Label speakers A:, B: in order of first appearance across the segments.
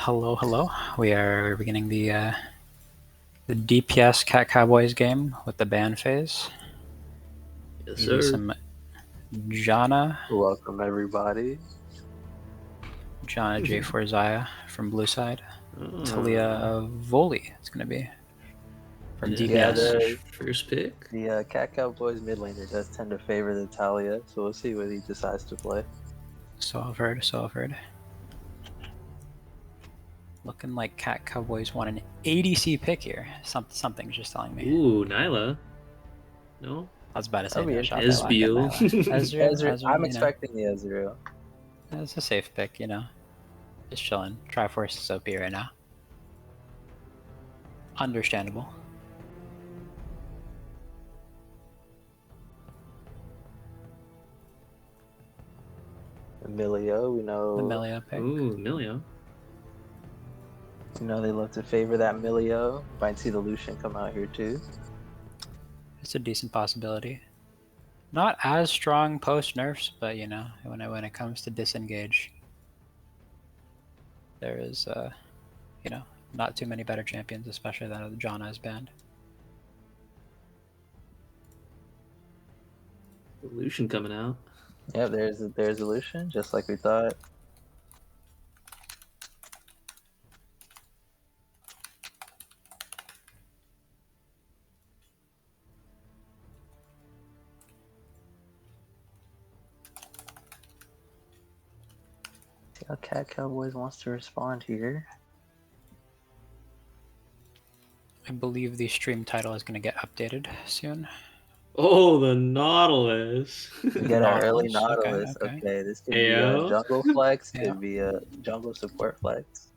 A: Hello, hello. We are beginning the DPS Cowboys game with the ban phase.
B: Yes,
A: Using
B: sir.
A: some Jana
C: Welcome everybody.
A: J4 Zaya from blue side.
B: Oh,
A: Talia Voli, it's going to be from
C: Yeah,
A: DPS.
B: first pick.
C: the Cat Cowboys mid laner does tend to favor the Talia, so we'll see what he decides to play.
A: So I've heard. Looking like Cat Cowboys want an ADC pick here. Something's just telling me.
B: Ooh, Nyla. No?
A: I was about to say
C: That'll be
A: that.
B: Ezreal.
A: Ezreal,
C: I'm
A: you know,
C: expecting the Ezreal.
A: it's a safe pick, you know. Just chilling. Triforce is OP right now. Understandable.
C: Emilio, we know.
A: The Melia pick.
B: Ooh, Emilio.
C: You know they love to favor that Emilio. Might see the Lucian come out here too.
A: It's a decent possibility. Not as strong post nerfs, but you know, when it comes to disengage, there is you know, not too many better champions, especially that Janna has banned.
B: Lucian coming out.
C: Yeah, there's a Lucian, just like we thought. See how Cat Cowboys wants to respond here.
A: I believe the stream title is going to get updated soon.
B: Oh, the Nautilus.
C: We get our early
A: Nautilus,
C: Nautilus.
A: okay.
C: Okay, this could be a
B: Ayo.
C: jungle flex,
A: Yeah.
C: could be a jungle support flex.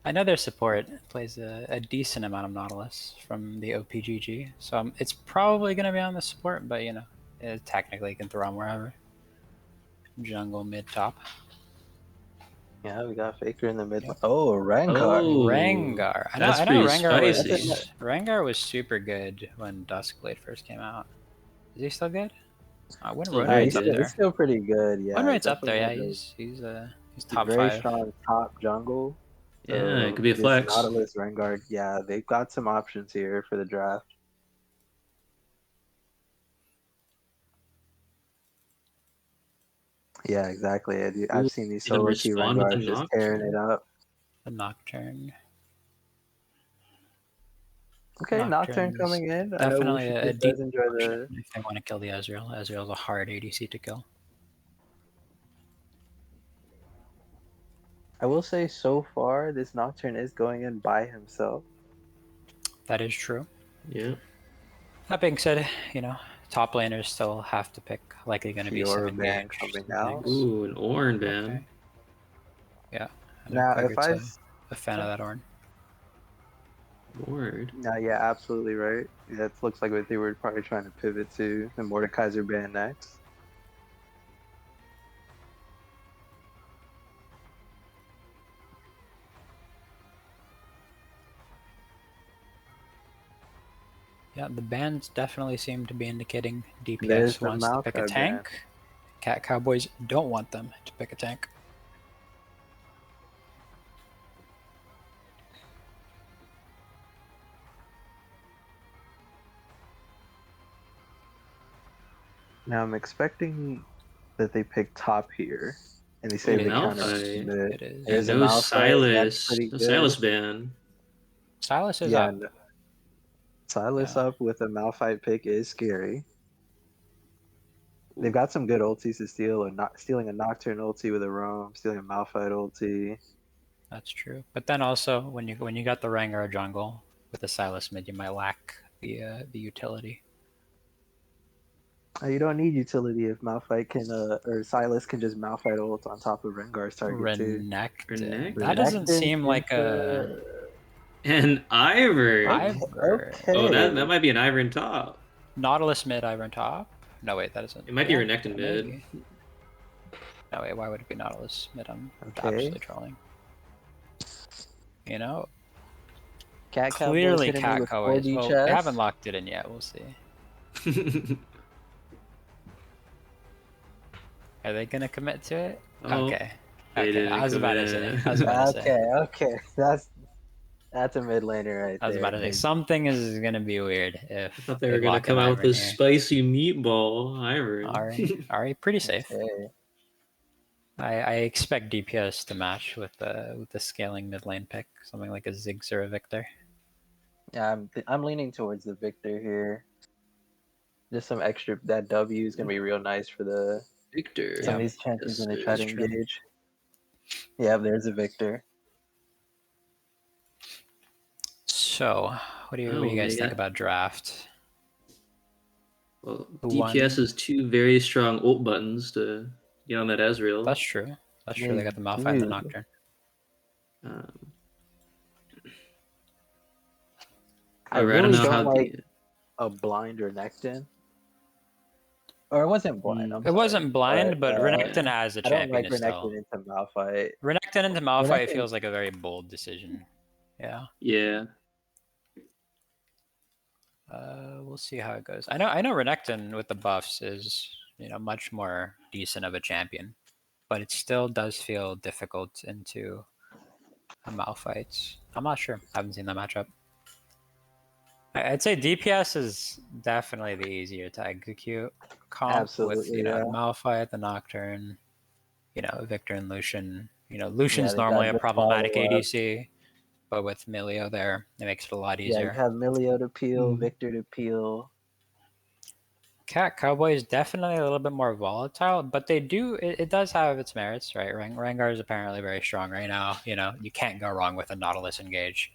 A: I know their support plays a decent amount of Nautilus from the OPGG, so it's probably going to be on the support, but you know, it technically can throw them wherever. Jungle, mid, top.
C: Yeah, we got Faker in the mid.
A: Yep.
C: Oh, Rengar.
B: Oh,
A: Rengar. I know
B: pretty
A: Rengar
B: spicy.
A: Rengar was super good when Duskblade first came out. Is he still good? Win
B: Still
A: Road
B: very
A: Rate's up
B: good.
A: there.
C: He's still pretty good. Yeah,
A: Win Rate's up
C: definitely
A: there. Yeah,
C: has
A: he's
C: a
A: top
C: very
A: 5.
C: strong top jungle.
B: Yeah, it
C: So
B: could be a
C: this
B: flex.
C: Nautilus Rengar, yeah, they've got some options here for the draft. Yeah, exactly. I've seen these
B: See them
C: solo queue
B: respond with the
C: Rengars just tearing it up.
A: The Nocturne.
C: Okay, Nocturne coming in. I know
A: Definitely
C: Wushi
A: a
C: does
A: deep
C: enjoy
A: option
C: the.
A: if they want to kill the Ezreal. Ezreal's a hard ADC to kill.
C: I will say so far, this Nocturne is going in by himself.
A: That is true.
B: Yeah.
A: That being said, you know, top laners still have to pick likely going to be some
C: Fiora ban
A: engage.
C: coming
A: Some
C: out.
A: things.
B: Ooh, an Ornn ban.
A: Okay. Yeah. I know
C: Now, if
A: Quaggart's a fan of that Ornn.
B: Word.
C: No, yeah, absolutely right. Yeah, it looks like what they were probably trying to pivot to the Mordekaiser ban next.
A: Yeah, the bans definitely seem to be indicating
C: There's
A: DPS
C: the
A: wants to pick a
C: Malphite
A: tank.
C: ban.
A: Cat Cowboys don't want them to pick a tank.
C: Now I'm expecting that they pick top here, and they save
B: Oh,
C: the
B: Malphite.
C: counter.
A: It is.
C: There's
B: And
C: a
B: no
C: Malphite. That's
B: Silas.
C: pretty
B: No
C: good.
B: Silas ban.
A: Silas is
C: Yeah,
A: up.
C: no. Silas
A: Yeah.
C: up with a Malphite pick is scary. They've got some good ultis to steal, or not stealing a Nocturne ulti with a Roam, stealing a Malphite ulti.
A: That's true. But then also, when you got the Rengar jungle with the Silas mid, you might lack the utility.
C: You don't need utility if Malphite can, or Silas can just Malphite ult on top of Rengar's target too.
A: Renekton.
B: Renekton.
A: That doesn't
C: Renekton
A: seem like a
B: And Ivern.
A: Ivern.
C: Okay.
B: Oh, that might be an Ivern top.
A: Nautilus mid, Ivern top. No wait, that isn't.
B: It might be Renekton mid.
A: Maybe. No wait, why would it be Nautilus mid? I'm
C: Okay.
A: absolutely trolling. You know,
C: Cat
A: clearly
C: hitting me
A: Cat
C: with
A: Cowboys.
C: 4D
A: Well,
C: chess.
A: they haven't locked it in yet. We'll see. Are they gonna commit to it?
B: Oh.
A: Okay.
B: They
A: Okay,
B: didn't
A: I was
B: come
A: about to say.
B: in.
A: I was about to say.
C: Okay. That's a mid laner right
A: I was about
C: there.
A: to say something is gonna be weird
B: I
A: if
B: thought they
A: they
B: were gonna
A: lock in
B: come out with
A: Ivern
B: this
A: here.
B: spicy meatball, Iron.
A: Ari, pretty safe.
C: Okay.
A: I expect DPS to match with the scaling mid lane pick, something like a Ziggs or a Victor.
C: Yeah, I'm leaning towards the Victor here. Just some extra. That W is gonna be real nice for the
B: Victor.
C: some
A: Yeah,
C: of these champions
B: Yes,
C: when they
B: sir.
C: try to
A: that's true.
C: engage. Yeah, there's a Victor.
A: So, what do you
B: Oh,
A: guys
B: they
A: think
B: got
A: about draft?
B: well.
A: Who
B: DPS
A: won?
B: has two very strong ult buttons to get on that Ezreal.
A: That's true. That's true. They
C: They
A: got the Malphite and the
C: do.
A: Nocturne.
B: Um,
C: I
B: however, I don't
C: really
B: know
C: don't
B: how
C: like
B: the
C: a blind or Nectin. Or it wasn't blind, I'm
A: It
C: sorry.
A: wasn't
C: But
A: blind, but Renekton
B: yeah.
A: as a
C: I don't
A: champion
C: like
A: is
C: Renekton
A: still.
C: into Malphite.
A: Renekton into Malphite
C: Renekton,
A: feels like a very bold decision. Yeah.
B: Yeah.
A: We'll see how it goes. I know Renekton with the buffs is much more decent of a champion, but it still does feel difficult into a Malphite. I'm not sure. I haven't seen the matchup. I'd say DPS is definitely the easier to execute comp with
C: absolutely, yeah.
A: Malphite, the Nocturne, Victor and Lucian.
C: Yeah,
A: Lucian's
C: they got
A: normally a
C: good
A: problematic
C: follow up.
A: ADC, but with Milio there, it makes it a lot
C: Yeah, you
A: easier.
C: have Milio to peel,
B: Mm.
C: Victor to peel.
A: Cowboy is definitely a little bit more volatile, but it does have its merits, right? Rengar is apparently very strong right now. You can't go wrong with a Nautilus engage.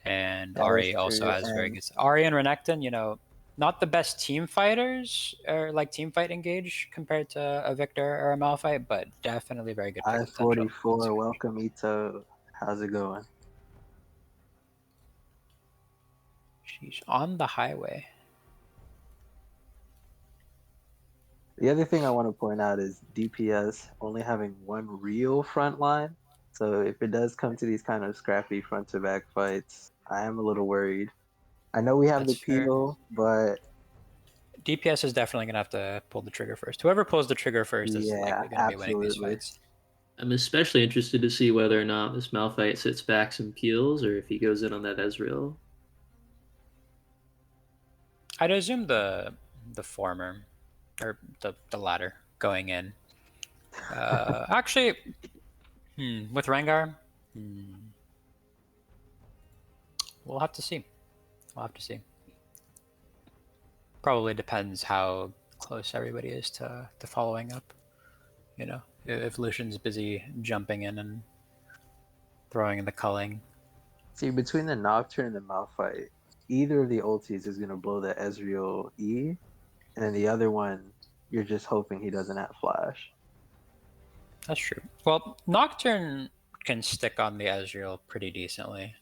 A: And
C: That is
A: Ari also
C: true.
A: has very
C: And
A: good. Ari and Renekton, not the best team fighters or like team fight engage compared to a Victor or a Malphite, but definitely very good pick potential.
C: I-44, welcome Etoe. How's it going?
A: She's on the highway.
C: The other thing I want to point out is DPS only having one real front line. So if it does come to these kind of scrappy front to back fights, I am a little worried. I know we have the
A: That's fair.
C: peel, but
A: DPS is definitely gonna have to pull the trigger first. Whoever pulls the trigger first is
C: yeah,
A: likely gonna be winning these
C: absolutely.
A: fights.
B: I'm especially interested to see whether or not this Malphite sits back some peels or if he goes in on that Ezreal.
A: I'd assume the former, or the latter, going in. Actually, with Rengar, we'll have to see. We'll have to see. Probably depends how close everybody is to following up. If Lucian's busy jumping in and throwing in the culling.
C: See, between the Nocturne and the Malphite, either of the ultis is going to blow the Ezreal E, and then the other one, you're just hoping he doesn't have flash.
A: That's true. Well, Nocturne can stick on the Ezreal pretty decently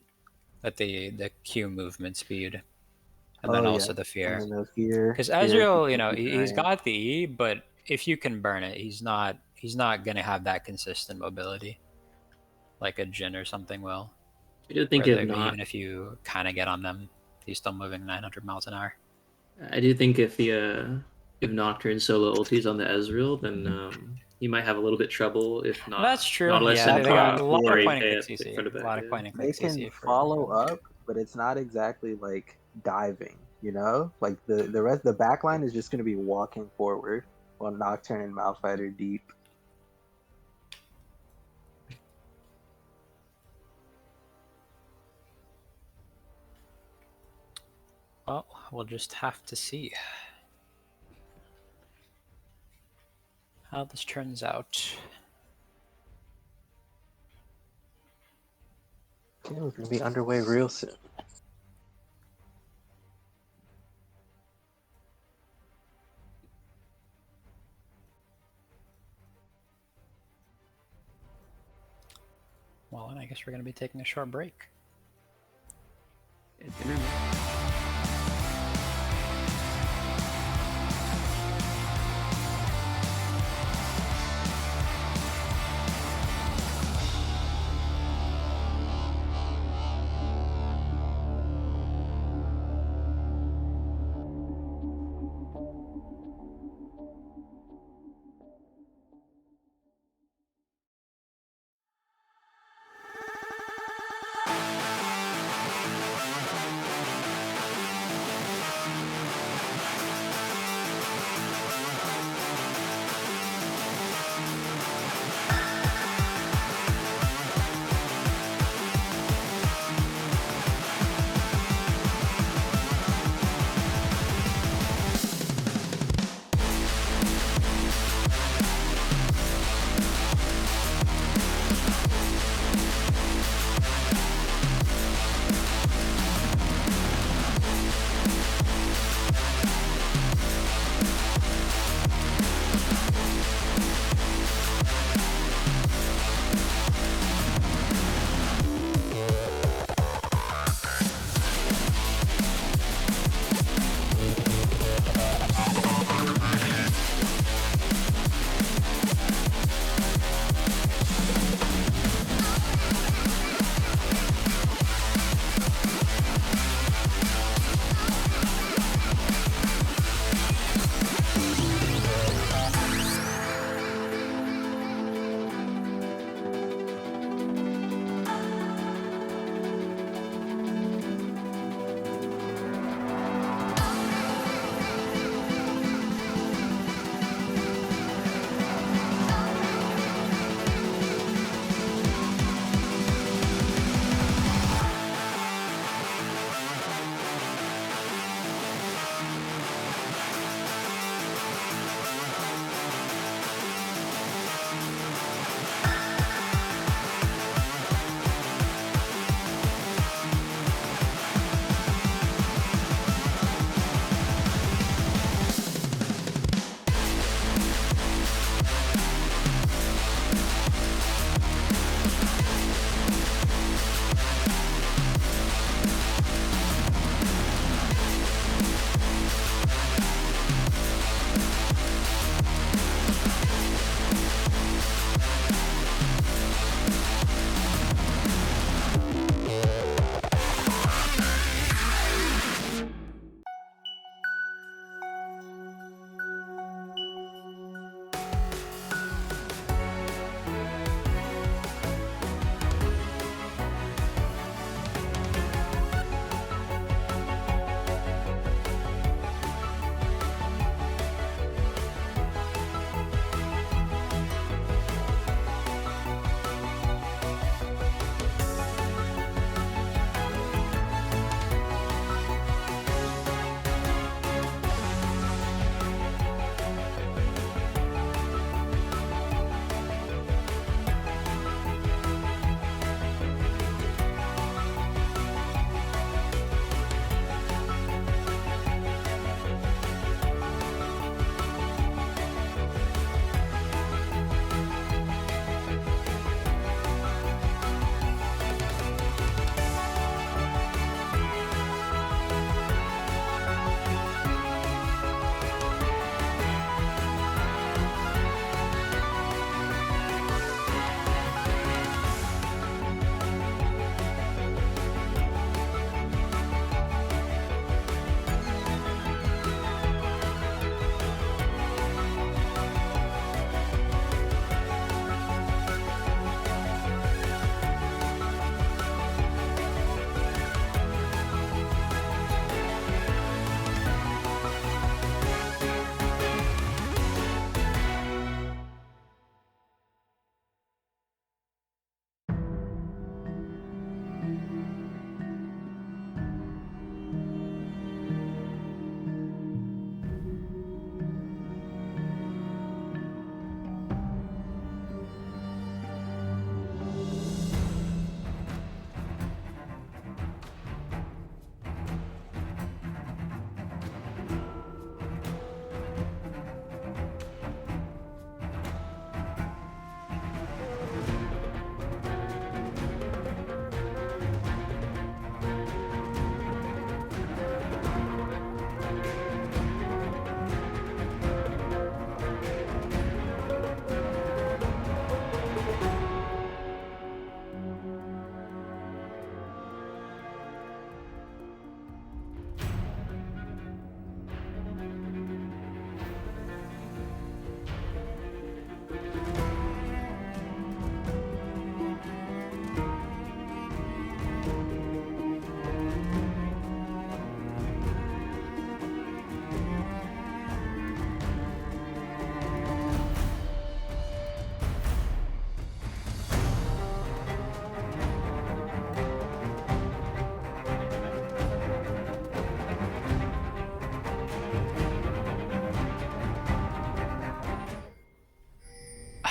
A: at the Q movement speed, and then
C: Oh yeah,
A: also the
C: and
A: fear.
C: then the fear,
A: Because
C: fear is the
A: Ezreal,
C: tricky
A: he's
C: variant.
A: got the E, but if you can burn it, he's not gonna have that consistent mobility like a Jhin or something will.
B: I do think
A: Where
B: if
A: even
B: not,
A: if you kind of get on them, he's still moving 900 miles an hour.
B: I do think if Nocturne solo ultis on the Ezreal, then he might have a little bit trouble if not
A: That's true.
B: Nautilus
A: Yeah,
B: and
C: That's
A: they
C: how
A: got
C: I
A: a
B: Puck
A: lot
C: see
A: of
C: it.
B: already
A: point and
B: pay
A: click
B: it in
A: CC.
B: front of
A: A
B: back
A: lot of
B: end.
A: point and
C: They
A: click
C: can
A: CC for.
C: follow up, but it's not exactly like diving, you know? Like the back line is just gonna be walking forward while Nocturne and Malphite are deep.
A: Well, we'll just have to see how this turns out.
C: Okay, we're gonna be underway real soon.
A: Well, and I guess we're going to be taking a short break.
B: Internet.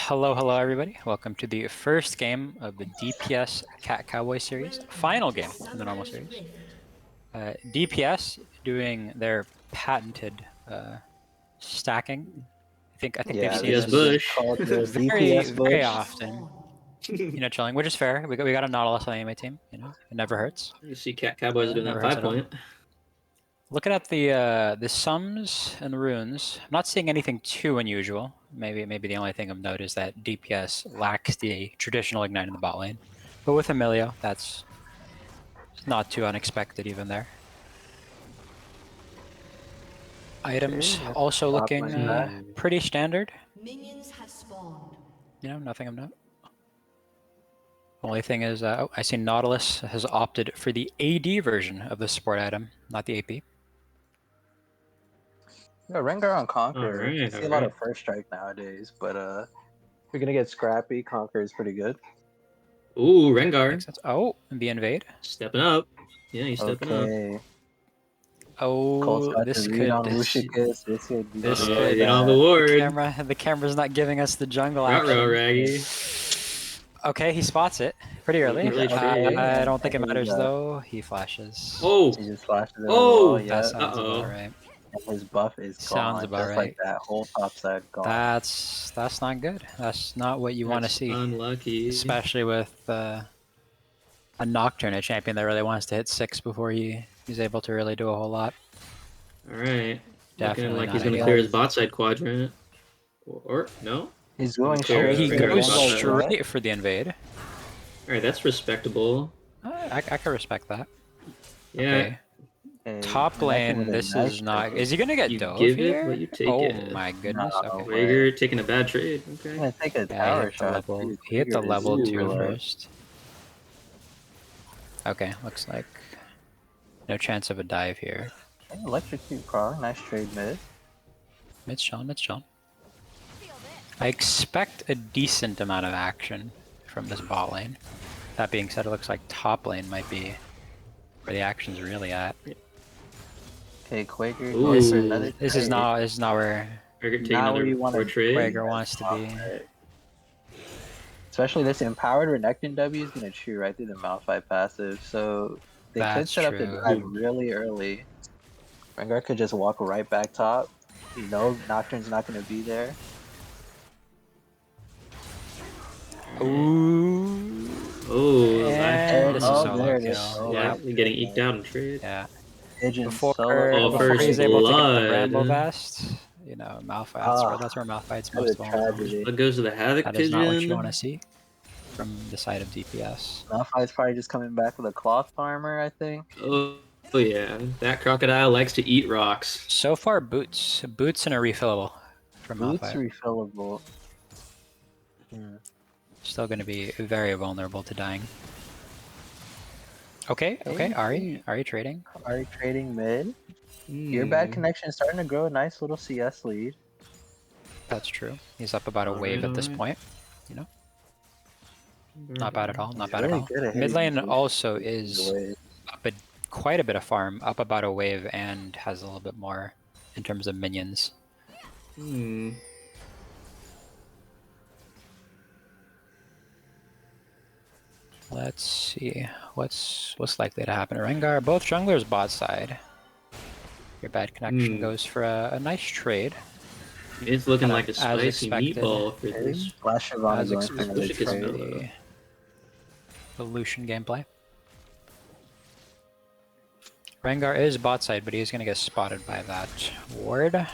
A: Hello, everybody. Welcome to the first game of the DPS Cowboy series, final game in the normal series. DPS doing their patented stacking. I think they've
C: Yeah,
A: seen
B: DPS
C: this
A: this
C: is
B: Bush.
C: called the
A: very
C: DPS Bush.
A: often. You know, chilling, which is fair. We got a Nautilus on the anime team. You know, it never hurts.
B: You see Cowboys doing that
A: Never hurts
B: 5
A: at all.
B: point.
A: Looking at the sums and the runes, I'm not seeing anything too unusual. Maybe the only thing of note is that DPS lacks the traditional ignite in the bot lane, but with Emilio, that's not too unexpected even there. Items
C: Okay,
A: also
C: top
A: looking
C: lane back.
A: pretty standard.
D: Minions have spawned.
A: You know, nothing of note. Only thing is, oh, I see Nautilus has opted for the AD version of the support item, not the AP.
C: Yeah, Rengar on Conquer.
B: Alright,
C: I see a lot of first strike nowadays, but if you're gonna get scrappy, Conquer is pretty good.
B: Ooh, Rengar.
A: Makes sense. Oh, and the invade.
B: Stepping up. Yeah, he's stepping up.
C: Okay.
A: Oh,
C: Cole's got
A: this
C: the read
A: could.
C: on Lucius. This could be
A: This
C: good.
A: could,
B: get on the ward.
A: The camera's not giving us the jungle
B: Ruh-roh,
A: action.
B: Raggy.
A: Okay, he spots it pretty early.
B: Really trade.
A: I don't think it
C: There you
A: matters
C: go.
A: though. He flashes.
B: Oh,
C: He just flashes it
B: Oh,
C: on the wall,
A: That
C: yeah.
A: sounds
B: Uh-oh.
A: about right.
C: And his buff is
A: Sounds
C: gone,
A: about
C: just
A: right.
C: like that whole top side gone.
A: That's not good. That's not what you want to
B: that's
A: see,
B: unlucky.
A: especially with a Nocturne, a champion that really wants to hit 6 before he's able to really do a whole lot.
B: Alright.
A: Definitely
B: Looking like
A: not
B: he's going to
A: ideal.
B: clear his bot side quadrant. Or no?
C: He's going
B: Clear-
C: straight.
A: He
B: clear
A: goes
B: his bot side.
A: straight for the invade.
B: Alright, that's respectable.
A: I can respect that.
B: Yeah.
A: Okay.
C: Okay,
A: Top
C: connecting
A: lane,
C: with a
A: this
C: nice
A: is not.
C: trade.
A: Is he gonna get
B: You
A: dove
B: give it,
A: here?
B: but you take
A: oh
B: it.
A: my goodness.
C: No.
A: Okay.
B: Wager taking a bad trade.
C: He's
B: Okay.
C: gonna take a
A: Yeah,
C: tower
A: he hit the
C: shot.
A: level.
C: too.
A: He hit the
C: Trigger is
A: level 2
C: super low.
A: first. Okay, looks like no chance of a dive here.
C: Okay, electrocute prong, nice trade mid.
A: Mid's chilling. I expect a decent amount of action from this bot lane. That being said, it looks like top lane might be where the action's really at.
C: Okay, Quaker
B: Ooh.
C: goes for another
A: This
C: trade.
A: is not where
B: Or take
C: Now where you
B: another
C: wanna
B: poor trade.
A: Quaker wants to be.
C: Alright. Especially this empowered Renekton W is gonna chew right through the Malphite passive, so they could
A: That's
C: set up the
A: true.
C: dive really early. Rengar could just walk right back top. You know Nocturne's not gonna be there.
A: Ooh.
B: Oh,
A: And this is
C: oh,
A: solo
C: there it
A: kill.
C: is. Oh,
A: Yeah.
B: You're getting eked out in trade.
A: Yeah.
C: Pigeon
A: Before,
C: solo.
A: before
B: first
A: he's able to get
B: blood.
A: the Rambo vest, you know, Malphite, that's where Malphite's
C: What a
A: most vulnerable.
C: tragedy.
B: What goes to the Havoc
A: That is
B: Pigeon?
A: not what you want to see from the side of DPS.
C: Malphite's probably just coming back with a cloth armor, I think.
B: Oh yeah, that crocodile likes to eat rocks.
A: So far, boots and a refillable from
C: Boots
A: Malphite.
C: refillable.
A: Still going to be very vulnerable to dying. Okay, Ari trading.
C: Are you trading mid? Your bad
B: Hmm.
C: connection is starting to grow a nice little CS lead.
A: That's true. He's up about a wave at this point. You know, not bad at all. Not bad at
C: really
A: all.
C: good at
A: Mid
C: hitting
A: lane
C: these
A: also is
C: waves.
A: up quite a bit of farm, up about a wave, and has a little bit more in terms of minions.
B: Hmm.
A: Let's see what's likely to happen. Rengar, both junglers bot side. Your bad connection goes for a nice trade.
B: It's looking
A: Kinda
B: like a
A: as
B: spicy
A: expected.
B: meatball for this.
C: Flash Shyvana
A: As
C: going for another
A: expected
B: Lucius
C: trade.
B: is
A: the Lucian gameplay. Rengar is bot side, but he's going to get spotted by that ward.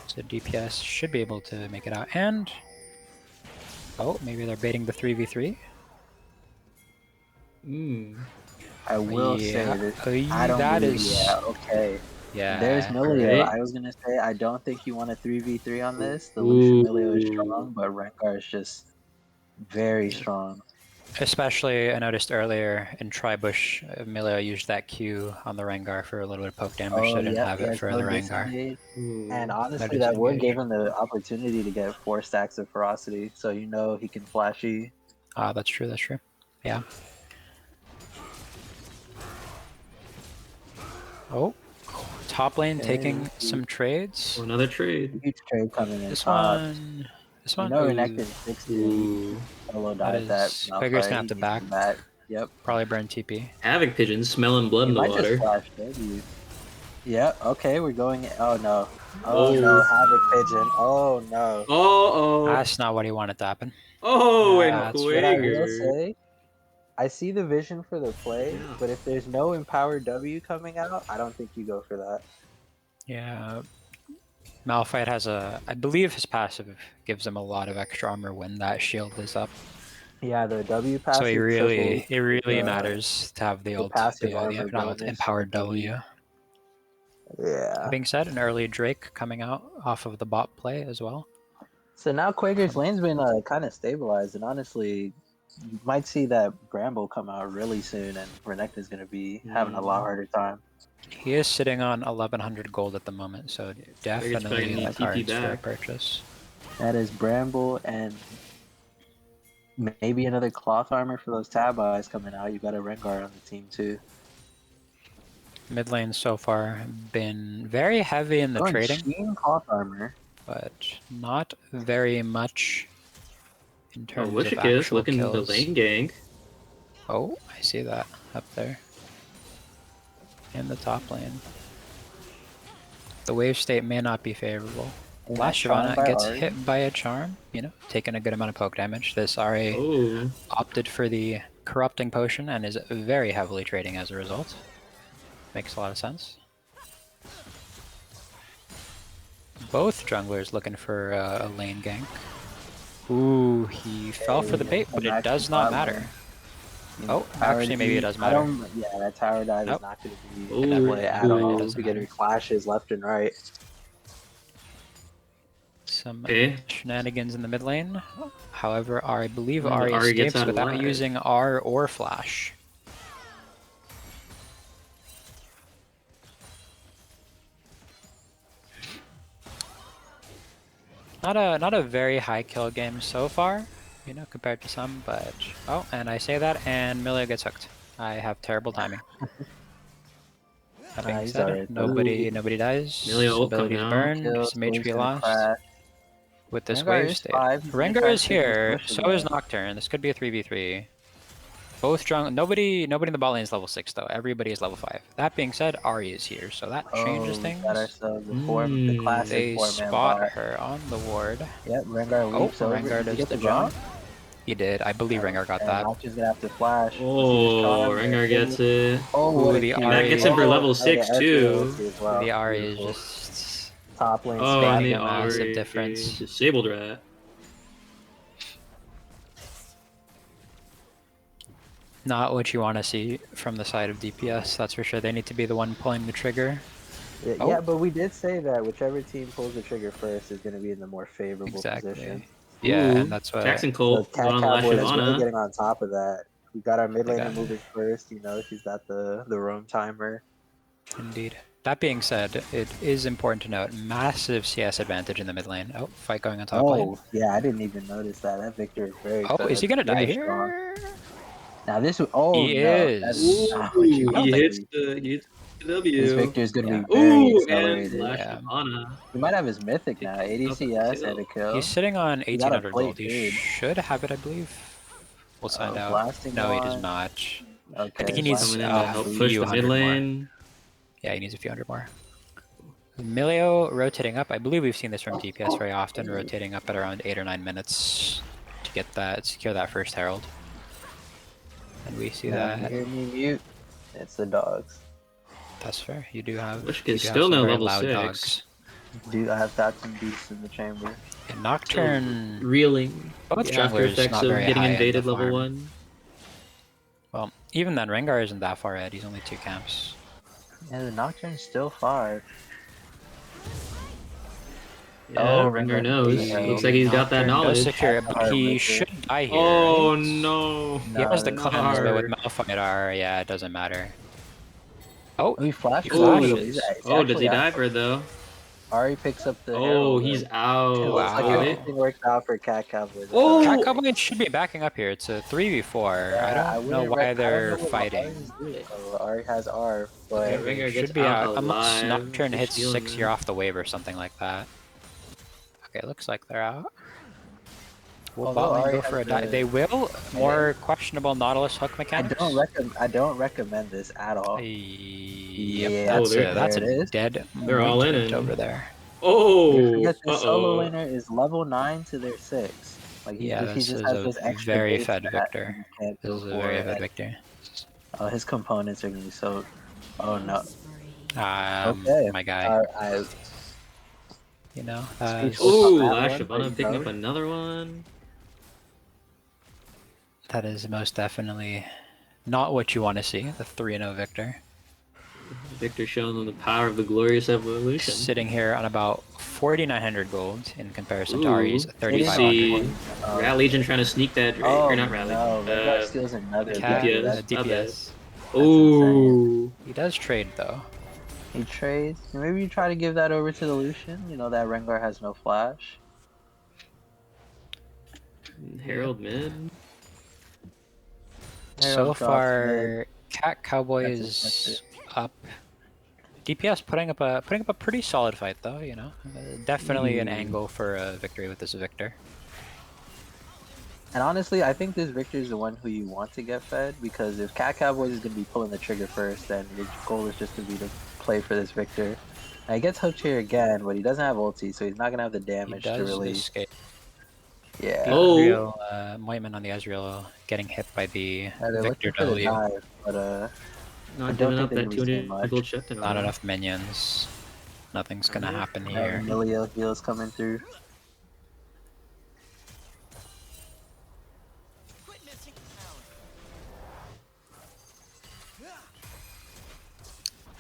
A: So DPS should be able to make it out. And oh, maybe they're baiting the 3v3.
B: Hmm.
C: I will say
A: Yeah,
C: that I don't
A: that
C: believe,
A: is
C: yeah, okay.
A: yeah.
C: There's Milio.
B: right.
C: I was gonna say I don't think you want a 3v3 on this. The Lucian Milio is
B: Ooh.
C: strong, but Rengar is just very strong.
A: Especially, I noticed earlier in Tribush, Emilio used that Q on the Rengar for a little bit of poke damage, so I didn't have it for the Rengar.
C: disengage.
B: Ooh.
C: And honestly,
A: No
C: that ward
A: disengage.
C: gave him the opportunity to get 4 stacks of ferocity, so you know he can flashy.
A: Ah, that's true, Yeah. Oh, top lane taking some trades.
B: Another trade.
C: Huge trade coming in.
A: This
C: top.
A: one This
C: You
A: one,
C: know,
A: ooh,
C: Renekton 60
B: Ooh.
C: solo
A: that
C: died that
A: is...
C: Malphite.
A: Quaker's gonna have
C: He
A: to
C: needs
A: back.
C: back. Yep.
A: Probably burn TP.
B: Havoc Pigeon smelling blood
C: He
B: in the
C: might just
B: water.
C: flash W. Yeah, okay, we're going. Oh no. Oh
B: Oh.
C: no, Havoc Pigeon. Oh no.
B: Oh,
A: That's not what he wanted to happen.
B: oh, and
A: That's
C: What I will
B: Quaker.
C: say, I see the vision for the play,
B: Yeah.
C: but if there's no empowered W coming out, I don't think you go for that.
A: Yeah. Malphite has a... I believe his passive gives him a lot of extra armor when that shield is up.
C: Yeah, the W
A: So
C: passive
A: it really
C: triples
A: matters to have the
C: passive armor
A: not
C: bonus
A: empowered
C: on W.
A: W.
C: Yeah.
A: That being said, an early Drake coming out off of the bot play as well.
C: So now Quaker's lane's been kind of stabilized, and honestly, you might see that Bramble come out really soon, and Renekton's going to be having a lot harder time.
A: He is sitting on 1100 gold at the moment, so definitely
B: need
A: in the
B: TP
A: cards for a
B: back.
A: purchase.
C: That is Bramble and maybe another cloth armor for those tab eyes coming out. You got a Rengar on the team too.
A: Mid lane so far been very heavy in the
C: Going
A: trading,
C: Sheen cloth armor.
A: but not very much in
B: Oh,
A: terms of
B: Wishikis
A: actual
B: looking the
A: kills.
B: lane gang.
A: Oh, I see that up there. In the top lane. The wave state may not be favorable.
C: And
A: Last
C: charmed
A: Shyvana
C: by
A: gets
C: Ahri.
A: hit by a charm, you know, taking a good amount of poke damage. This Ahri
B: Oh,
A: opted for the corrupting potion and is very heavily trading as a result. Makes a lot of sense. Both junglers looking for a lane gank. Ooh, he fell for the bait, but it does not matter. Oh, actually, maybe it does matter.
C: Yeah, that tower dive
A: Nope.
C: is not going to be
B: Ooh,
C: in that play at
A: Ooh.
C: all.
A: Doesn't
C: We're getting
A: matter.
C: flashes left and right.
A: Some
B: okay.
A: shenanigans in the mid lane. However, I believe
B: And
A: Ahri
B: Ahri gets
A: escapes
B: out
A: without
B: alive.
A: using R or Flash. Not a very high kill game so far, you know, compared to some, but oh, and I say that and Milio gets hooked. I have terrible timing. That being
C: He's
A: said,
C: alright,
A: nobody dies.
B: Milio ult
A: Abilities
B: coming out.
A: burn,
C: Kills,
A: some
C: Wave's
A: HP
C: gonna
A: lost.
C: crash.
A: With this
C: Rengar
A: wave
C: is
A: state.
C: 5, he's gonna
A: Rengar
C: try
A: is
C: to take this
A: here,
C: push
A: so is
C: again.
A: Nocturne. This could be a 3v3. Both nobody in the bot lane is level 6 though. Everybody is level 5. That being said, Ahri is here, so that changes
C: We
A: things.
C: got ourselves the classic
A: They
C: 4-man
A: spot
C: bot.
A: her on the ward.
C: Yep, Rengar
A: Oh,
C: leaps over.
A: Rengar
C: Did he
A: does
C: get
A: the
C: the
A: jump.
C: jump?
A: He did. I believe Rengar got
C: And
A: that.
C: Nocturne's gonna have to flash.
B: Oh, Rengar gets it.
C: Oh, what
A: Ooh,
C: a
A: the
C: kill.
A: Ahri-
B: That gets him for
C: Oh,
B: level
C: the
B: 6
C: Ezreal
B: too.
C: ulti as well.
A: The Ahri is
C: Beautiful.
A: just
C: Top lane
B: Oh,
C: spam.
B: and the
A: a massive
B: Ahri
A: difference.
B: disabled rat.
A: not what you want to see from the side of DPS. That's for sure. They need to be the one pulling the trigger.
C: Yeah, but we did say that whichever team pulls the trigger first is going to be in the more favorable
A: Exactly.
C: position.
A: Yeah,
B: Ooh,
A: and that's what.
B: Jackson
C: So
B: Colt
C: Cat
B: going on last
C: Cowboy is really
B: Shyvana.
C: getting on top of that. We got our mid
A: They
C: laner
A: got it.
C: moving first. You know, she's got the roam timer.
A: Indeed. That being said, it is important to note massive CS advantage in the mid lane. Oh, fight going on top lane.
C: Oh, yeah, I didn't even notice that. That Victor is very.
A: Oh, is he gonna die
C: very strong.
A: here?
C: Now this. Oh
A: He
C: no,
A: is.
C: that's not what you
B: Ooh,
C: want
B: he
C: to
B: hits
C: see.
B: the W.
C: This Victor is going to
A: Yeah.
C: be very
B: Ooh, and
C: accelerated.
B: last
A: Yeah.
B: Shyvana.
C: He might have his mythic now. ADCS and a kill.
A: He's sitting on
C: He got a
A: 1800
C: plate
A: gold. He
C: food.
A: should have it, I believe. We'll find out.
C: Blasting
A: No, he does
C: one.
A: not.
C: Okay,
A: I think he needs
B: Coming in to help
A: a
B: push
A: few
B: the mid
A: hundred more.
B: lane.
A: Yeah, he needs a few hundred more. Milio rotating up. I believe we've seen this from DPS very often, rotating up at around 8 or 9 minutes to get that, secure that first herald. And we see
C: Now,
A: that.
C: you hear me mute? It's the dogs.
A: That's fair. You do have.
B: Wishka
A: you
B: is
A: do have
B: still
A: some
B: no
A: very
B: level
A: loud
B: 6.
A: dogs.
C: I've got some beasts in the chamber.
A: And Nocturne.
B: Reeling.
A: Both
B: The after
A: junglers
B: effects
A: not
B: of
A: very
B: getting
A: high in the
B: invaded level
A: farm.
B: 1.
A: Well, even then, Rengar isn't that far ahead. He's only 2 camps.
C: Yeah, the Nocturne's still 5.
B: Yeah,
C: Oh,
B: Rengar
C: Rengar
B: knows.
C: knows.
B: Looks like he's got that
A: Nocturne does
B: knowledge.
A: secure it, but
C: Hard
A: he
C: with it.
A: should die here.
B: Oh
A: right?
B: no.
A: He has the
C: No,
A: cleanse, but with
B: hard.
A: Malphite are, yeah, it doesn't matter. Oh,
C: He flashed.
A: he
C: flashes.
A: flashes.
B: Oh, does he die for it though?
C: Ari picks up the
B: Oh,
C: herald.
B: he's
C: It
B: out.
C: looks like
A: Wow.
C: everything worked out for Cat Cowboys.
B: Oh!
A: Cat Cowboys should be backing up here. It's a 3v4.
C: Yeah,
A: I don't know
C: wouldn't
A: why
C: I don't
A: they're
C: know what
A: fighting.
C: Ari's doing. So Ari has R, but
B: Okay, Rengar gets
A: Should be
B: out
A: out. Unless
B: alive.
A: Nocturne
B: Just
A: hits
B: stealing
A: 6,
B: it.
A: you're off the wave or something like that. Okay, looks like they're out. Will
C: Although
A: bot lane
C: Ari
A: go
C: has
A: for a dive?
C: the-
A: They will. More questionable Nautilus hook
C: I
A: mechanics.
C: don't recommend this at all.
A: Yep,
C: Yeah,
B: Oh,
A: that's
C: there
A: a
C: it is.
A: dead
B: They're all in
A: movement
B: and-
A: over there.
C: You
B: Oh,
C: forget this solo
B: uh-oh.
C: laner is level 9 to their 6. Like
A: Yeah,
C: he
A: this
C: just
A: is
C: has
A: a
C: this extra
A: very
C: base
A: fed
C: stat
A: Victor.
C: that you can't
A: This
C: go
A: is a
C: for.
A: very fed
C: And,
A: Victor.
C: his components are gonna be so. Oh no.
D: Spree.
C: Okay.
A: My guy.
C: I
A: You know,
C: speechless on
B: Ooh,
C: that
B: Lash
C: one.
B: Shabana
C: But,
B: picking up another one.
A: that is most definitely not what you want to see. The 3-0 Victor.
B: Victor showing them the power of the glorious evolution.
A: Sitting here on about 4,900 gold in comparison to
B: Ooh,
A: Ari's
B: you
A: 3,500.
B: see Rat Legion trying to sneak that Drake,
C: oh
B: or not Rat Legion.
C: no, Rengar steals another
A: Cat,
C: Victor.
B: DPS. My bad.
A: DPS.
B: Ooh,
A: He does trade though.
C: He trades. Maybe you try to give that over to the Lucian. You know that Rengar has no flash.
B: Herald mid.
A: So
C: Herald drops
A: far, Cat
C: That's
A: Cowboys
C: it.
A: up. DPS putting up a pretty solid fight though. You know, definitely an
B: Mm.
A: angle for a victory with this Victor.
C: And honestly, I think this Victor is the one who you want to get fed, because if Cat Cowboys is going to be pulling the trigger first, then your goal is just to be to play for this Victor. And he gets hooked here again, but he doesn't have ulti, so he's not going to have the
A: He
C: damage to
A: does
C: really.
A: escape.
C: Yeah.
A: The
B: Oh.
A: Ezreal, Moitman on the Ezreal getting hit by the
C: They're
A: Victor
C: looking for the
A: W.
C: dive, but I
B: Not
C: don't
B: giving
C: think
B: up
C: they're
B: that
C: going to be seeing
B: 200
C: much.
B: gold shutdown.
A: Not enough minions. Nothing's gonna happen
C: That
A: here.
C: Emilio heals coming through.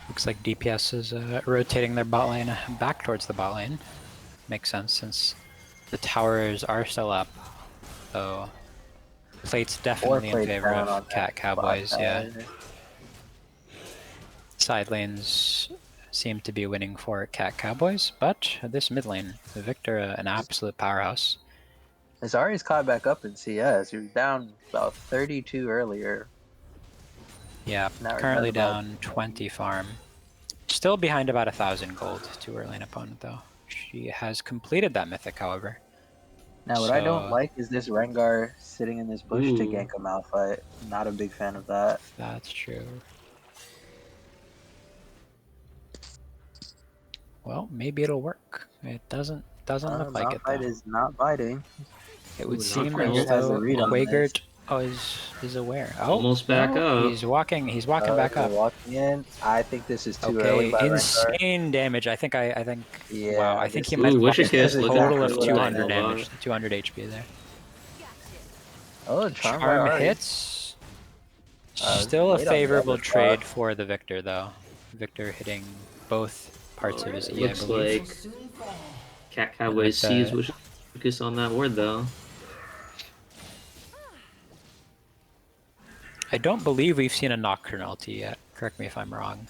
A: Looks like DPS is rotating their bot lane back towards the bot lane. Makes sense since the towers are still up. So plate's definitely in
C: plate's
A: favor
C: down on
A: of Cat
C: that
A: Cowboys,
C: bot
A: yeah.
C: tower.
A: Side lanes seem to be winning for Cat Cowboys, but this mid lane, Victor, an absolute powerhouse.
C: Azari's caught back up in CS. He was down about 32 earlier.
A: Yeah,
C: Now we're
A: currently
C: down about-
A: down 20 farm. Still behind about 1,000 gold to her lane opponent though. She has completed that mythic, however.
C: Now, what I don't
A: So-
C: like is this Rengar sitting in this bush to
B: Ooh.
C: gank a Malphite. Not a big fan of that.
A: That's true. Well, maybe it'll work. It doesn't look like it
C: Malphite
A: though.
C: is not biting.
A: It would
B: Ooh,
A: seem
B: Nocturnal
A: as
C: has a
A: though
C: read on
A: Quagert is aware. Oh,
B: Almost back
A: no,
B: up.
A: He's walking back
C: They're
A: up.
C: walking in. I think this is too early
A: Okay,
C: by Rengar.
A: insane damage. I think
C: Yeah,
A: wow, I think
C: this
A: he
C: is-
A: might have
B: Ooh,
A: lost
B: Wish
A: a
B: Kiss,
C: look at
A: total
C: that.
A: of
C: What
A: 200
B: I
A: damage,
B: love.
A: 200 HP there.
C: Oh, Charm, by
A: Charm
C: Ari.
A: hits.
C: Uh,
A: Still a
C: late on the
A: favorable
C: other
A: trade
C: spot.
A: for the Victor though. Victor hitting both parts of his
B: It
A: E, I
B: looks
A: believe.
B: like
D: Soon fall.
B: Cat
A: with
B: Cowboys sees
A: the-
B: Wish Kiss on that ward though.
A: I don't believe we've seen a Nocturne ulti yet. Correct me if I'm wrong.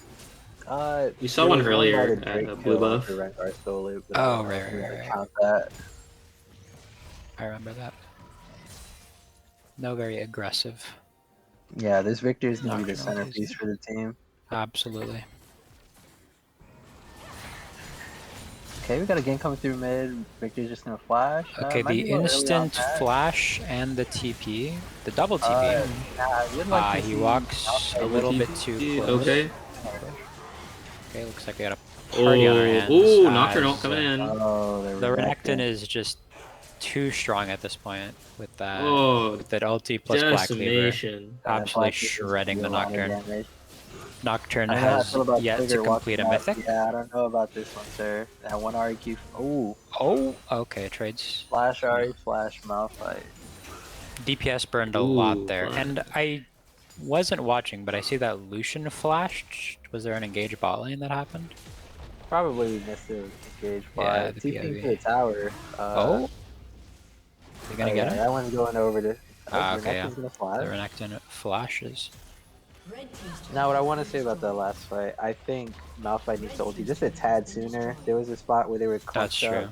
B: We saw
C: there
B: one
C: was
B: earlier
C: by the
B: at,
C: Drake
B: Blue
C: kill
B: Buff.
C: after Rengar stole it, but
A: Oh,
C: I don't know
A: right,
C: if we're
A: right,
C: gonna
A: right.
C: count that.
A: I remember that. No, very aggressive.
C: Yeah, this Victor is gonna be the
A: Nocturnal
C: centerpiece
A: is-
C: for the team.
A: Absolutely.
C: Okay, we got a game coming through mid. Victor's just gonna flash.
A: Okay,
C: Might be
A: the
C: a little early on
A: instant
C: that.
A: flash and the TP, the double TP.
C: Nah, I would like to
A: He
C: see
A: walks
C: Malphite
A: a little
C: with
A: bit
C: TP.
A: too close.
B: Okay.
A: Okay, looks like we got a party on our hands.
B: Ooh, Nocturnal
A: as,
B: coming in.
C: Oh,
A: The Renekton is just too strong at this point with that
B: Oh,
A: with that ulti plus Black Cleaver.
B: decimation.
A: Absolutely shredding the Nocturne. Nocturne
C: I don't know how I
A: has
C: feel about
A: yet to
C: Trigger
A: complete a
C: walking out.
A: mythic.
C: Yeah, I don't know about this one, sir. That one REQ. Oh,
A: Oh, okay, trades.
C: flash Ari, flash Malphite.
A: DPS burned a
B: Ooh,
A: lot there.
B: flash.
A: And I wasn't watching, but I see that Lucian flashed. Was there an engage bot lane that happened?
C: Probably missed the engage
A: Yeah,
C: by
A: the
C: TPing
A: POV.
C: to the tower.
A: Oh, you gonna
C: oh,
A: get
C: yeah,
A: him?
C: that one's going over to.
A: Ah,
C: Oh,
A: okay,
C: Renekton's gonna fly.
A: The Renekton flashes.
D: Red team's
C: Now, what I want to say about that last fight, I think Malphite needs to ulti just a tad sooner. There was a spot where they were
A: That's
C: clutched up.
A: true.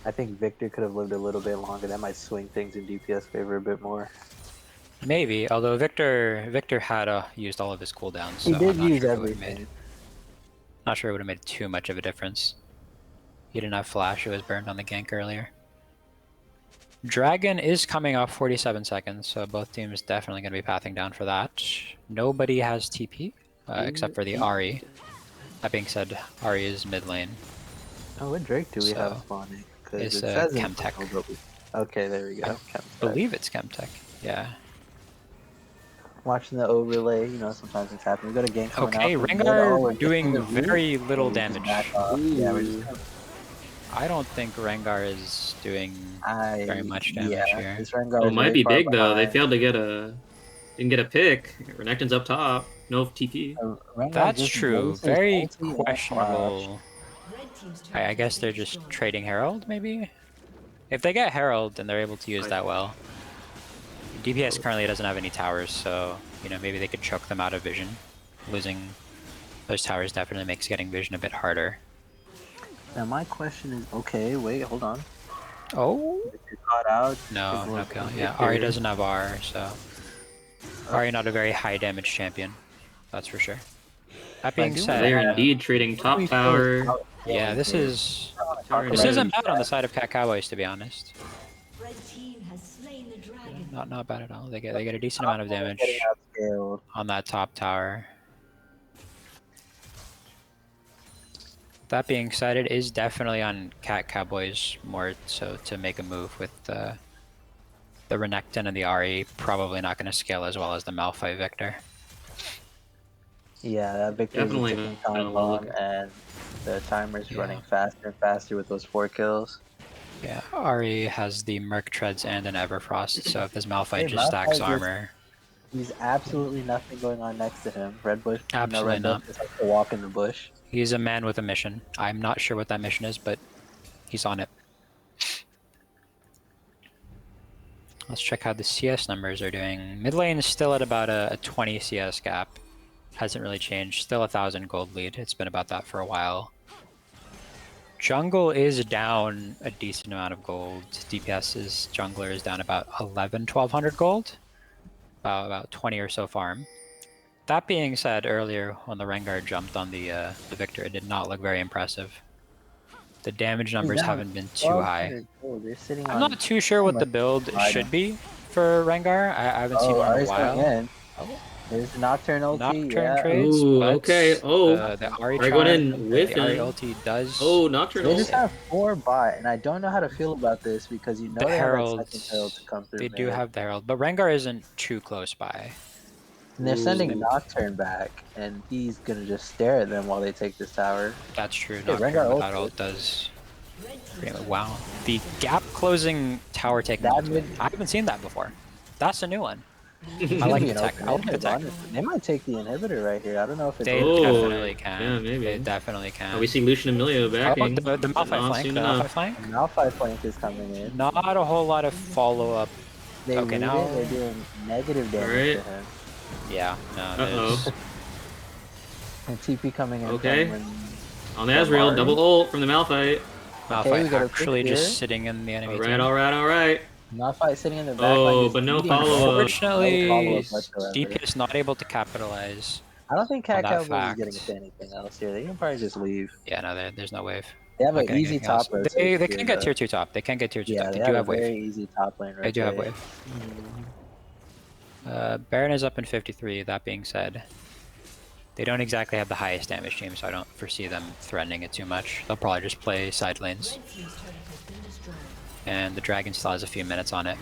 C: I think Victor could have lived a little bit longer. That might swing things in DPS favor a bit more.
A: Maybe, although Victor had used all of his cooldowns, so
C: He did
A: I'm not
C: use
A: sure it would have
C: everything.
A: made. Not sure it would have made too much of a difference. He didn't have flash; it was burned on the gank earlier. Dragon is coming off 47 seconds, so both teams definitely going to be pathing down for that. Nobody has TP, except for the Ahri. That being said, Ahri is mid lane.
C: Oh, what Drake do we have
A: So,
C: spawning? Because
A: it's
C: it says in
A: Chemtech.
C: Portal, but okay, there we go.
A: I
C: Chemtech.
A: believe it's Chemtech. Yeah.
C: Watching the overlay, you know, sometimes it's happening. We got a gank coming out
A: Okay,
C: from mid.
A: Rengar
C: We're missing the
A: doing
C: root.
A: very little
C: We just back
A: damage.
C: off. Yeah, we're just
B: Ooh.
C: gonna,
A: I don't think Rengar is doing very much damage here.
C: This Rengar
B: Oh,
C: is
B: might
C: very
B: be
C: far
B: big though. They
C: behind.
B: failed to get a didn't get a pick. Renekton's up top. No TP.
C: Rengar
A: That's
C: just
A: true.
C: wastes
A: Very
C: ulti and flash.
A: questionable.
D: Red team's turret
A: I
D: has
A: guess
D: been
A: they're just
D: destroyed.
A: trading Herald, maybe? If they get Herald, then they're able to use that well. DPS currently doesn't have any towers, so, you know, maybe they could choke them out of vision. Losing those towers definitely makes getting vision a bit harder.
C: Now my question is, okay, wait, hold on.
A: Oh?
C: If you're caught out,
A: No,
C: people
A: no
C: are
A: kill.
C: gonna
A: Yeah,
C: get
A: Ahri
C: carried.
A: doesn't have R, so... Ahri not a very high damage champion. That's for sure. That
C: But I
A: being
C: do
A: said...
C: wanna
B: They're
C: ask,
B: indeed trading
C: what do
B: top
C: we feel
B: tower.
C: about
A: Yeah,
C: Cowboys
A: this
C: here?
A: is...
B: Tower
A: This
C: about
A: isn't
C: it.
A: bad on the side of Cowboys, to be honest.
D: Red team has slain the dragon.
A: Not bad at all. They get a decent amount of
C: Getting
A: damage
C: outscaled.
A: on that top tower. That being said, it is definitely on Cowboys more so to make a move with the Renekton and the Ahri. Probably not going to scale as well as the Malphite Victor.
C: Yeah, that Victor is a
B: Definitely
C: ticking
B: not
C: time
B: well
C: bomb,
B: looking.
C: and the timer's
A: Yeah.
C: running faster and faster with those 4 kills.
A: Yeah, Ahri has the Merc Treads and an Everfrost, so if this Malphite
C: Hey,
A: just stacks
C: Malphite just-
A: armor...
C: He's absolutely nothing going on next to him. Red Bush,
A: Absolutely
C: Red
A: not.
C: Bush just has to walk in the bush.
A: He's a man with a mission. I'm not sure what that mission is, but he's on it. Let's check how the CS numbers are doing. Mid lane is still at about a 20 CS gap. Hasn't really changed. Still 1,000 gold lead. It's been about that for a while. Jungle is down a decent amount of gold. DPS's jungler is down about 1,200 gold. About 20 or so farm. That being said, earlier when the Rengar jumped on the Victor, it did not look very impressive. The damage numbers
C: down
A: haven't been too high.
C: They're sitting
A: I'm
C: on
A: not too sure what the build should be for Rengar. I haven't seen one in a
C: Ari's
A: while.
C: going in. There's the Nocturne ulti,
A: Nocturne
C: yeah.
A: trades,
B: Ooh,
A: but
B: okay. Oh,
A: the Ahri
B: Ahri going
A: charm,
B: in with
A: the Ahri
B: him.
A: ulti does.
B: Oh,
C: They
B: Nocturnal.
C: just have 4 bot, and I don't know how to feel about this because you know
A: The
C: they have that
A: Heralds,
C: second Herald to come through
A: they do
C: mid.
A: have the Herald, but Rengar isn't too close by.
C: And they're sending a
B: Ooh.
C: Nocturne back, and he's gonna just stare at them while they take this tower.
A: That's true.
C: Hey,
A: Nocturne
C: Rengar
A: without
C: ulted.
A: ult does.
D: Red team's
A: Pretty much,
D: turret
A: wow.
D: has been
A: The
D: destroyed.
A: gap closing tower taking
C: That
A: ultimate.
C: would-
A: I haven't seen that before. That's a new one. I like
C: Maybe
A: the
C: an
A: tech.
C: open
A: I like the
C: inhib,
A: tech.
C: honestly. They might take the inhibitor right here. I don't know if it's
A: They
B: Oh,
A: definitely can.
B: yeah, maybe.
A: They definitely can.
B: Oh, we see Lucian Emilio
A: Oh,
B: backing.
A: the
B: but
A: Malphite
B: not
A: flank.
B: soon
A: The
B: enough.
A: Malphite flank.
C: a Malphite flank is coming in.
A: Not a whole lot of follow-up.
C: They
A: Okay,
C: root
A: now-
C: it, they're doing negative damage
B: Alright.
C: to him.
A: Yeah, no,
B: Uh-oh.
A: there's...
C: And TP coming in
B: Okay.
C: from
B: On the Ezreal,
C: Ahri.
B: double ult from the Malphite.
A: Malphite
C: we got a
A: actually
C: pick here.
A: just sitting in the enemy
B: Alright,
A: team.
B: alright.
C: Malphite sitting in the back
B: Oh,
C: line just
B: but no
C: eating
B: follow-up.
C: gold.
A: Unfortunately,
C: No follow-up whatsoever.
A: DPS not able to capitalize.
C: I don't think
A: on
C: Cat
A: that
C: Cowboys is
A: fact.
C: getting into anything else here. They can probably just leave.
A: Yeah, no, there's no wave.
C: They have
A: Not
C: an
A: getting
C: easy
A: anything else.
C: top rotation.
A: They
C: here,
A: can get
C: though.
A: tier 2 top. They can get tier 2
C: Yeah,
A: top.
C: they
A: They
C: have
A: do
C: a
A: have wave.
C: very easy top lane
A: They do have
C: rotate.
A: wave. Baron is up in 53. That being said, they don't exactly have the highest damage team, so I don't foresee them threatening it too much. They'll probably just play side lanes.
D: Red team's turret has been destroyed.
A: And the dragon still has a few minutes on it.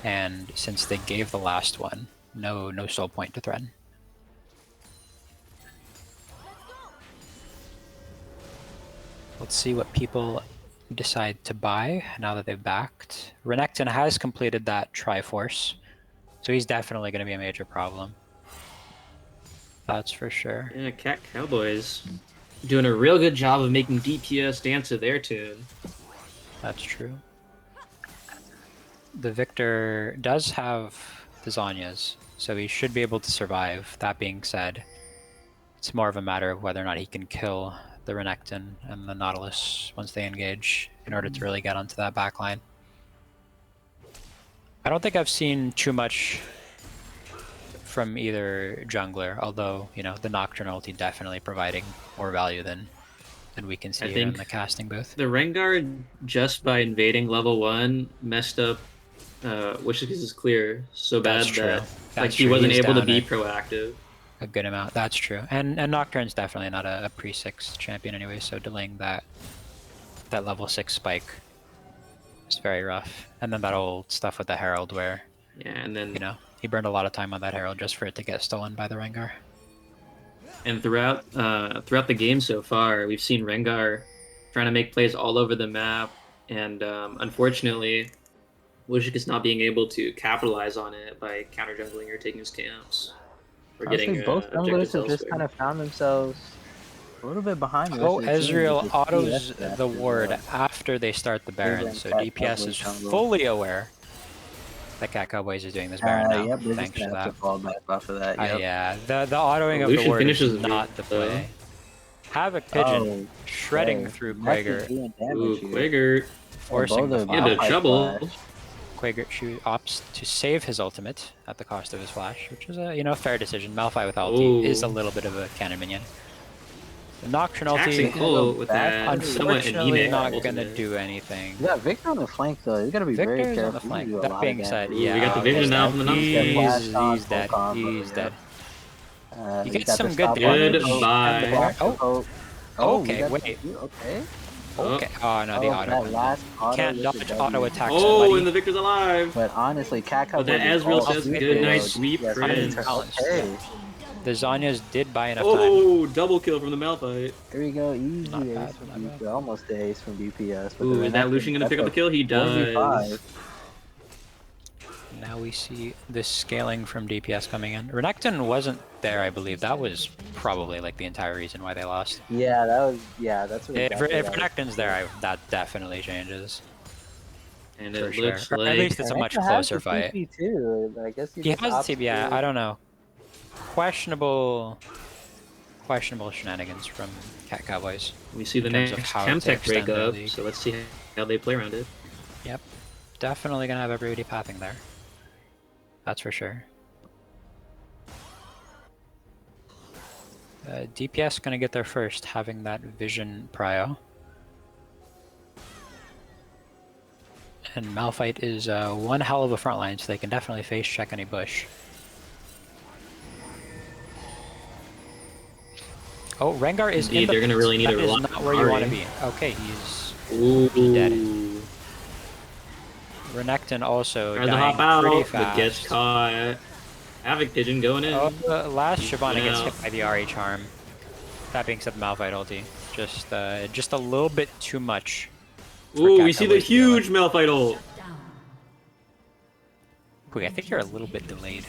A: And since they gave the last one, no soul point to threaten. Let's see what people decide to buy now that they've backed. Renekton has completed that Triforce, so he's definitely going to be a major problem. That's for sure.
B: Yeah, Cat Cowboys doing a real good job of making DPS dance to their tune.
A: That's true. The Victor does have the Zanyas, so he should be able to survive. That being said, it's more of a matter of whether or not he can kill the Renekton and the Nautilus once they engage in order to really get onto that backline. I don't think I've seen too much from either jungler, although, you know, the Nocturne ulti definitely providing more value than we can see
B: I
A: here in
B: think
A: the casting booth.
B: The Rengar, just by invading level 1, messed up Wishes is clear so bad
A: That's true.
B: that
A: That's
B: like he
A: true.
B: wasn't
A: He's
B: able to
A: down
B: be
A: a-
B: proactive.
A: A good amount. That's true. And Nocturne's definitely not a pre-6 champion anyway, so delaying that level 6 spike is very rough. And then that old stuff with the Herald where,
B: Yeah, and then
A: you know, he burned a lot of time on that Herald just for it to get stolen by the Rengar.
B: and throughout the game so far, we've seen Rengar trying to make plays all over the map, and unfortunately, Wujik is not being able to capitalize on it by counter jungling or taking his camps or
C: Honestly,
B: getting
C: both
B: objectives
C: junglers have just
B: elsewhere.
C: kind of found themselves a little bit behind the rest
A: Oh,
C: of the team. with
A: Ezreal
C: this
A: autos
C: CS draft
A: the
C: as
A: ward
C: well.
A: after they start the Baron,
C: Cleveland
A: so
C: Cat
A: DPS
C: Cowboys
A: is
C: jungle.
A: fully aware that Cat Cowboys is doing this Baron now,
C: Yep, they're just
A: thanks to
C: gonna have
A: that.
C: to fall back off of that. Yep.
A: Yeah, the autoing of the
B: Lucian
A: ward is
B: finishes
A: not the
B: though.
A: play. Havoc Pigeon
C: Oh,
A: shredding
C: okay.
A: through
C: Nectar's
A: Quager,
C: doing
B: Ooh,
C: damage here.
B: Quigert
A: forcing the
C: Boulder
B: into
A: flash.
C: Malphite
B: trouble.
C: flash.
A: Quager opts to save his ultimate at the cost of his flash, which is a fair decision. Malphite with ulti is a
B: Ooh.
A: little bit of a cannon minion. The Nocturne
B: Taxing
A: ulti,
B: Cole with
C: back.
B: that somewhat
A: unfortunately,
B: anemic
A: not
B: ultimate.
A: gonna do anything.
C: You got Victor on the flank though. You gotta be very
A: Victor's
C: careful.
A: on the
C: You can
A: flank.
C: do a
A: That
C: lot
A: being
C: of
A: said,
C: damage.
A: yeah,
B: we got the vision now from the Nocturne.
A: he's dead.
C: combo,
A: He's
C: yep.
A: dead.
C: You
A: get
C: got the
A: some good
C: stop on
A: damage.
C: the poke,
B: Goodbye.
C: and the block the
A: Oh.
C: poke. Oh, we
A: Okay,
C: got
A: wait.
C: the- Okay.
A: Okay. Oh no, the
C: Oh,
A: auto.
C: that
A: went.
C: last auto
A: Can't
C: with the
A: dodge
C: W.
A: auto attacks.
B: Oh,
A: buddy.
B: and the Victor's alive.
C: But honestly, Cat
B: But that
C: Cowboys is
B: Ezreal
C: all
B: says
C: super
B: good night,
C: low.
B: sweet
C: Yes,
B: prince.
C: Okay.
A: The Zhonya's did buy enough time.
B: Oh, double kill from the Malphite.
C: There we go. Easy
A: Not
C: ace
A: bad,
C: from
A: not bad.
C: BPS. Almost the ace from BPS. But
B: Ooh,
C: the
B: is that Lucian gonna pick up the kill? He does.
C: 1v5.
A: Now we see this scaling from DPS coming in. Renekton wasn't there, I believe. That was probably like the entire reason why they lost.
C: Yeah, that's what
A: If
C: exactly that
A: Renekton's there, that definitely changes.
B: And
A: For
B: it
A: sure.
B: looks
A: Or
B: like
A: at least it's a much
C: Renekton has
A: closer
C: the
A: fight.
C: TP too. I guess
A: He has the
C: opts
A: TP, yeah,
C: to-
A: I don't know. Questionable shenanigans from Cat Cowboys.
B: we see the
A: in terms of
B: next
A: how to
B: Chemtech
A: extend their
B: breakup,
A: league.
B: so let's see how they play around it.
A: Yep. Definitely gonna have everybody pathing there. That's for sure. DPS gonna get there first, having that vision prio. And Malphite is one hell of a front line, so they can definitely face check any bush. Oh, Rengar is in
B: Indeed,
A: the
B: they're gonna really need
A: that
B: a
A: is
B: lot
A: not where you want to
B: Ari.
A: be. Okay, he's
B: Ooh.
A: dead. Renekton also
B: Tries to
A: dying
B: hop out,
A: pretty
B: but
A: fast.
B: gets caught. Havoc Pigeon going in.
A: Oh, the last Shyvana gets
B: Now.
A: hit by the RE charm. That being said, Malphite ulti. Just a little bit too much. for
B: Ooh,
A: Cat
B: we see the
A: Cowboys to deal with.
B: huge Malphite ult.
D: Down.
A: Wait, I think you're a little bit delayed.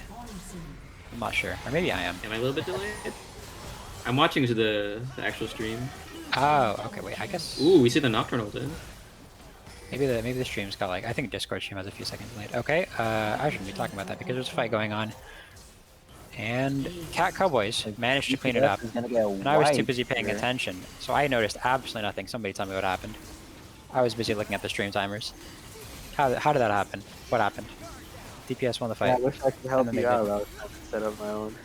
A: I'm not sure. Or maybe I am.
B: Am I a little bit delayed? I'm watching the actual stream.
A: Oh, okay, wait, I guess...
B: Ooh, we see the Nocturne ult in.
A: Maybe the stream's got like... I think Discord stream has a few seconds late. Okay, I shouldn't be talking about that because there's a fight going on. And Cat Cowboys managed to clean it up.
C: BPS is gonna get
A: And I was too
C: wiped
A: busy paying
C: here.
A: attention, so I noticed absolutely nothing. Somebody tell me what happened. I was busy looking at the stream timers. How did that happen? What happened? DPS won the
C: Yeah, I
A: fight.
C: wish I could help
A: then
C: you
A: they
C: out.
A: did.
C: I was trying to set up my own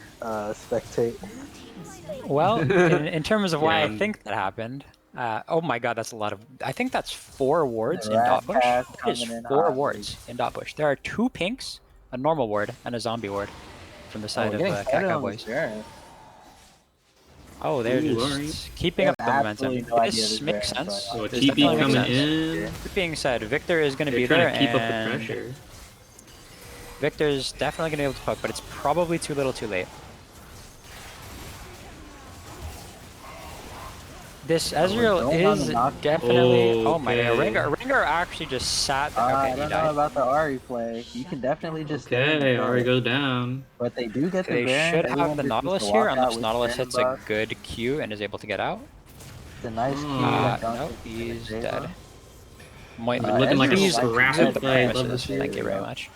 C: spectate.
A: Well, in terms of why
B: Yeah.
A: I think that happened, oh my god, that's a lot of... I think that's 4 wards
C: The
A: in
C: rat
A: Dot Bush.
C: pack
A: That is
C: coming in
A: 4
C: hot.
A: wards in Dot Bush. There are 2 pinks, a normal ward, and a zombie ward from the side
C: we're
A: of
C: getting
A: Cat
C: started on this
A: Cowboys.
C: Baron.
A: Oh, they're
B: Ooh,
A: just
B: alright.
A: keeping
C: They
A: up the
C: have
A: momentum.
C: absolutely no idea
A: This
C: this
A: makes
C: Baron's
A: sense.
B: So a
A: This
B: TP
A: definitely makes
B: coming
A: sense.
B: in.
A: That being said, Victor is going to
B: They're
A: be
B: trying
A: there,
B: to keep up the
A: and
B: pressure.
A: Victor's definitely going to be able to poke, but it's probably too little too late. This Ezreal
C: going on
A: is
C: the knock-
A: definitely... Oh my god,
B: Okay.
A: Rengar actually just sat there.
C: I
A: Okay, he
C: don't know
A: died.
C: about the Ari play. You can definitely just stay in
B: Okay,
C: the
B: Ari
C: fight.
B: goes down.
C: But they do get the
A: They
C: Baron.
A: should
C: Everyone
A: have the
C: just needs
A: Nautilus
C: to
A: here,
C: walk out
A: unless
C: with
A: Nautilus
C: Baron
A: hits a
C: buff.
A: good Q and is able to get out.
C: It's a nice Q.
B: Ah,
C: that don't
A: no,
C: take you to
A: he's
C: the
A: dead.
C: J-Buff.
A: Might
B: Looking like a
A: these
B: rapid
A: good
B: play.
A: premises.
B: Love to see
A: Thank
C: it.
A: you very much.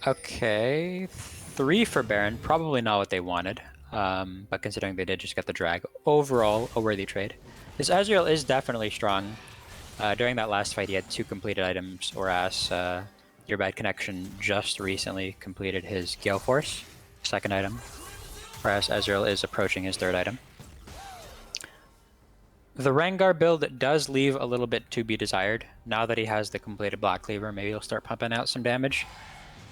A: Okay, 3 for Baron. Probably not what they wanted, but considering they did just get the drag, overall a worthy trade. This Ezreal is definitely strong. During that last fight, he had 2 completed items, whereas Your Bad Connection just recently completed his Gale Force, 2nd item, whereas Ezreal is approaching his 3rd item. The Rengar build does leave a little bit to be desired. Now that he has the completed Black Cleaver, maybe he'll start pumping out some damage.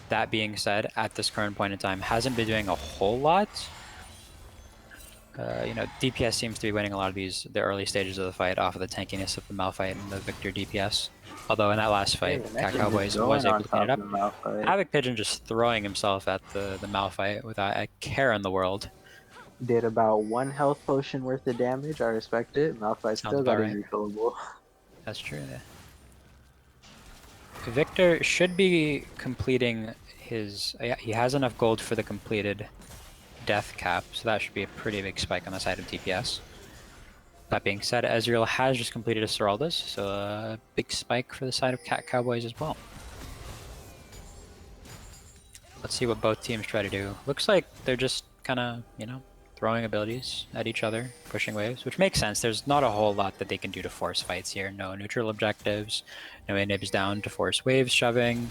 A: That being said, at this current point in time, hasn't been doing a whole lot. DPS seems to be winning a lot of the early stages of the fight off of the tankiness of the Malphite and the Victor DPS. Although in that last fight,
C: the
A: Cat
C: Nectar
A: Cowboys
C: just
A: was
C: going
A: able
C: on
A: to clean it
C: top
A: up.
C: of the Malphite.
A: Havoc Pigeon just throwing himself at the Malphite without a care in the world.
C: Did about 1 health potion worth of damage. I respect it. Malphite
A: Sounds
C: still
A: about
C: got his
A: right.
C: refillable.
A: That's true. Yeah. Victor should be completing his... he has enough gold for the completed death cap, so that should be a pretty big spike on the side of DPS. That being said, Ezreal has just completed a Seraldus, so a big spike for the side of Cat Cowboys as well. Let's see what both teams try to do. Looks like they're just kind of, throwing abilities at each other, pushing waves, which makes sense. There's not a whole lot that they can do to force fights here. No neutral objectives, no inhibs down to force waves shoving.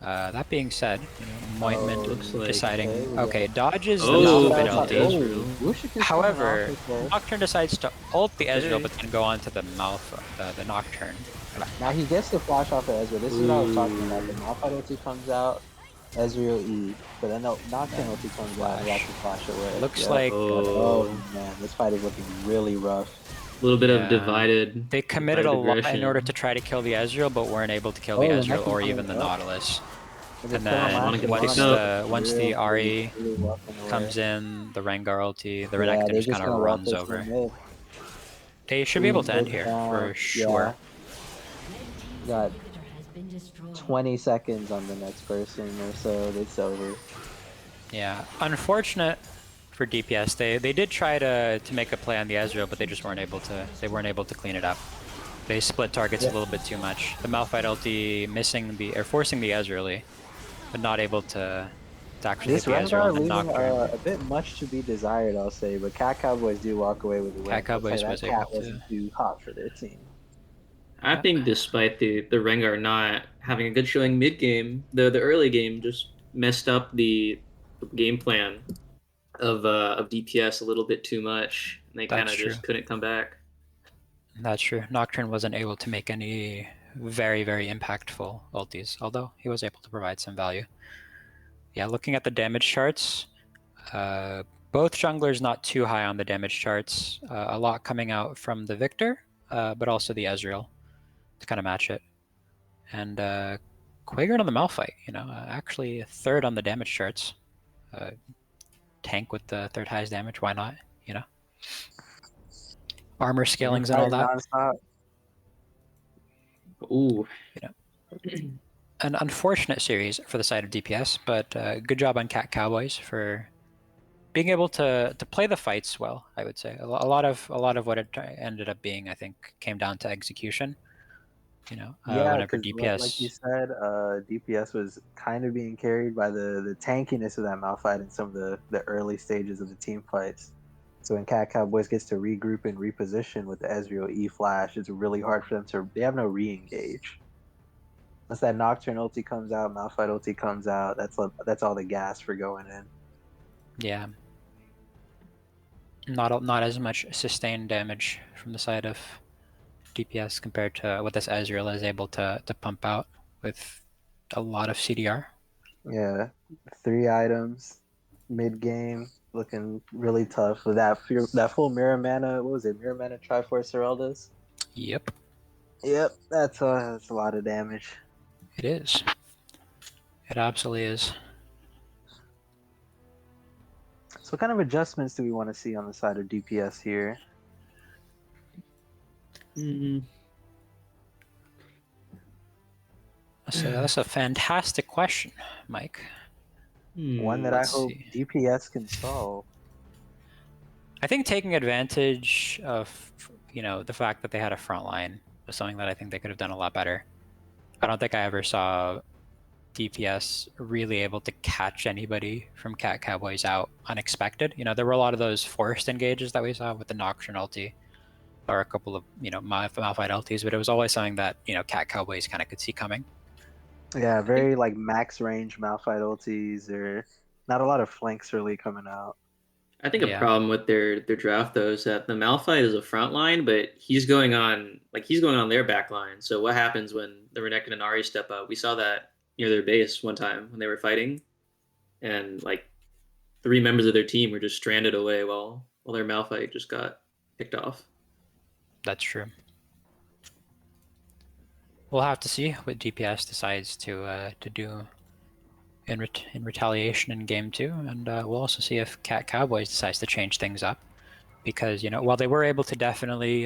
A: That being said, Mointment
B: looks like-
A: deciding,
C: okay,
A: dodges the
B: Oh,
A: Malphite
B: the
A: ulti.
B: Ezreal.
C: Lucius
A: However,
C: coming off.
A: Nocturne decides to ult the Ezreal,
B: Okay.
A: but then go on to the the Nocturne.
C: Now he gets the flash off of Ezreal. This is what I was talking about. The Malphite ulti comes out, Ezreal E, but then the Nocturne ulti comes out and he has to flash away.
A: Looks
C: Yep.
A: like
C: Oh man, this fight is looking really rough.
B: A little bit
A: Yeah.
B: of divided.
A: they committed a
B: divided
A: lot in
B: aggression.
A: order to try to kill the Ezreal, but weren't able to kill the
C: Oh, the
A: Ezreal
C: Nectar
A: or even the
C: coming up.
A: Nautilus.
C: And
A: And
C: then
A: then once the Ahri comes in, the Rengar ulti, the Renekton just kind of runs over. They should be able to end here, for sure.
C: Got
D: Inhibitor has been destroyed.
C: 20 seconds on the next person or so. It's over.
A: Yeah, unfortunate for DPS. They did try to make a play on the Ezreal, but they just weren't able to. They weren't able to clean it up. They split targets a little bit too much. The Malphite ulti forcing the Ezreal, but not able to actually
C: This
A: hit the Ezreal
C: Rengar
A: and the
C: leaving
A: Nocturne.
C: a bit much to be desired, I'll say, but Cat Cowboys do walk away with the win.
A: Cat Cowboys
C: I'll
A: was
C: say
A: able
C: that Cat
A: to.
C: wasn't too hot for their team.
B: I think despite the Rengar not having a good showing mid game, the early game just messed up the game plan of DPS a little bit too much, and they kind
A: That's
B: of just
A: true.
B: couldn't come back.
A: That's true. Nocturne wasn't able to make any very, very impactful ultis, although he was able to provide some value. Yeah, looking at the damage charts, both junglers not too high on the damage charts. A lot coming out from the Victor, but also the Ezreal to kind of match it. And Quaggard on the Malphite, actually third on the damage charts. Tank with the third highest damage, why not? Armor scalings and all that.
C: Non-stop.
B: Ooh,
A: An unfortunate series for the side of DPS, but good job on Cat Cowboys for being able to play the fights well. I would say a lot of what it ended up being, I think, came down to execution.
C: Yeah,
A: Whenever
C: because
A: DPS,
C: like you said, DPS was kind of being carried by the tankiness of that Malphite in some of the early stages of the team fights. So when Cat Cowboys gets to regroup and reposition with the Ezreal E flash, it's really hard for them to. They have no re-engage. Once that Nocturne ulti comes out, Malphite ulti comes out. That's all the gas for going in.
A: yeah, not as much sustained damage from the side of DPS compared to what this Ezreal is able to pump out with a lot of CDR.
C: Yeah, 3 items, mid game, looking really tough with that full mirror mana. What was it? Mirror mana Triforce Heraldus.
A: Yep,
C: Yep, that's a lot of damage.
A: it is. It absolutely is.
C: So, what kind of adjustments do we want to see on the side of DPS here?
A: That's a fantastic question, Mike.
C: One that
A: Let's
C: I hope
A: see.
C: DPS can solve.
A: I think taking advantage of the fact that they had a front line was something that I think they could have done a lot better. I don't think I ever saw DPS really able to catch anybody from Cat Cowboys out unexpected. There were a lot of those forced engages that we saw with the Nocturne ulti or a couple of Malphite ultis, but it was always something that Cat Cowboys kind of could see coming.
C: Yeah, very like max range Malphite ultis, or not a lot of flanks really coming out.
B: I think a
A: Yeah,
B: problem with their draft though is that the Malphite is a front line, but he's going on their back line. So what happens when the Renekton and Ahri step up? We saw that near their base one time when they were fighting, and like three members of their team were just stranded away while their Malphite just got picked off.
A: that's true. We'll have to see what DPS decides to do in retaliation in game 2, and we'll also see if Cowboys decides to change things up, because while they were able to definitely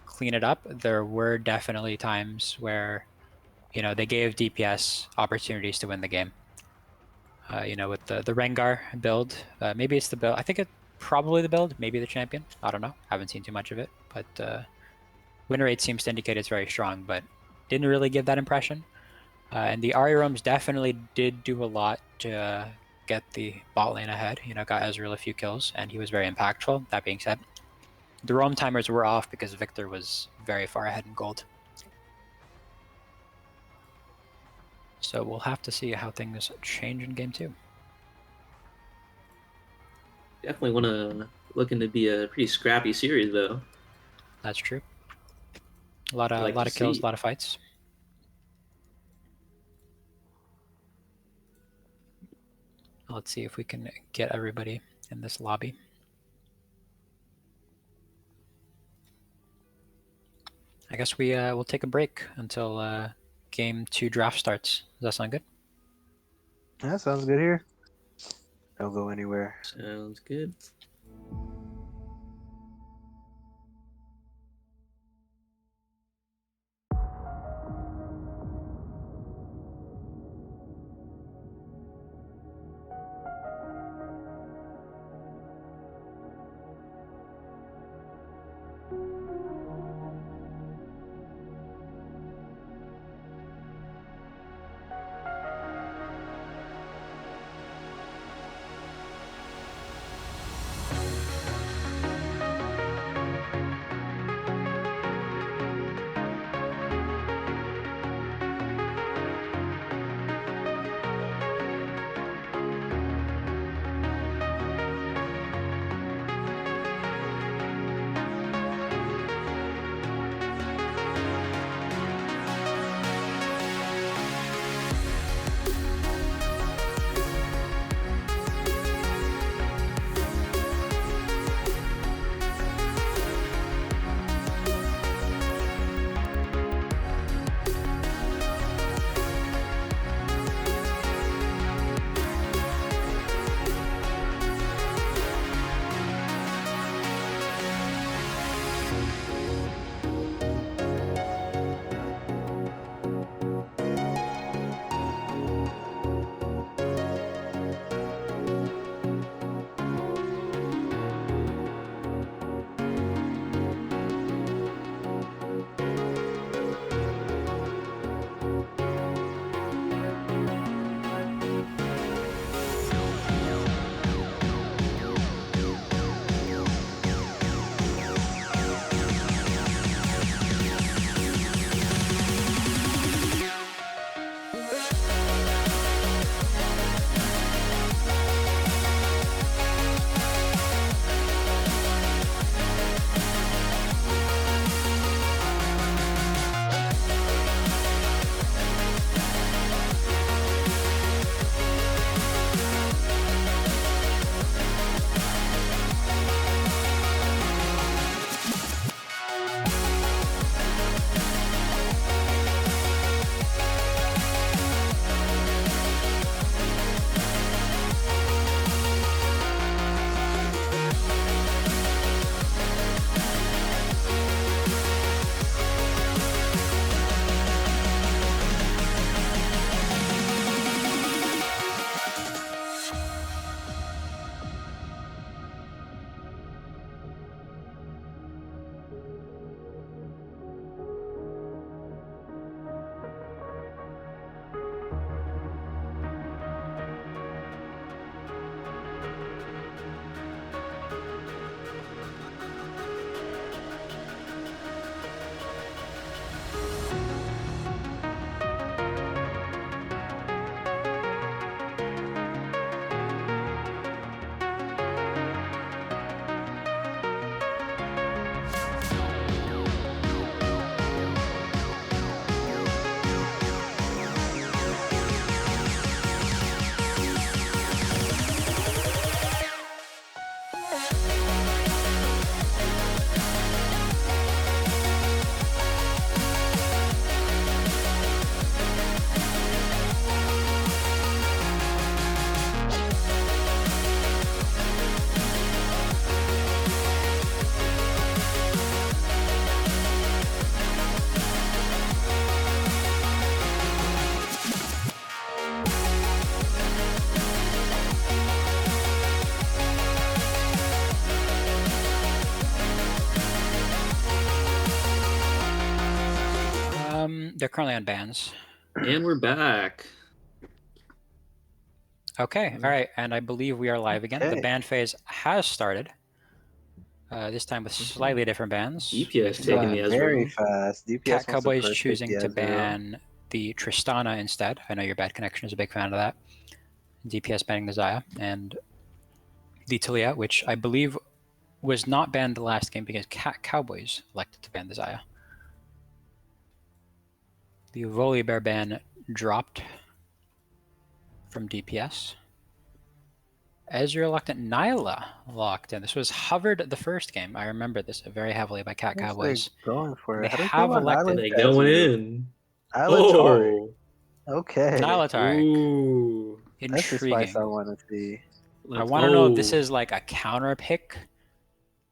A: clean it up, there were definitely times where they gave DPS opportunities to win the game. With the Rengar build, maybe it's the build. I think it probably the build, maybe the champion. I don't know. Haven't seen too much of it, but win rate seems to indicate it's very strong, but didn't really give that impression. And the Ahri roams definitely did do a lot to get the bot lane ahead. Got Ezreal a few kills, and he was very impactful. That being said, the roam timers were off because Victor was very far ahead in gold. So we'll have to see how things change in game 2.
B: Definitely want to looking to be a pretty scrappy series though.
A: That's true. A lot
B: I like
A: of
B: to
A: kills,
B: see.
A: a lot of fights. Let's see if we can get everybody in this lobby. I guess we'll take a break until game 2 draft starts. Does that sound good?
C: That sounds good here. Don't go anywhere.
B: Sounds good.
A: They're currently on bans.
B: And we're back.
A: Okay, all right, and I believe we are live again. The
C: Okay.
A: ban phase has started. This time with slightly different bans.
B: DPS
A: With,
B: taking the
C: Very
B: Ezreal.
C: fast. DPS
A: Cat
C: wants to
A: Cowboys
C: first pick
A: choosing
C: the
A: to
C: Ezreal.
A: ban the Tristana instead. I know your bad connection is a big fan of that. DPS banning the Xayah and the Talia, which I believe was not banned the last game because Cat Cowboys elected to ban the Xayah. The Volibear ban dropped from DPS. Ezreal locked in. Nyla locked in. This was hovered the first game. I remember this very heavily by Cat
C: What's
A: Cowboys.
C: they going for?
A: They
C: How do I
A: have
C: feel about
A: elected-
C: Nyla
B: They
C: to
B: going
C: Ezreal?
B: in.
C: Nyla Taric.
B: Oh.
C: Okay.
A: Nyla Taric.
B: Ooh.
C: That's the spice I
A: Intriguing.
C: want to see.
A: I want to know if this is like a counter pick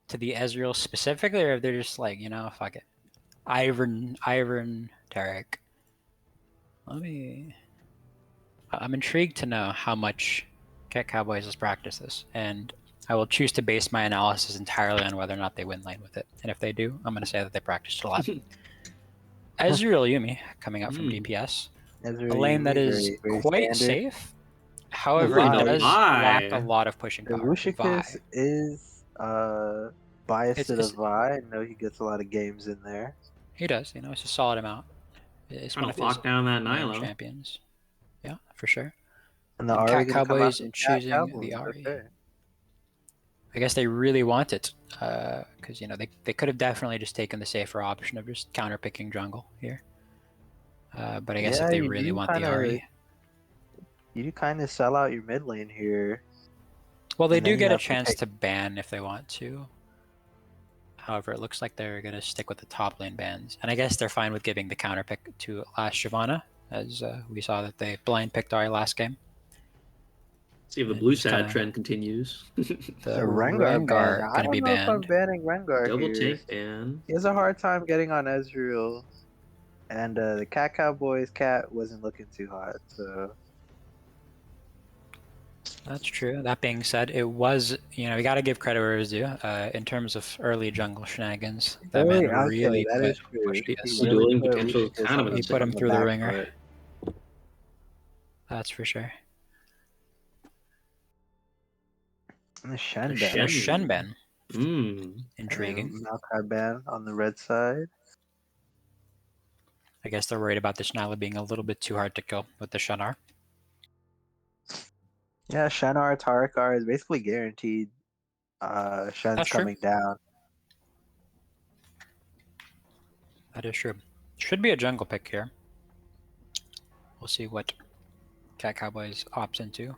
A: to the Ezreal specifically, or if they're just like, you know, fuck it. Iron Taric. I'm intrigued to know how much Cat Cowboys has practiced this, and I will choose to base my analysis entirely on whether or not they win lane with it. And if they do, I'm going to say that they practiced a lot. Ezreal Yumi coming out from DPS.
C: Ezreal
A: A lane that
C: Yumi,
A: is
C: very
A: quite
C: standard.
A: safe. However,
B: Ooh,
A: it
B: the
A: does
B: Vi.
A: lack a lot of pushing
C: The
A: power.
C: Wushicus
A: Vi.
C: is biased to the
A: It's-
C: Vi. I know he gets a lot of games in there.
A: He does, you know, it's a solid amount. It's
B: Trying
A: one
B: to
A: of his
B: lock down that
A: main
B: Nilo.
A: champions. Yeah, for sure.
C: And the
A: And
C: Ari
A: Cat
C: gonna come out
A: Cowboys
C: from Cat
A: choosing
C: Cowboys.
A: the Ari.
C: Okay.
A: I guess they really want it, because, you know, they could have definitely just taken the safer option of just counter-picking jungle here. But I guess if
C: Yeah,
A: they
C: you
A: really
C: do
A: want the
C: kinda-
A: Ari...
C: You do kind of sell out your mid lane here.
A: Well, they
C: and then
A: do
C: you
A: get a
C: have to
A: chance
C: pick-
A: to ban if they want to. However, it looks like they're going to stick with the top lane bans. And I guess they're fine with giving the counter pick to last Shyvana, as we saw that they blind picked Ari last game.
B: See if the
A: And
B: blue
A: just
B: sad
A: kinda-
B: trend continues.
A: The
C: Rengar ban.
A: Rengar
C: I
A: going to be
C: don't know if I'm
A: banned.
C: banning Rengar
B: Double
C: here.
B: tank ban.
C: He has a hard time getting on Ezreal. And the Cat Cowboys cat wasn't looking too hot, so
A: That's true. That being said, it was, you know, we got to give credit where it's due. In terms of early jungle shenanigans, that man really
C: that is true.
A: pushed
C: He
A: us.
C: really
B: Dueling
C: put
B: potential is
C: Wushicus
B: kind of
C: on
B: a
A: He put him
C: the
A: through the
C: back
A: ringer.
C: foot.
A: That's for sure.
C: And the Shen
B: The
C: ban.
B: Shen.
A: Shenben.
B: Mmm.
A: Intriguing.
C: Maokai ban on the red side.
A: I guess they're worried about the Nyla being a little bit too hard to kill with the Shannar.
C: Yeah, Shannar Tarkar is basically guaranteed. Shen's
A: That's true.
C: coming down.
A: That is true. Should be a jungle pick here. We'll see what Cat Cowboys opts into.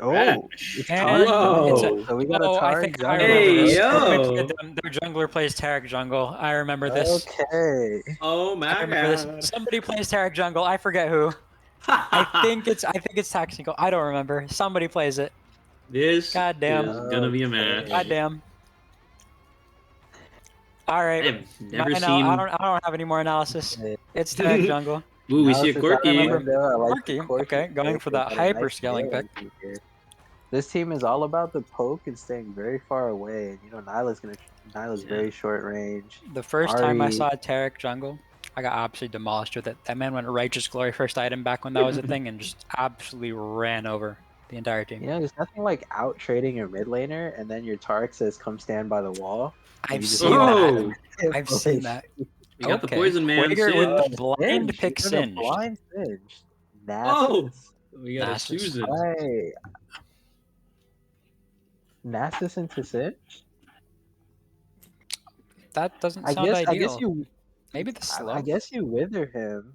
C: Oh, it's
A: And
C: Tarek.
B: Whoa.
C: So we got a
A: Oh, I
C: Tarek
A: think I
C: jungle.
A: remember
B: Hey,
A: this.
B: yo.
A: When we played them, their jungler plays Tarek jungle. I remember this.
C: Okay.
B: Oh
A: I
B: my
A: remember
B: god.
A: this. Somebody plays Tarek jungle. I forget who. I think it's Tactical. I don't remember. Somebody plays it.
B: This
A: Goddamn.
B: is gonna be a match.
A: Goddamn. All right.
B: I've never
A: I
B: seen.
A: don't have any more analysis. It's Tarek jungle.
B: Ooh, we see a
C: Analysis out the
B: Corky.
C: window. I like the
A: Corky, okay, going
C: pick.
A: for the
C: They got a
A: hyper scaling
C: melee
A: pick.
C: team here. This team is all about the poke and staying very far away. And you know, Nyla's very short range.
A: The first time I
C: Ari-
A: saw Tarek jungle, I got absolutely demolished with it. That man went Righteous Glory first item back when that was a thing and just absolutely ran over the entire team.
C: You know, there's nothing like out trading your mid laner, and then your Tark says, "Come stand by the wall."
A: I've
C: you just
A: seen
B: Whoa.
A: that. I've seen that.
B: We got the
A: Okay.
B: poison man.
A: Quaker with
B: Singe.
A: the blind
C: Singed.
A: pick
C: He did a
A: singed.
C: Blind Singe.
B: Oh.
C: Nasus.
B: We got a
A: Nasus.
B: Susan.
C: Hey. Nasus into Singe?
A: That doesn't
C: I
A: sound
C: guess
A: ideal.
C: you
A: Maybe the slow.
C: I guess you wither him,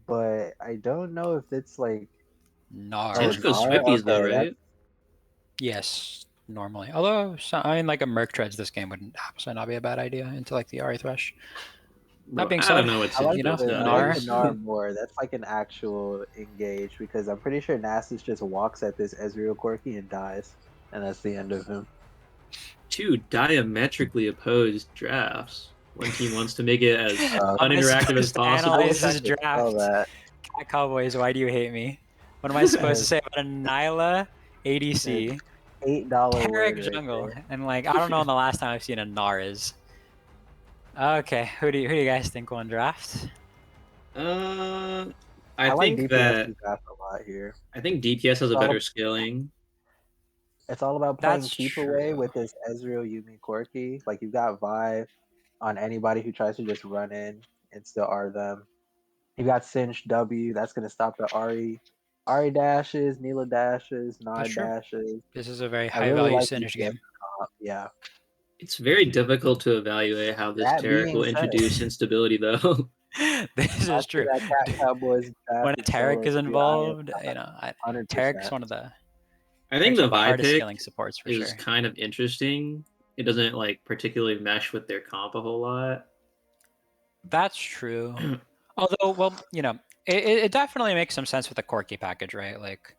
C: but I don't know if it's like
A: Nar.
B: Singe goes
C: Nar?
B: Swifties though,
C: Okay,
B: right?
A: Yes, normally. Although, I mean, like a Merc Treads this game would absolutely not be a bad idea into like the Ari Thresh.
B: Bro,
A: being
B: I
A: said,
B: don't know what
C: I like,
B: Singe
A: you know,
B: does
C: the, I like
B: nowadays.
C: the Nar more. That's like an actual engage because I'm pretty sure Nasus just walks at this Ezreal Corki and dies, and that's the end of him.
B: Two diametrically opposed drafts. One team wants to make it as
A: Am I
B: uninteractive as
A: supposed to
B: possible.
A: analyze
C: I
A: this
C: could tell
A: draft?
C: that.
A: Cat Cowboys, why do you hate me? What am I supposed to say about a Nyla ADC,
C: $8
A: Tarek
C: word right
A: jungle,
C: there.
A: and like I don't know when the last time I've seen a Nar is. Okay, who do you guys think won draft?
B: I
C: like
B: think that
C: DPS's draft a lot here.
B: I think DPS has
C: It's
B: a
C: all,
B: better scaling.
C: it's all about playing
A: That's
C: keep away
A: true.
C: with this Ezreal Yumi Corki. Like you've got Vi on anybody who tries to just run in and still R them. You got Cinch W, that's gonna stop the Ari dashes, Neela dashes,
A: That's
C: Nard
A: true.
C: dashes.
A: This is a very
C: I
A: high
C: really
A: value
C: like
A: synergy
C: DPS
A: game.
C: comp. Yeah.
B: It's very difficult to evaluate how this
C: That
B: Taric
C: being
B: will
C: said,
B: introduce instability, though.
A: This is
C: after
A: true.
C: that Cowboys
A: When
C: drafted
A: Tarek
C: solo
A: is
C: queue, I am
A: involved, you know,
C: 100%.
A: Tarek's one of the
B: I think the Vi
A: hardest
B: pick
A: scaling supports for
B: is
A: sure.
B: kind of interesting. It doesn't like particularly mesh with their comp a whole lot.
A: That's true. Although, well, you know, it definitely makes some sense with the Corki package, right? Like,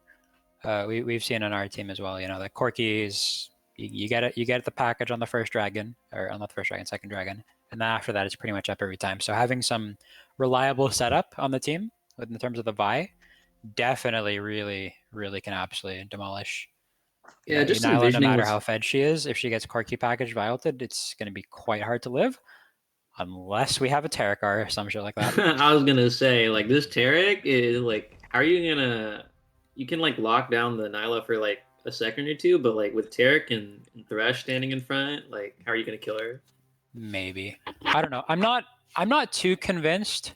A: we've seen on our team as well. You know, the Corki is you get it, you get the package on the first dragon, or on the first dragon, second dragon, and then after that, it's pretty much up every time. So having some reliable setup on the team, in terms of the Vi, definitely really can absolutely demolish. You
B: Yeah,
A: know,
B: just
A: Nyla, no
B: envisioning
A: matter
B: what's
A: how fed she is, if she gets Corki package vilted, it's going to be quite hard to live. Unless we have a Terakar or some shit like that.
B: I was gonna say, like this Taric is like, how are you gonna? You can like lock down the Nyla for like a second or two, but like with Taric and Thresh standing in front, like how are you gonna kill her?
A: Maybe. I don't know. I'm not too convinced.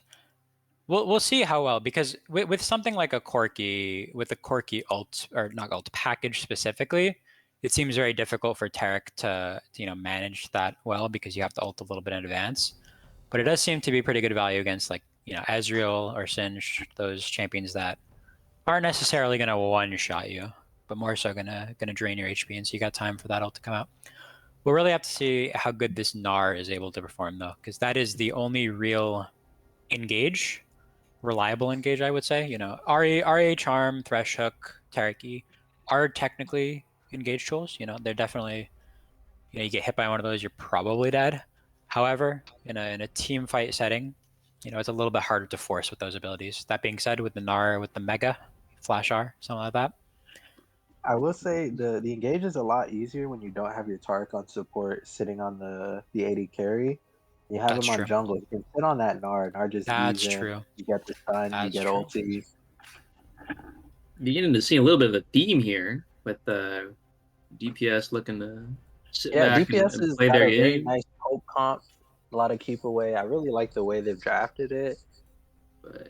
A: We'll see how well, because with something like a Corki, with the Corki ult, or not ult, package specifically, it seems very difficult for Taric to you know manage that well, because you have to ult a little bit in advance. But it does seem to be pretty good value against, like, you know, Ezreal or Singe, those champions that aren't necessarily going to one-shot you, but more so gonna drain your HP, and so you got time for that ult to come out. We'll really have to see how good this Gnar is able to perform, though, because that is the only real engage, reliable engage, I would say. You know, RA Charm, Thresh Hook, Teriki are technically engage tools. You know, they're definitely, you know, you get hit by one of those, you're probably dead. However, in a team fight setting, you know, it's a little bit harder to force with those abilities. That being said, with the Gnar, with the Mega, Flash R, something like that.
C: I will say the engage is a lot easier when you don't have your Tark on support sitting on the AD carry. You have
A: That's
C: him on
A: true.
C: jungle. You can sit on that Nard. Nard just
A: That's
C: ease in.
A: true.
C: You get the stun. You
A: That's
C: get
A: true.
C: ulti.
B: Beginning to see a little bit of a theme here with the DPS looking to sit
C: Yeah,
B: back
C: DPS
B: and
C: has
B: play
C: got
B: their
C: a very
B: game,
C: nice hope comp. A lot of keep away. I really like the way they've drafted it.
B: but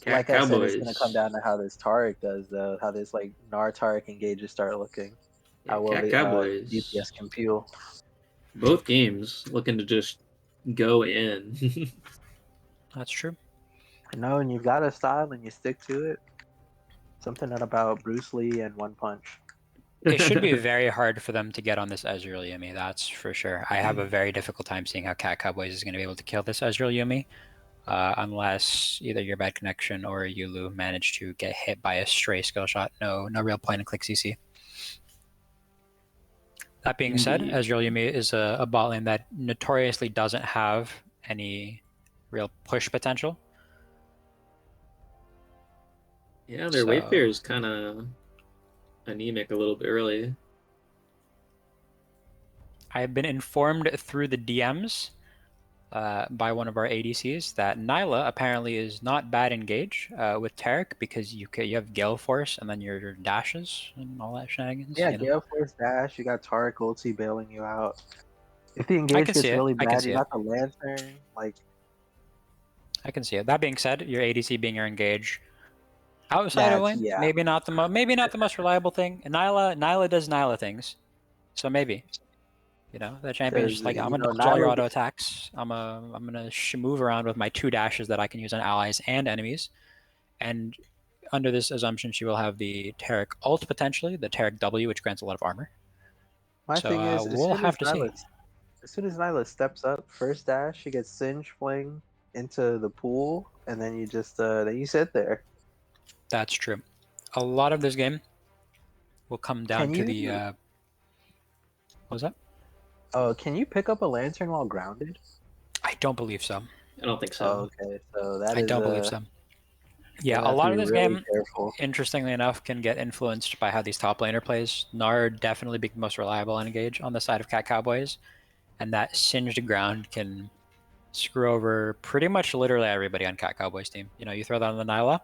C: Like I said, it's gonna come
B: Cowboys,
C: down to how this Tarek does though. How this like Nard Tarek engages start looking.
B: yeah,
C: How well the
B: Cowboys,
C: DPS can peel.
B: both games looking to just go in.
A: That's true.
C: No, and you've got a style and you stick to it. Something about Bruce Lee and One Punch.
A: It should be very hard for them to get on this Ezreal Yumi, that's for sure. I have a very difficult time seeing how Cowboys is going to be able to kill this Ezreal Yumi, unless either your bad connection or Yulu manage to get hit by a stray skill shot. No real point and click CC. That being said,
B: Indeed.
A: Ezreal Yumi is a bot lane that notoriously doesn't have any real push potential.
B: Yeah, their
A: So
B: Wayfair is kind of anemic a little bit early.
A: I've been informed through the DMs by one of our ADCs that Nyla apparently is not bad engage with Taric, because you have Gale Force and then your dashes and all that shenanigans.
C: Yeah,
A: You know?
C: Gale Force Dash. You got Tarek ulti bailing you out. If the
A: I
C: engage
A: can see
C: gets
A: it.
C: really
A: I can
C: bad,
A: see
C: you
A: it.
C: got the Lantern. Like
A: I can see it. That being said, your ADC being your engage outside of
C: that's
A: lane,
C: yeah.
A: maybe not the most reliable thing. And Nyla does Nyla things, so maybe. You know, the champion's
C: Because
A: just like, I'm
C: you
A: gonna
C: know
A: dodge all your
C: Nyla.
A: auto attacks. I'm gonna move around with my 2 dashes that I can use on allies and enemies. And under this assumption, she will have the Taric ult potentially, the Taric W, which grants a lot of armor.
C: My
A: So
C: thing is,
A: we'll have to see.
C: As soon as Nyla steps up, first dash, she gets Singe fling into the pool, and then you just then you sit there.
A: That's true. A lot of this game will come down
C: Can
A: to
C: you?
A: the. What was that?
C: Oh, can you pick up a lantern while grounded?
A: I don't believe so.
B: I don't think
C: Oh,
B: so.
C: okay, so that
A: I
C: is
A: don't believe so.
C: you're
A: Yeah,
C: gonna
A: a
C: have to
A: lot
C: be
A: of this
C: really
A: game,
C: careful.
A: interestingly enough, can get influenced by how these top laner plays. Nard definitely being the most reliable engage on the side of Cowboys, and that singed ground can screw over pretty much literally everybody on Cat Cowboys team. You know, you throw that on the Nyla,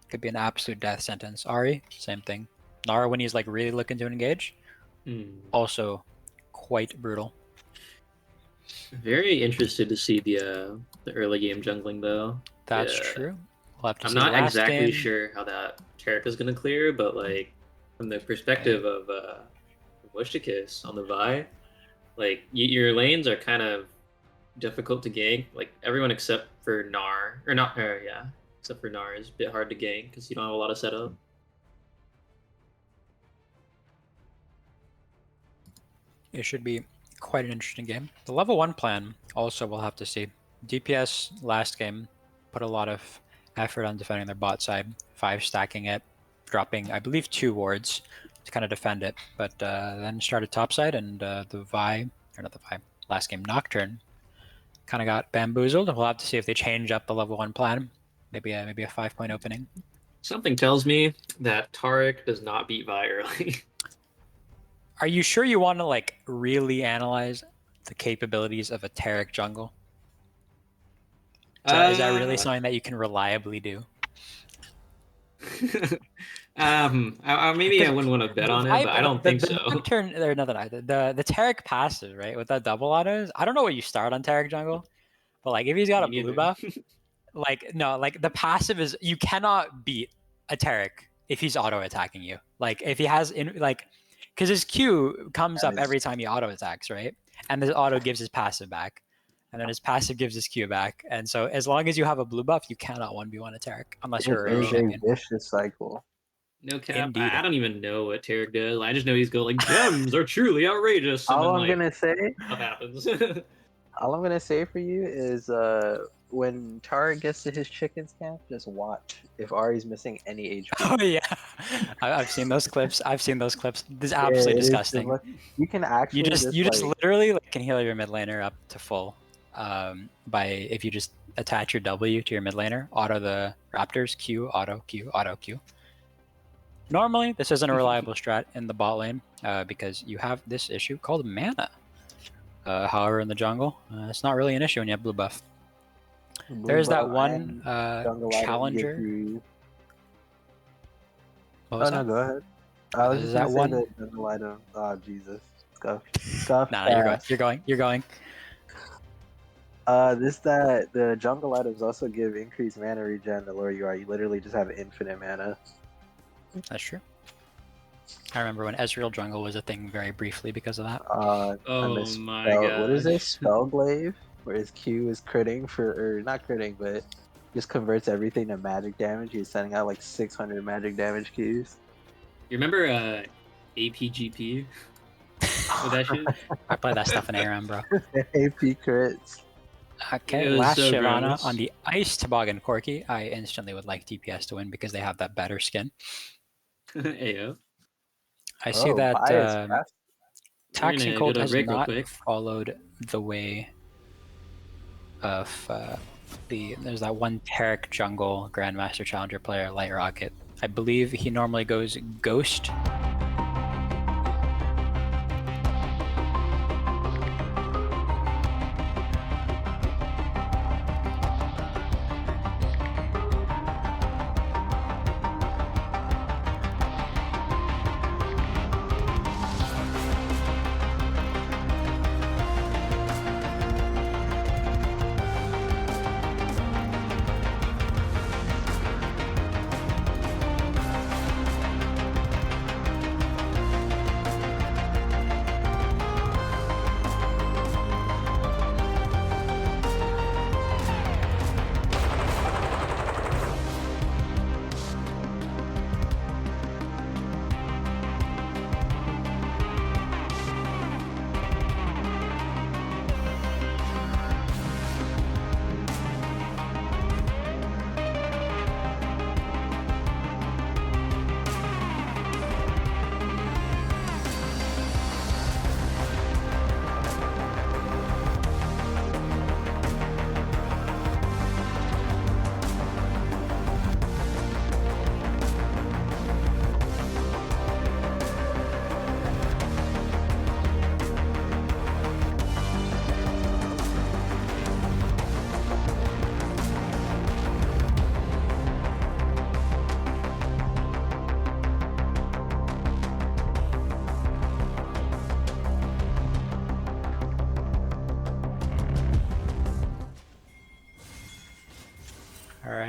A: could be an absolute death sentence. Ari, same thing. Nara, when he's like really looking to engage, also quite brutal.
B: Very interested to see the early game jungling though.
A: That's
B: Yeah.
A: true. We'll have to
B: I'm
A: see
B: not
A: last
B: exactly
A: game.
B: sure how that Taric is gonna clear, but like from the perspective of Mushtakis on the Vi, like your lanes are kind of difficult to gank. Like everyone except for Gnar, or not, yeah, except for Gnar is a bit hard to gank because you don't have a lot of setup.
A: It should be quite an interesting game. The level 1 plan also we'll have to see. DPS last game put a lot of effort on defending their bot side, 5 stacking it, dropping I believe 2 wards to kind of defend it, but then started topside and the Vi, or not the Vi, last game Nocturne kind of got bamboozled. We'll have to see if they change up the level 1 plan. Maybe a 5-point opening.
B: Something tells me that Taric does not beat Vi early.
A: Are you sure you want to like really analyze the capabilities of a Taric jungle? Is that really something that you can reliably do?
B: Maybe I wouldn't want to bet on it, but I don't think so.
A: Nocturne, or nothing. The Taric passive, right, with that double autos. I don't know what you start on Taric jungle, but like if he's got
B: Me
A: a blue
B: neither.
A: buff, like no, like the passive is you cannot beat a Taric if he's auto attacking you. Like if he has because his Q comes up every time he auto attacks, right? And the auto gives his passive back, and then his passive gives his Q back. And so as long as you have a blue buff, you cannot 1v1 a Taric unless you're a
C: It
A: rage
C: is a
A: champion.
C: vicious cycle.
B: No cap.
A: Indeed.
B: I don't even know what Taric does. I just know he's go like gems are truly outrageous. And
C: All
B: then,
C: I'm
B: like,
C: gonna say,
B: stuff happens.
C: all I'm gonna say for you is, when Taric gets to his chickens camp, just watch if Ari's missing any HP.
A: Oh yeah, I've seen those clips. This is
C: Yeah,
A: absolutely
C: it is
A: disgusting.
C: You can actually
A: You just
C: like,
A: literally can heal your mid laner up to full, by if you just attach your W to your mid laner, auto the Raptors, Q, auto, Q, auto, Q. Normally, this isn't a reliable strat in the bot lane, because you have this issue called mana. However, in the jungle, it's not really an issue when you have blue buff. There's that one
C: jungle item
A: challenger.
C: gives you...
A: What was
C: Oh no,
A: that?
C: go ahead. I was
A: There's
C: just gonna
A: that
C: say
A: one.
C: the jungle item. Oh Jesus, scuff.
A: Nah, you're going.
C: The jungle items also give increased mana regen the lower you are. You literally just have infinite mana.
A: That's true. I remember when Ezreal jungle was a thing very briefly because of that.
B: Oh my god.
C: What is this? Spellglaive? Where his Q is critting or not critting, but just converts everything to magic damage. He's sending out like 600 magic damage Qs.
B: You remember APGP? With that shit?
A: I play that stuff in ARM, bro.
C: AP crits.
A: Okay,
B: It was
A: last
B: so
A: Shyvana
B: gross.
A: on the Ice Toboggan Corki. I instantly would like DPS to win because they have that better skin.
B: Ayo.
A: I see that
C: bias, fast.
A: Taxing
B: We're gonna
A: Cold
B: go to
A: has
B: break real
A: not
B: quick.
A: followed the way of there's that one Taric jungle Grandmaster Challenger player, Light Rocket. I believe he normally goes Ghost.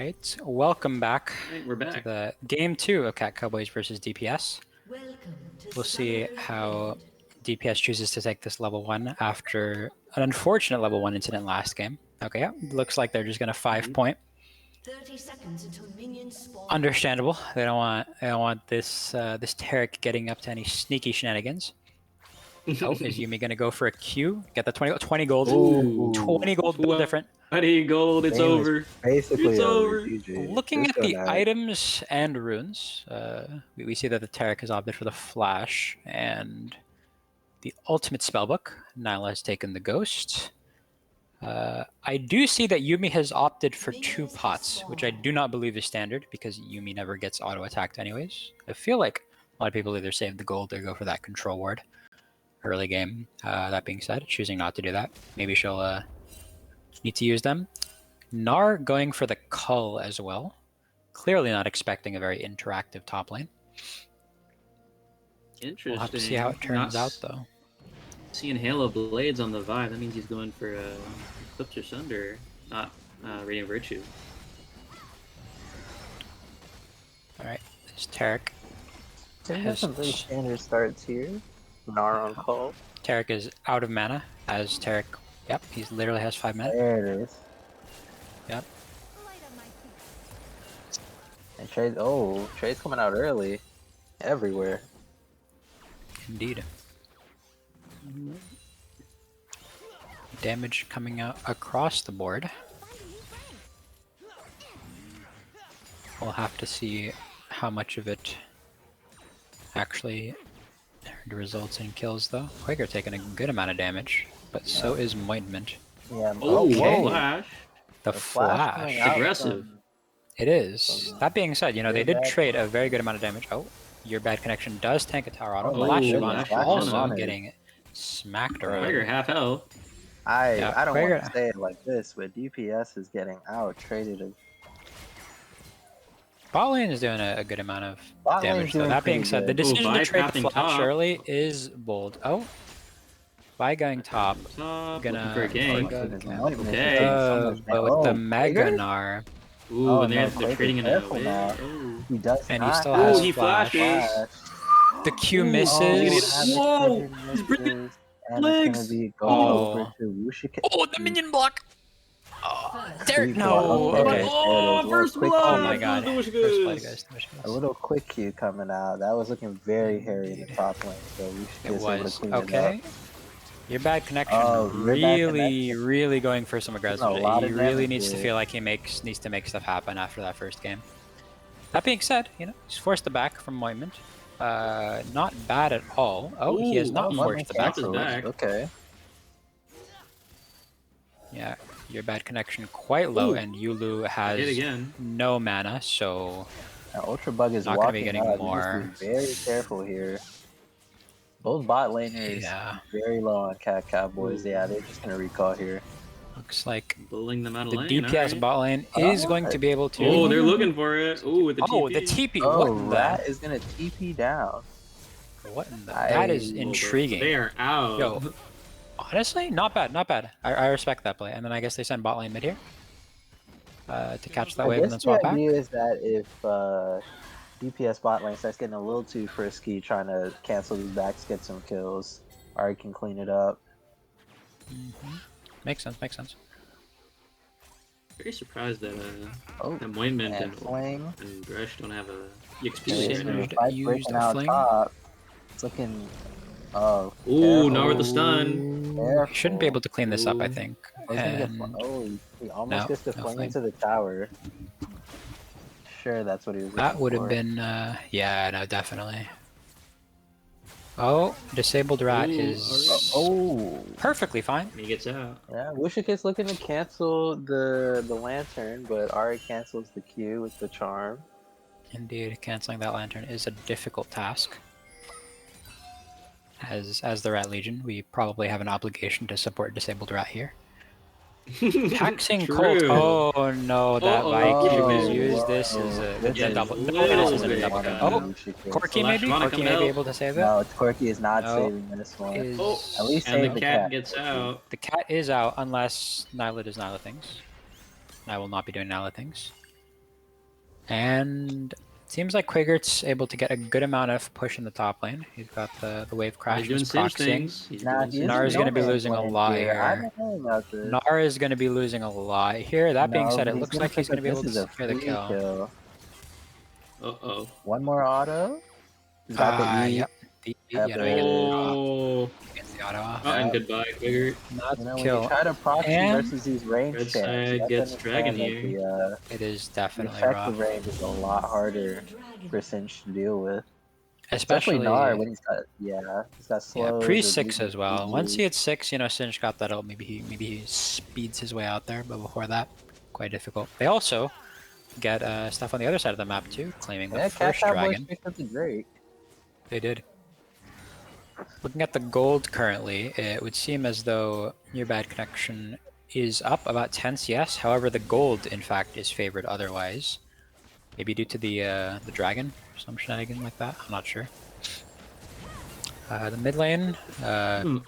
A: right, welcome back
B: Right, we're
A: to
B: back.
A: the game 2 of Cat Cowboys versus DPS.
D: Welcome to
A: We'll see
D: Summoner's
A: how
D: Rift.
A: DPS chooses to take this level 1 after an unfortunate level 1 incident last game. Okay, yeah, looks like they're just going to 5-point.
D: 30 seconds until minions spawn.
A: Understandable. They don't want this this Tarek getting up to any sneaky shenanigans. Oh, is Yumi going to go for a Q? Get the 20 gold.
B: Ooh.
A: 20 gold, bill different.
B: 20 gold, it's
C: Game is
B: over.
C: basically
B: It's
C: over.
B: over.
C: GG.
A: Looking
C: Just
A: at
C: go
A: the
C: now.
A: items and runes, we see that the Tarek has opted for the Flash and the ultimate spellbook. Nyla has taken the Ghost. I do see that Yumi has opted for 2 pots, which I do not believe is standard because Yumi never gets auto-attacked anyways. I feel like a lot of people either save the gold or go for that control ward early game. That being said, choosing not to do that. Maybe she'll need to use them. Nar going for the Cull as well. Clearly not expecting a very interactive top lane.
B: Interesting.
A: We'll have to see how it turns out, though.
B: Seeing Halo Blades on the Vibe, that means he's going for Eclipse or Sunder, not Radiant Virtue.
A: Alright, there's Tarek.
C: They have some pretty standard starts here. Gnar on call.
A: Tarek is out of mana, as Tarek... Yep, he literally has 5 mana.
C: There it is.
A: Yep.
C: And Trey's, oh, Trey's coming out early. Everywhere.
A: Indeed. Damage coming out across the board. We'll have to see how much of it actually results in kills, though. Quaker taking a good amount of damage, but so is Mointment.
C: Yeah,
B: Oh,
A: Okay.
B: Flash.
A: The
C: Flash coming
A: Flash.
C: out
B: Aggressive.
C: from-
A: It is. That being said, you know, they
C: Your
A: did
C: bad
A: trade a very good amount of damage. Oh, your bad connection does tank a tower auto.
C: Oh,
A: Flash
B: ooh,
A: Siobhan
B: Flash
A: also
B: Siobhan.
A: getting smacked
C: Right.
A: around.
B: Quaker half health.
A: Yeah,
C: I don't want
A: Quaker-
C: to say it like this, but DPS is getting out traded.
A: Bot lane is doing a good amount of
C: Bot lane's
A: damage, though.
C: doing
A: That being
C: pretty
A: said, the
C: good.
A: decision
B: Vi
A: to trade the
B: tapping
A: Flash
B: top.
A: early is bold. Oh, Vi going top.
B: Top,
A: Gonna
B: looking for a gank. Okay.
A: But with the Mega Gnar,
B: Ooh,
C: Oh,
B: and
C: no,
B: they're
C: Quaker's
B: trading in a
C: careful
B: way.
C: now.
B: Oh.
C: He does
A: and he
C: not
A: still
C: have
A: has
B: Ooh, he
A: Flash.
B: flashes.
A: The Q
B: Ooh,
A: misses.
B: oh, whoa! He's bringing
C: And it's
B: legs.
C: gonna be
A: Oh.
C: going over to Wushika.
A: Oh, the minion block! Oh, there,
C: Sweet
A: no,
C: block.
A: okay.
C: There it is.
B: Oh,
C: Little
B: first
C: quick
B: blood!
A: Oh my
C: Q.
A: god.
B: Delicious.
A: First blood, guys.
C: A little quick Q coming out. That was looking very hairy in the
A: Indeed.
C: top lane, so we should
A: It
C: be able to
A: was.
C: clean it
A: Okay.
C: up.
A: Your bad connection
C: Oh, your bad
A: really,
C: connection.
A: really going for some aggressiveness.
C: lot
A: He
C: of
A: really
C: damage
A: needs to
C: here.
A: feel like he needs to make stuff happen after that first game. That being said, you know, he's forced the back from Mointment. Not bad at all. Oh, he has
B: Ooh,
A: not forced the back.
B: cancels back.
C: Okay.
A: Yeah, your bad connection quite low,
B: Ooh.
A: and Yulu
B: Hit
A: has
B: again.
A: no mana, so
C: Now Ultra Bug is
A: Not gonna be
C: walking
A: getting
C: up.
A: more.
C: You just be very careful here. Both bot laners
A: yeah,
C: very low on Cat Cowboys. Yeah, they're just gonna recall here.
A: looks like
B: Bullying them out of
A: the
B: lane.
A: DPS
B: alright.
A: bot lane is going to be able to...
B: Oh, they're looking for it. Ooh, with the TP.
A: Oh, the TP!
C: Oh,
A: What in the...
C: Rat is gonna TP down.
A: What in the... That is
C: I-
A: intriguing.
B: They are out.
A: Yo, honestly, not bad, not bad. I respect that play. And then I guess they send bot lane mid here to catch that
C: I
A: wave and then
C: guess
A: swap
C: the
A: back.
C: idea is that if DPS bot lane starts getting a little too frisky, trying to cancel these backs, get some kills, Ari can clean it up.
A: Makes sense, makes sense.
B: Very surprised that
C: Oh,
B: that Mointment
C: and Fling.
B: and Gresh don't have a EXP
C: Yeah,
B: right
C: it's
B: now.
C: gonna
A: Used-
C: fight
A: used
C: breaking
A: a
C: out
A: Fling.
C: top. It's looking. Oh.
B: Ooh,
C: careful.
B: now with the stun.
A: You shouldn't be able to clean this up, I
B: Ooh.
A: think.
C: Oh, he's gonna get
A: And
C: oh, he almost
A: No,
C: gets the
A: no
C: fling
A: fling.
C: into the tower. Sure, that's what he was.
A: that
C: looking
A: would have
C: for.
A: been, yeah, no, definitely. Oh, disabled rat
B: Ooh,
A: is
C: Oh,
A: perfectly fine.
B: He gets out.
C: yeah. Wushik's looking to cancel the lantern, but Ari cancels the Q with the charm.
A: Indeed, canceling that lantern is a difficult task. As the Rat Legion, we probably have an obligation to support disabled rat here. Taxing Colt.
B: True.
A: Oh no, that
B: Uh-oh.
A: Viking is
B: Oh,
A: used. This is a
B: This
A: double.
B: is
A: No, this isn't a
B: way
A: double.
B: bad.
A: Oh, Corky maybe?
B: Flash
A: Corky
B: Monica
A: may be
B: Mel.
A: able to save it.
C: No, Corky is not
A: No.
C: saving this one.
A: Is...
B: Oh,
C: At least
B: and
C: save
B: the
C: the
B: cat
C: cat.
B: gets out.
A: The cat is out unless Nyla does Nyla things. I will not be doing Nyla things. And it seems like Quagert's able to get a good amount of push in the top lane. He's got the wave
B: He's
A: crash,
B: doing
A: he's
B: Singe
A: proxying.
B: things. He's
C: Nah,
B: doing
C: he
B: Singe
A: Nara's
C: is
A: going to
B: things.
A: be losing a lot
C: I
A: here.
C: don't know about this.
A: Nara is going to be losing a lot here. That being
C: No,
A: said,
C: but
A: it
C: he's
A: looks
C: gonna
A: like he's
C: pick
A: going to
C: up
A: be able
C: this
A: to
C: as a
A: secure the
C: free
A: kill.
B: Uh-oh.
C: One more auto. He's got the E.
A: Yep. Yeah, no, he gets
B: Oh.
A: the auto off.
B: Oh, and goodbye, Quigert.
A: Not
C: You
A: the
C: know, when you
A: kill.
C: try to proxy
A: And
C: versus these range
B: Red
C: champs, you
B: side
C: have to
B: gets dragon
C: understand that
A: it is
C: the
A: definitely
C: effective
A: rough.
C: range is a lot harder for Sinch to deal with. Especially
A: Especially,
C: Nar when he's got he's got
A: yeah,
C: slows.
A: pre-6
C: or
A: as well.
C: BGs.
A: Once he hits 6, you know, Singe got that ult. Maybe he speeds his way out there, but before that, quite difficult. They also get stuff on the other side of the map too, claiming the first
C: Cowboys
A: dragon.
C: picked up the Drake.
A: They did. Looking at the gold currently, it would seem as though your bad connection is up about 10 CS. However, the gold, in fact, is favored otherwise. Maybe due to the dragon or some shenanigan like that. I'm not sure. The mid lane,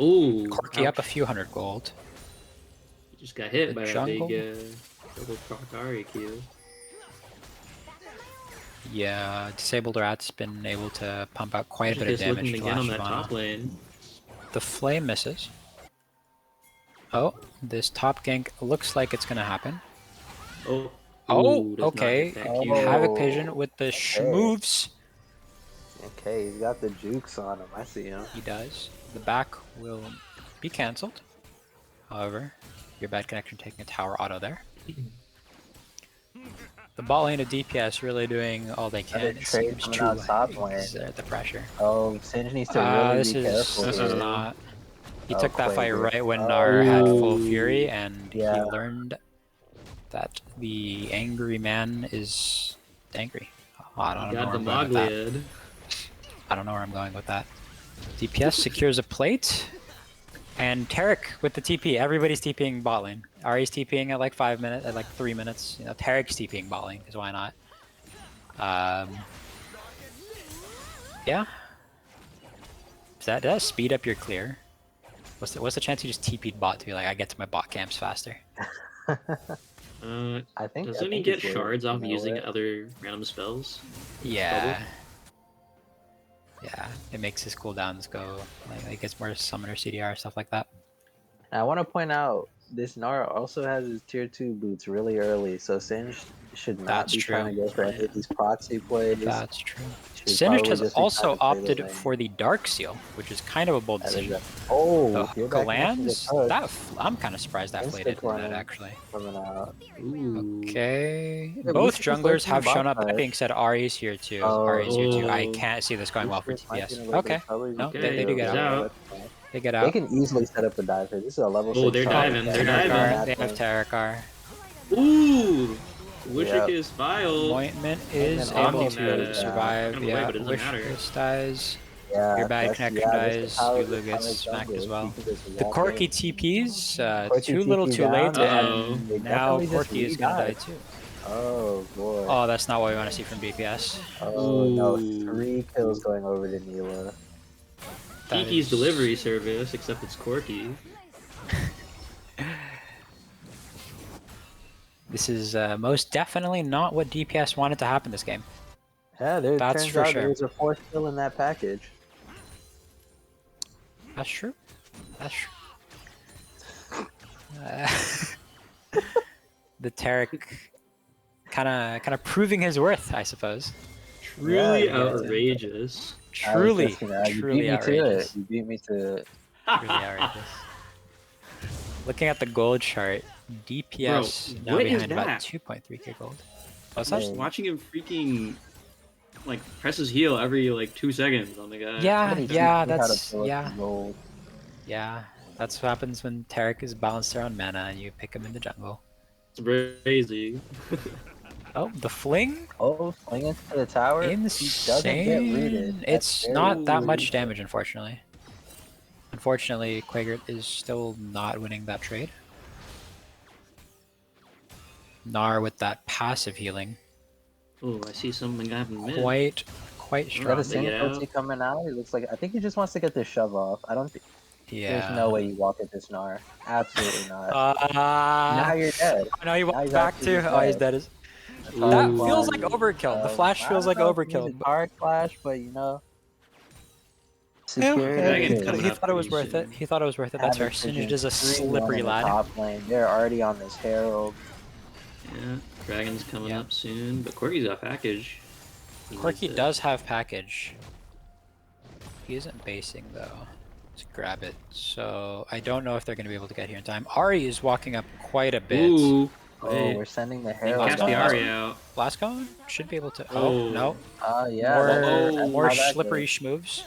B: Ooh.
A: Corky up a
B: Ouch.
A: few hundred gold.
B: He just got hit
A: The
B: by
A: jungle.
B: that big double Procari Q.
A: Yeah, Disabled Rat's been able to pump out quite a bit of
B: Just looking
A: damage
B: to
A: to
B: get on
A: last
B: that top
A: Shyvana.
B: lane.
A: The flame misses. Oh, this top gank looks like it's gonna happen.
B: Oh.
A: Oh,
B: Ooh, does not
A: okay.
B: hit that Q.
A: Havoc Pigeon with the schmoves.
C: Okay, he's got the jukes on him. I see him.
A: He does. The back will be cancelled. However, your bad connection taking a tower auto there. The bot lane of DPS really doing all they can. It
C: trade
A: seems
C: coming
A: to
C: out top lane.
A: exert the pressure.
C: Oh, Singe needs to really
A: This
C: be careful.
A: is
C: here.
A: not. He
C: Oh,
A: took that fight
C: Quaver.
A: right when Nar had full
B: Ooh.
A: fury, and
C: Yeah.
A: he learned that the angry man is angry. I don't know
B: Got
A: where
B: the
A: I'm going with that.
B: Mogliad.
A: I don't know where I'm going with that. DPS secures a plate, and Tarek with the TP. Everybody's TPing bot lane. Ari's TPing at like 5 minutes, at like 3 minutes. You know, Tarek's TPing bot lane, because why not? Yeah. Does that speed up your clear? What's the chance you just TP'd bot to be like, I get to my bot camps faster?
C: I think.
B: Doesn't he get shards off using other random spells?
A: Yeah. Yeah, it makes his cooldowns go, like it gets more summoner CDR, stuff like that.
C: I want to point out this Nara also has his tier 2 boots really early, so Singe should not be trying to go for any of these proxy plays.
A: That's true.
C: Should
A: Singe
C: probably
A: has
C: just be trying
A: also
C: to play the
A: opted
C: lane.
A: for the Dark Seal, which is kind of a bold decision.
C: Oh, your back
A: Glands?
C: connection is
A: That I'm kind of surprised that
C: Instant
A: flayed into that
C: climb.
A: actually.
C: coming out.
B: Ooh.
A: Okay.
C: Yeah,
A: Both
C: Lucius is
A: junglers
C: lurking
A: have
C: the
A: shown
C: bot
A: up. That
C: side.
A: being said, Ari's here too.
C: Oh.
A: Ari's here too. I
B: Oh.
A: can't see this going well for
C: Lucius might
A: TPS.
C: be in a little bit
A: Okay.
C: of trouble.
A: No,
B: Okay,
A: they do get
B: he's
A: out.
B: out.
A: They get
C: They
A: out.
C: can easily set up a dive here. This is a level
B: Oh,
C: 6
B: they're
C: shot.
B: diving, they're
A: Terakar,
B: diving.
A: they have Terakar.
B: Ooh! Wishik
C: Yep.
B: is vile.
A: Ointment is
C: then
A: able
B: Omni
A: to
B: meta.
A: survive.
B: Kinda away,
A: Yeah,
B: but it doesn't
A: Wish
B: matter.
A: this dies.
C: Yeah,
A: Your bad
C: that's-
A: connection
C: this is
A: dies.
C: how-
A: Yulu
C: how
A: gets
C: it's
A: smacked
C: done,
A: as
C: dude.
A: well.
C: You can just
A: The
C: walk
A: Corky
C: in.
A: TPs,
C: Corky
A: too little
C: TP
A: too late,
C: down,
B: Uh-oh.
A: and
C: They
A: now
C: definitely just
A: Corky is going to die
C: re-died.
A: too.
C: Oh boy.
A: Oh, that's not what we want to see from BPS.
C: Oh no,
B: Ooh.
C: 3 kills going over to Neela.
A: That
B: Kiki's
A: is-
B: delivery service, except it's Corky.
A: This is most definitely not what DPS wanted to happen this game.
C: Yeah, there
A: That's
C: turns
A: for
C: out
A: sure.
C: there's a 4th kill in that package.
A: That's true. That's true. The Tarek kind of proving his worth, I suppose.
B: Truly
C: Yeah,
B: outrageous.
A: Truly,
C: you
A: truly
C: beat me to
A: outrageous.
C: it. You beat me to it.
A: Really outrageous. Looking at the gold chart, DPS
B: Bro,
A: now
B: what is
A: behind about
B: that?
A: 2.3k gold. What's
B: I'm
A: that?
B: just watching him freaking like press his heel every like 2 seconds on the guy.
A: Yeah,
C: Somebody
A: yeah,
C: teach me how to
A: that's
C: pull up
A: yeah,
C: the gold.
A: yeah. That's what happens when Tarek is balanced around mana and you pick him in the jungle.
B: It's crazy.
A: Oh, the fling?
C: Oh, fling into the tower. He doesn't get rooted.
A: Insane.
C: That's
A: It's
C: very
A: not that
C: rude.
A: much damage, unfortunately. Unfortunately, Quagert is still not winning that trade. Nar with that passive healing,
B: Oh, I see something happening mid.
A: quite
C: Got
A: strong.
C: a single
B: get
C: Corky
B: out.
C: coming out. He looks like I think he just wants to get this shove off. I don't think
A: Yeah.
C: there's no way you walk at this Gnar. Absolutely not. Now you're dead.
A: No, he
C: Now
A: walked
C: he's
A: back
C: actually
A: too. Oh, he's dead. That
B: Ooh.
A: feels like overkill. The flash feels like overkill.
C: Hard flash, but you know,
A: Yeah,
C: security.
B: Dragon's
A: he
B: coming up
A: thought it was
B: pretty
A: worth it.
B: soon.
A: He thought it was worth it. That's fair. Sinjid is a slippery
C: in the
A: lad.
C: top lane. They're already on this Herald.
B: Yeah, Dragon's coming
A: Yeah.
B: up soon, but Corki's got package. He
A: Corky
B: needs it.
A: does have package. He isn't basing though. Let's grab it. So I don't know if they're going to be able to get here in time. Ari is walking up quite a bit.
B: Ooh.
C: Oh,
B: Wait.
C: we're sending the
B: They
C: Herald.
B: cast the
A: Last
B: Ari out.
A: Blascone should be able to.
B: Oh.
A: Oh no!
C: Yeah.
A: More,
B: that's
A: more
C: how that
A: slippery
C: goes.
A: schmoves.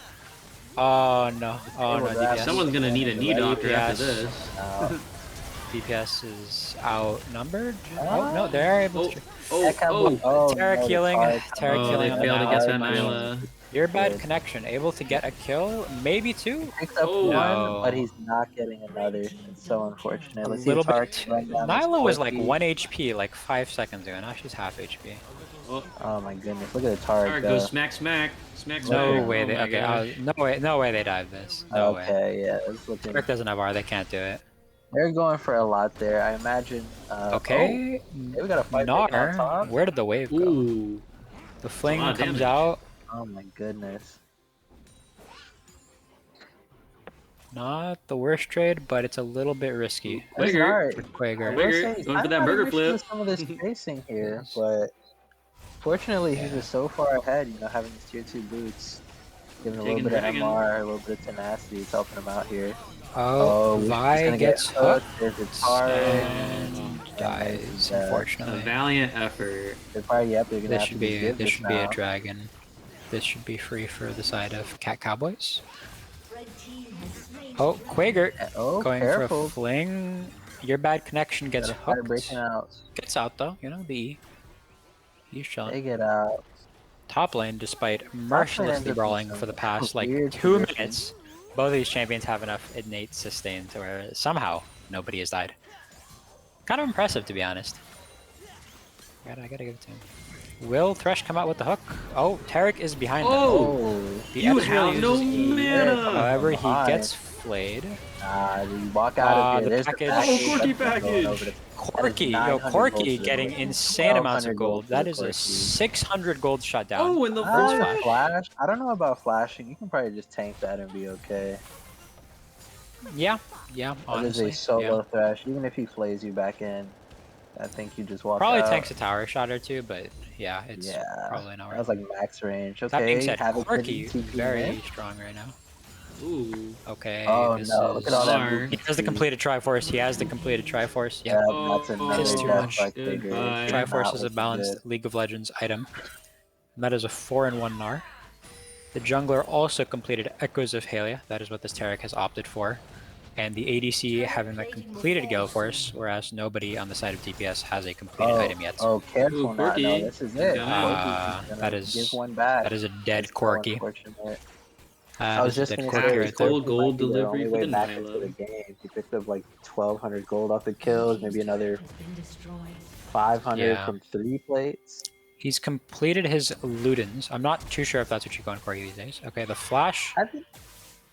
A: Oh no! Oh no!
C: Able to grab
A: DPS.
B: Someone's gonna need a knee doctor after
A: Yes.
B: this.
A: DPS is outnumbered. Oh no! They're able to.
B: Oh,
A: Tarek
C: no,
A: healing.
C: the
A: Tarek
B: oh,
A: healing
B: they
A: on
B: failed
A: the
B: against that
A: Nyla.
B: Nyla.
A: Your bad
C: Good.
A: connection. Able to get a kill, maybe two.
C: Picks up
B: Oh.
C: one,
A: No.
C: but he's not getting another. It's so unfortunate.
A: A
C: Let's see
A: little
C: if Tarek
A: bit.
C: can run down this
A: Nyla was like
C: Corki.
A: 1 HP like 5 seconds ago. Now she's half HP.
C: Oh my goodness! Look at the Tarek.
B: Alright, go smack. Smack.
A: No
B: smack.
A: way
B: Oh
A: they.
B: my
A: Okay.
B: gosh.
A: No way they dive this. No way.
C: Okay, yeah, it's looking.
A: Tarek doesn't have R. They can't do it.
C: They're going for a lot there. I imagine.
A: Okay.
C: Oh, we got a fight breaking on
A: Nar.
C: top.
A: Where did the wave go?
B: Ooh.
A: The fling
B: lot of
A: comes
B: damage.
A: out.
C: Oh my goodness.
A: Not the worst trade, but it's a little bit risky.
C: That's
B: Quaker.
C: alright.
A: For Quaker.
B: Quaker.
C: I will say, he's
B: Going for
C: kinda
B: that burger
C: having issues
B: flip.
C: with some of this spacing here, but fortunately he's just so far ahead. You know, having his tier 2 boots, giving a little
B: Taking
C: bit
B: Dragon.
C: of MR, a little bit of tenacity, it's helping him out here.
A: Oh,
C: he's
A: Vi
C: gonna
A: gets
C: get hooked.
A: hooked
C: There's a Tarek.
A: and dies,
B: A
A: unfortunately.
B: valiant effort.
C: They're probably they're gonna
A: This
C: have
A: should
C: to
A: be
C: give
A: this
C: this
A: should be a
C: now.
A: dragon. This should be free for the side of Cowboys.
D: Red team has slain
A: Oh, Quaker
C: Oh,
A: going for
C: careful.
A: a fling. Your bad connection gets
C: Got a fire
A: hooked.
C: breaking out.
A: Gets out though, you know, the E. He's
C: They
A: chilling.
C: get out.
A: Top lane, despite mercilessly
C: ends up
A: brawling
C: in
A: for the
C: some
A: past like
C: weird
A: 2
C: position.
A: minutes, both of these champions have enough innate sustain to where somehow nobody has died. Kind of impressive, to be honest. I gotta give it to him. Will Thresh come out with the hook? Oh, Tarek is behind them.
C: Oh,
A: The
B: You
A: Ezreal
B: have no
A: uses E.
B: mana!
A: However, he
C: Behind.
A: gets flayed.
C: you walk out of here.
A: the
C: There's
A: package.
C: the
A: Oh,
B: Corky
C: That's going
B: package.
C: over to-
A: Corky,
C: That is
A: yo,
C: 900
A: Corky
C: gold to the
A: getting
C: Corki.
A: insane amounts of
C: 1200
A: gold.
C: to
A: That
C: the
A: is a
C: Corki.
A: 600 gold shutdown.
B: Oh, and the
A: First
B: flash.
C: Flash? I don't know about flashing. You can probably just tank that and be okay.
A: Yeah,
C: That
A: honestly.
C: is a solo
A: Yeah.
C: thrash. Even if he flays you back in, I think you just walk
A: Probably
C: out.
A: tanks a tower shot or two, but yeah, it's
C: Yeah,
A: probably not
C: that was
A: worth
C: like
A: it.
C: max range. Okay,
A: That being said,
C: Havoc
A: Corky
C: didn't TP
A: very
C: in.
A: strong right now.
B: Ooh.
A: Okay,
C: Oh
A: this
C: no!
A: is...
C: Look at all that.
B: Darn.
C: movement
A: He has the
C: speed.
A: completed Triforce. He has the completed Triforce.
C: Yeah,
A: Yeah.
C: that's another
A: It's too
C: death
A: much.
C: by Figure.
B: Goodbye.
A: Triforce is a balanced League of Legends item. And that is a 4-in-1 Gnar. The jungler also completed Echoes of Halia. That is what this Tarek has opted for. And the ADC having the completed Gale Force, whereas nobody on the side of DPS has a completed item yet.
C: Oh, careful
B: Ooh,
C: now.
B: Corky.
C: No, this is it.
B: Ah,
C: Corky's gonna
A: that is-
C: give one back.
A: That is a dead
C: That's so
A: Corky.
C: unfortunate.
A: That
C: I was
A: is a
C: just
A: dead
C: gonna
A: Corky
C: say,
A: right there.
B: Full
C: Corky
B: gold
C: might be the
B: delivery
C: only
B: for
C: way
B: the
C: back
B: Nyla.
C: into the game. He picked up like 1,200 gold off the kills, maybe another
D: has been destroyed.
C: 500
A: Yeah.
C: from 3 plates.
A: He's completed his Ludens. I'm not too sure if that's what you're going for these days. Okay, the flash
C: I think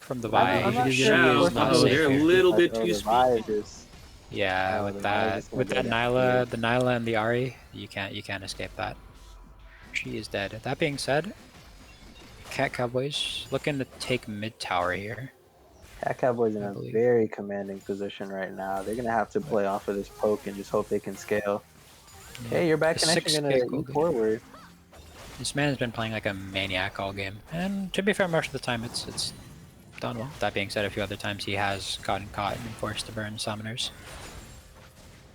A: from the
C: I'm
A: Vi.
C: not
B: Get
C: sure
B: out.
C: if
A: is not
C: Corky
B: Oh,
A: safe
B: they're a
A: here.
B: little
C: but,
B: bit
C: oh,
B: too
C: the Vi
B: speedy.
C: is-
A: Yeah,
C: Oh,
A: with
C: the Vi
A: that,
C: is gonna
A: with that
C: get
A: Nyla,
C: it.
A: the Nyla and the Ari, you can't escape that. She is dead. That being said, Cowboys looking to take mid tower here.
C: Cat Cowboys in
A: I
C: a
A: believe.
C: very commanding position right now. They're gonna have to play off of this poke and just hope they can scale. Hey, your back
A: The
C: connection
A: 6K
C: gonna
A: gold.
C: eat forward.
A: This man's been playing like a maniac all game, and to be fair, most of the time it's done well. That being said, a few other times he has gotten caught and been forced to burn summoners.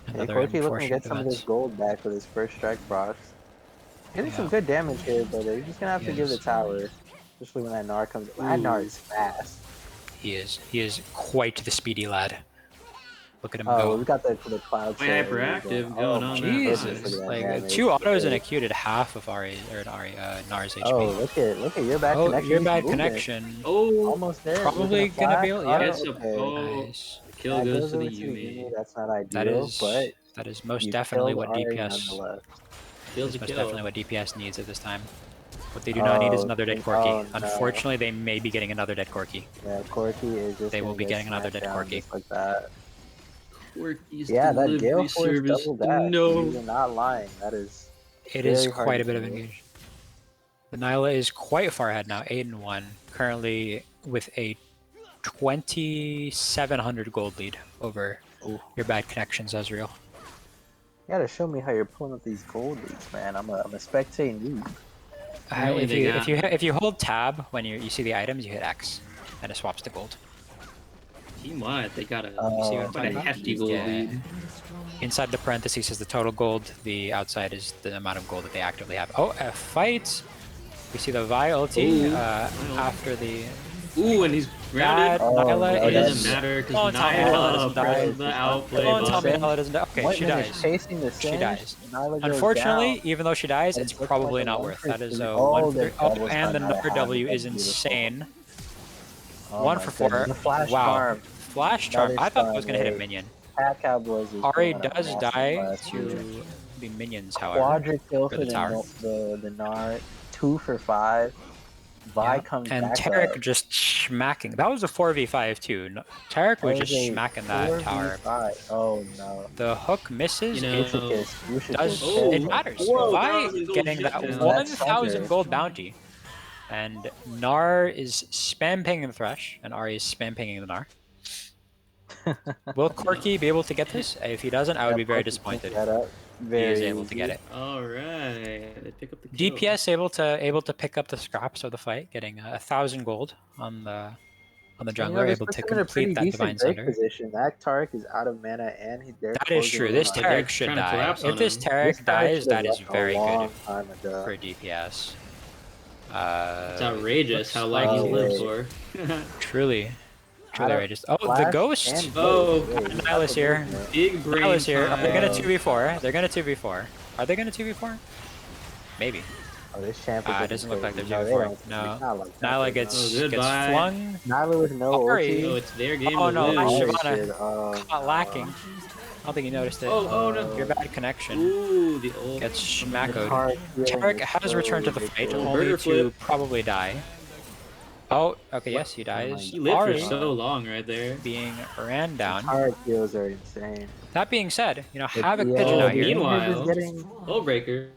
C: Hey,
A: Another
C: Corky looking to
A: unfortunate
C: get some of this
A: event.
C: gold back with his first strike procs. Getting some
A: Yeah.
C: good damage here, but they're just gonna have to give the
A: Yes.
C: tower. Especially when that Gnar comes. That Gnar is fast.
A: He is quite the speedy lad. Look at him
C: Oh,
A: go.
C: we got the cloud.
B: Quite
C: Sail
B: hyperactive
C: my
B: going on there.
C: goodness,
A: Jesus,
C: look at that
A: like
C: damage.
A: 2 autos and a Q did half of Nars HP.
C: Oh, look at your back
A: Oh,
C: connection.
A: your
C: He's
A: bad
C: moving.
A: connection.
B: Oh,
C: Almost there.
A: Probably
C: Looking to
A: gonna be
C: flash.
A: able- yeah.
B: Gets a-
C: okay.
B: oh.
A: Nice.
B: kill
C: That
B: goes to the
C: over
B: Yumi.
C: That's not ideal,
A: That
C: but
A: is most
C: you
A: definitely
C: killed
A: what
C: Ari
A: DPS.
C: nonetheless.
B: Kills
A: That's
B: a
A: most
B: kill.
A: definitely what DPS needs at this time. What they do not need is
C: Oh,
A: another dead
C: oh,
A: Corky.
C: no.
A: Unfortunately, they may be getting another dead Corky.
C: Yeah, Corky is just.
A: They will
C: gonna
A: be
C: get
A: getting another
C: smacked
A: dead
C: down
A: Corky.
C: just like that.
B: Corky's
C: Yeah, that
B: delivery
C: Gale Force
B: service.
C: double dash.
B: No.
C: You're not lying. That is
A: It is
C: Very hard
A: quite
C: to
A: a bit of
C: do.
A: engagement. The Nyla is quite far ahead now, 8-1, currently with a 2,700 gold lead over
C: Ooh.
A: your bad connections, Ezreal.
C: You gotta show me how you're pulling up these gold leads, man. I'm a spectating noob.
B: Apparently
A: If
B: they
A: you
B: got-
A: if you hold tab when you see the items, you hit X, and it swaps to gold.
B: Team wide, they got a,
A: You see what I'm
B: quite
A: talking
B: a
A: about?
B: hefty gold
A: Yeah.
B: lead.
A: Inside the parentheses is the total gold. The outside is the amount of gold that they actively have. Oh, a fight! We see the Vi ulti
B: Ooh.
A: after the
B: Ooh, and he's
A: bad
B: grounded.
A: Nyla
C: no,
B: It
A: is.
B: doesn't matter because
A: Don't tell me Nyla doesn't die.
B: pulls the outplay
A: Don't tell me
B: button.
A: Nyla doesn't die. Okay, she
C: Whiteman is
A: dies.
C: chasing the
A: She
C: Singe.
A: dies.
C: Nyla goes
A: Unfortunately,
C: down.
A: even though she dies,
C: And
A: it's
C: it looks
A: probably
C: like a
A: not
C: 1
A: worth.
C: for
A: That is
C: 3.
A: a
C: Oh,
A: 1 for 3.
C: there's
A: Oh,
C: double
A: and the
C: stun.
A: Nair
C: I
A: W
C: have it.
A: is
C: That's
A: insane.
C: Oh
A: 1
C: my
A: for 4.
C: goodness. The flash
A: Wow.
C: charm.
A: Flash charm.
C: Another
A: I thought that was
C: stun
A: going to hit a
C: wave.
A: minion.
C: Cat Cowboys is
A: Ari
C: pulling a
A: does
C: massive
A: die
C: last
A: to
C: year.
A: the minions, however.
C: Quadra kill
A: for
C: for
A: the tower.
C: the Gnar. 2 for 5. Vi
A: Yeah.
C: comes
A: And
C: back
A: Tarek
C: up.
A: just smacking. That was a 4v5 too. Tarek was just smacking that tower.
C: 4v5. Oh no.
A: The hook misses.
B: You
A: It
B: know,
A: does
B: Oh,
A: it matters?
B: whoa,
A: Vi
B: Gnar was
A: getting
B: shit
A: that
B: down.
A: 1,000
C: That's
A: gold bounty, and Gnar is spam pinging the Thresh, and Ari is spam pinging the Gnar. Will Corky be able to get this? If he doesn't, I would be very disappointed. He is able to get it.
B: all right. They pick up the kill.
A: DPS able to pick up the scraps of the fight, getting 1,000 gold on the jungler,
C: this
A: able
C: puts
A: to
C: him in a pretty
A: complete that Divine
C: decent break
A: Cinder.
C: position. That Tarek is out of mana and they're
A: That is
C: closing
A: true.
C: in
A: This
C: on
B: But
C: him.
B: they're
A: Tarek should
B: trying to
A: die.
B: collapse
A: If
B: on
A: this
B: him.
C: This
A: Tarek
C: Tarek
A: dies,
C: should have
A: that is
C: left a
A: very good
C: long time ago.
A: for DPS.
B: It's outrageous how
A: looks
B: long he's
C: like-
B: lived for.
A: Truly
C: I don't-
A: outrageous. Oh, the
C: Flash
A: ghost.
C: and
B: Oh,
C: Blade.
A: Nyla's here.
B: Big brain
A: Nyla's here. Are they gonna
B: time.
A: 2v4? They're gonna 2v4. Are they gonna 2v4? Maybe.
C: Oh, this champ
A: It doesn't look like they're
C: No, they
A: 2v4.
C: don't.
A: No.
C: It's not like that.
A: Nyla
B: Oh,
A: gets
B: goodbye.
A: flung.
C: Nyla with no
A: Ari.
B: Oh,
C: ulti.
B: it's their game
A: Oh,
B: to
A: no,
B: lose.
A: I should-
C: Ari
A: Shyvana
C: should,
A: Caught lacking. I don't think you noticed it.
B: Oh no.
A: Your bad connection
B: Ooh, the ult.
A: gets smackoed.
C: Tarek
A: Tarek has returned to the fight,
B: Oh,
A: only
B: burger
A: to
B: flip.
A: probably die. Oh, okay, yes, he dies.
B: He lived
A: Ari
B: for so long right there.
A: being ran down.
C: Tarek kills are insane.
A: That being said,
C: But
A: Havoc
C: yeah,
A: Pigeon out here.
B: meanwhile-
C: he's getting
B: Hull breaker.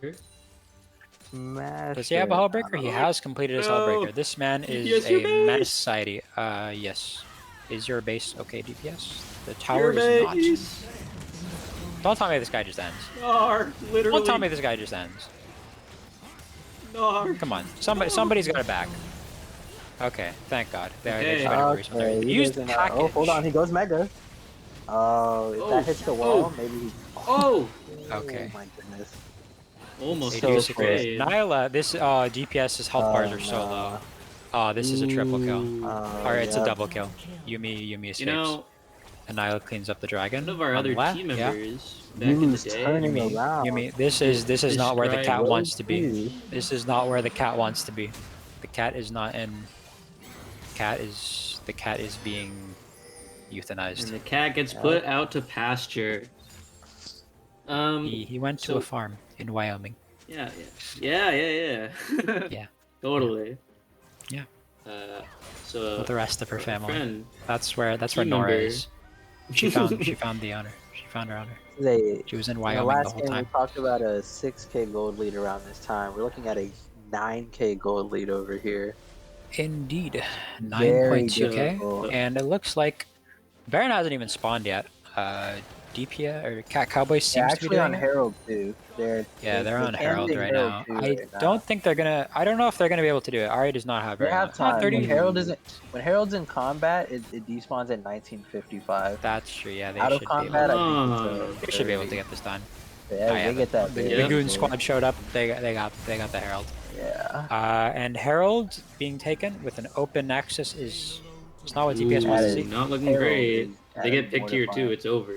C: smashed.
A: Does he have a
C: right
A: Hullbreaker?
C: now.
A: He has completed his
B: No.
A: Hullbreaker. This man is
B: DPS your
A: a
B: base.
A: menace society. Yes. Is your base okay, DPS? The tower
B: Your
A: is not.
B: base.
A: Don't tell me this guy just ends.
B: Gnar, literally.
A: Don't tell me this guy just ends.
B: Gnar.
A: Come on, somebody's got it back. Okay, thank God. They
B: Okay.
A: just got it
C: Okay, he
A: Use
C: doesn't
A: the
C: have-
A: package.
C: Oh, hold on, he goes mega. Oh, if
B: Oh,
C: that hits the wall,
B: oh.
C: maybe he.
B: Oh,
A: Okay.
C: Oh my goodness.
B: almost
A: They
C: So
A: do
B: so
A: secure it.
B: afraid.
A: Nyla, this DPS's health bars
C: Oh,
A: are so
C: no.
A: low. Oh, this is a triple kill.
C: Ooh,
A: Alright, it's a
C: yeah.
A: double kill. Yumi escapes.
B: You know,
A: and Nyla cleans up the dragon.
B: one of our
A: on
B: other
A: the left.
B: team
A: Yeah.
B: members back in the
C: Yumi's
B: day.
C: turning
A: Yumi,
C: around.
A: Yumi, this is not where the cat
B: Describe-
A: wants to be.
C: Ooh.
A: This is not where the cat wants to be. The cat is not in. The cat is being
B: And
A: euthanized.
B: the cat gets put out to pasture.
A: He went to a
B: so-
A: farm in Wyoming.
B: Yeah.
A: Yeah.
B: Totally.
A: Yeah.
B: So
A: With the rest of her
B: our
A: family.
B: friend,
A: That's where
B: team
A: Nora
B: member.
A: is. She found the owner. She found her owner. She was in
C: In the
A: Wyoming the
C: last
A: whole
C: game,
A: time.
C: we talked about a 6K gold lead around this time. We're looking at a 9K gold lead over here.
A: Indeed,
C: Very
A: 9.2k,
C: difficult.
A: and it looks like Baron hasn't even spawned yet. DPS or Cowboys
C: They're
A: seems to be
C: actually
A: doing
C: on
A: it.
C: Herald too.
A: They're on
C: camping
A: Herald right now.
C: too
A: I
C: right now.
A: don't think they're gonna. I don't know if they're gonna be able to do it. Ari does not have
C: They
A: very
C: have
A: much.
C: time.
A: 30.
C: When Herald's in combat, it despawns at 1955.
A: That's true. Yeah, they
C: Out of
A: should
C: combat,
A: be.
C: I think
A: They should be able to get this done.
C: Yeah,
A: yeah,
C: they get that.
A: The,
C: big.
A: the Goon Squad showed up. They got the Herald.
C: Yeah.
A: And Herald being taken with an open nexus is. It's not what DPS wants to
C: That
A: see.
C: is-
B: Not looking
C: Herald
B: great.
C: is-
B: They
C: that
B: get
C: is
B: picked here too.
C: mortifying.
B: It's over.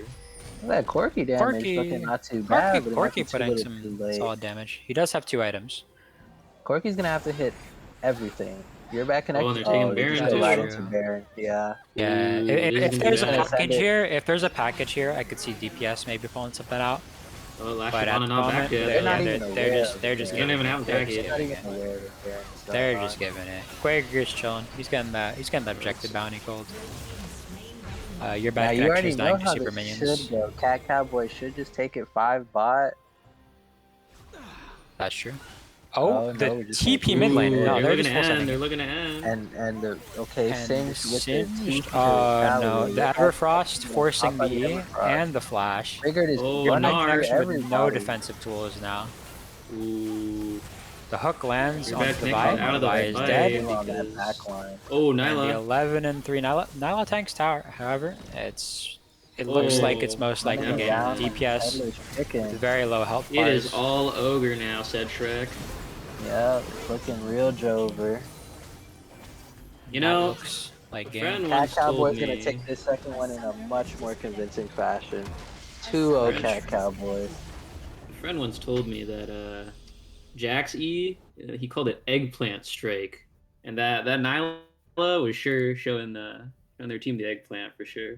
C: That Corky damage
A: Corky-
C: looking not too bad, but it might
A: Corky
C: be too
A: putting
C: little
A: some
C: too late.
A: solid damage. He does have 2 items.
C: Corky's gonna have to hit everything. You're back connected.
B: Oh, and they're taking
C: you
B: Baron
C: just go
A: too.
C: right into Baron. Yeah.
A: Yeah,
B: Ooh,
A: if
B: this is
A: there's a
B: gonna be bad.
A: package here, I could see DPS maybe pulling something out.
B: Oh, last
A: But at the
B: Shyvana not back
A: moment,
B: yet.
C: They're not
A: they're,
C: even
A: they're
C: aware
A: just
C: of
A: they're
C: it.
A: just
B: They don't
A: giving
B: even have
A: it.
B: a
A: They're just
B: package.
C: Not
A: giving
C: even
A: it.
C: aware that Baron's going
A: They're
C: on.
A: just giving it. Quaker's chilling. He's getting the objective bounty gold. Your
C: Now
A: bad
C: you already
A: connection's
C: know
A: dying to
C: how
A: super
C: this
A: minions.
C: should go. Cat Cowboy should just take it 5 bot.
A: That's true. Oh,
C: Oh,
A: the
C: no, we're just gonna
A: TP
C: keep
A: mid lane.
C: it.
A: No,
B: They're
A: they're
B: looking
A: just
B: to
A: full
B: end.
A: sending
B: They're
A: it.
B: looking to end.
C: And okay,
A: And the
C: singed with the
A: singed.
C: two-tier
A: Oh no,
C: retaliate.
A: the
C: That's
A: Everfrost
C: on top
A: forcing
C: of the
A: the E
C: Everfrost.
A: and the flash.
C: Triggered is
B: Oh,
A: One high
C: running through
B: Gnar.
A: connection with no
C: everybody.
A: defensive tools now.
B: Ooh.
A: The hook lands
B: You're
A: onto
B: back
A: the
B: connected
A: Vi.
B: out
A: The
B: of the
A: Vi
C: They're
A: is dead.
B: fight
C: still on that back
B: because.
C: line.
B: Oh,
A: And the
B: Nyla.
A: 11 and 3 Nyla tanks tower. However, it looks like it's
B: Oh,
A: most likely
C: Running
A: getting
C: around like
B: damn.
A: DPS
C: headless
A: with
C: chicken.
A: very low health
B: It is
A: bars.
B: all ogre now, said Shrek.
C: Yeah, it's looking real Jover.
B: You
A: That
B: know,
A: looks like
B: a
A: game.
B: friend
C: Cat
B: once told
C: Cowboy's gonna take
B: me.
C: this second one in a much more convincing fashion.
D: A
C: 2-0
D: summoner
C: Cat
B: French.
D: has
C: Cowboys.
B: A friend once told me that Jack's E, he called it eggplant strike, and that Nyla was sure showing their team the eggplant for sure.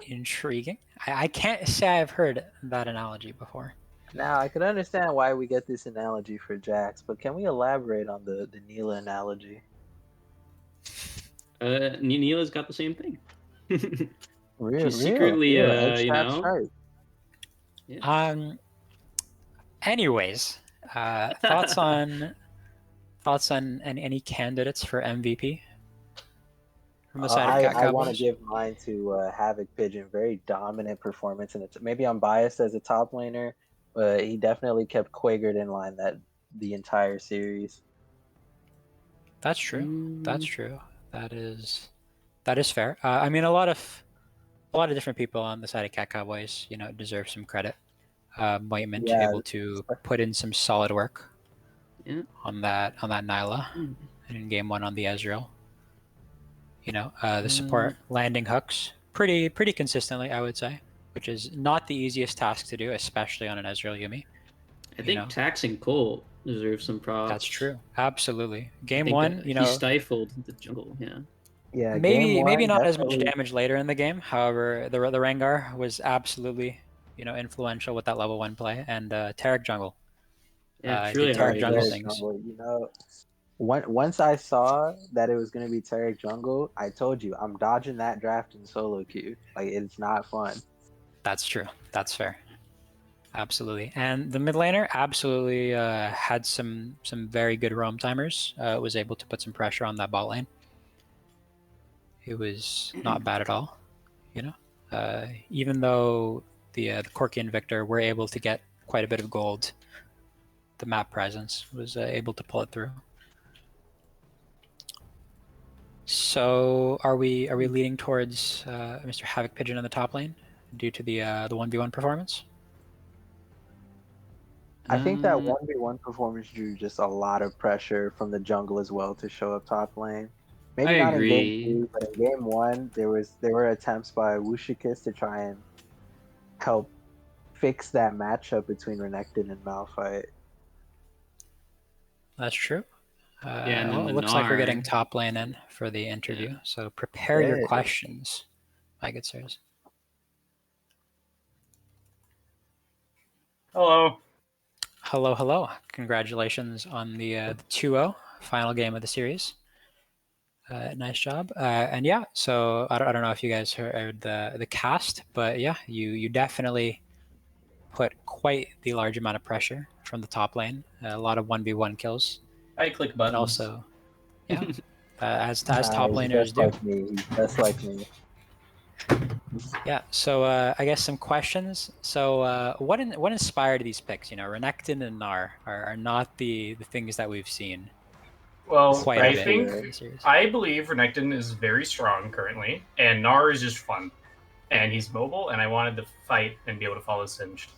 A: Intriguing. I can't say I've heard that analogy before.
C: Now I can understand why we get this analogy for Jax, but can we elaborate on the Neela analogy?
B: Neela's got the same thing.
C: Real,
B: She's secretly,
C: Egg
B: you
C: strap
B: know,
C: strike.
B: yeah.
A: Anyways, thoughts on any candidates for MVP from the side of Cat
C: I want to
A: Cowboys?
C: give mine to Havoc Pigeon. Very dominant performance, and it's maybe I'm biased as a top laner, but he definitely kept Quagered in line the entire series.
A: That's true. That's
B: Mm,
A: true. That is fair. I mean, a lot of different people on the side of Cat Cowboys, deserve some credit. Moitment
C: Yeah,
A: able to put in some solid work
B: yeah.
A: on that Nyla,
B: Mm.
A: and in game one on the Ezreal. The
B: Uh,
A: support landing hooks pretty consistently, I would say, which is not the easiest task to do, especially on an Ezreal Yumi.
B: I
A: You
B: think
A: know,
B: Tax and Colt deserve some
A: that's
B: props.
A: true. Absolutely.
B: I
A: Game
B: think
A: one,
B: he stifled the jungle. Yeah.
C: yeah. Game
A: maybe
C: one
A: not as much
C: definitely.
A: damage later in the game. However, the Rengar was absolutely, influential with that level one play, and Taric jungle.
B: Yeah,
A: Did
B: truly
A: Taric jungle
C: Tarek
B: outrageous.
A: things.
C: Jungle. Once I saw that it was gonna be Tarek Jungle, I told you I'm dodging that draft in solo queue. Like it's not fun.
A: That's true. That's fair. Absolutely. And the mid laner absolutely had some very good roam timers. Was able to put some pressure on that bot lane. It was not bad at all. Even though the Corki and Victor were able to get quite a bit of gold, the map presence was able to pull it through. So are we leading towards Mr. Havoc Pigeon in the top lane due to the 1v1 performance?
C: I think that
B: Uh,
C: 1v1 performance drew just a lot of pressure from the jungle as well to show up top lane.
B: I
C: Maybe not in game
B: agree.
C: two, but in game one, there were attempts by Wushikis to try and help fix that matchup between Renekton and Malphite.
A: That's true.
B: Yeah, and then
A: Well,
B: the
A: it looks like we're getting
B: Gnar.
A: top lane in for the
B: Yeah.
A: interview. So prepare your
C: Okay.
A: questions, my good sirs.
E: Hello.
A: Hello, hello. Congratulations on the 2-0 final game of the series. Nice job. And yeah, so I don't know if you guys heard the cast, but yeah, you definitely put quite the large amount of pressure from the top lane. A lot of 1v1 kills.
E: I click buttons.
A: And also, yeah, as
C: Nah,
A: top
C: he's
A: laners
C: just
A: do.
C: like me. He's just like me.
A: Yeah, so I guess some questions. So what inspired these picks? Renekton and Gnar are not the things that we've seen
E: Well,
A: quite a
E: I
A: bit
E: think
A: in the series.
E: I believe Renekton is very strong currently, and Gnar is just fun, and he's mobile, and I wanted to fight and be able to follow Singed.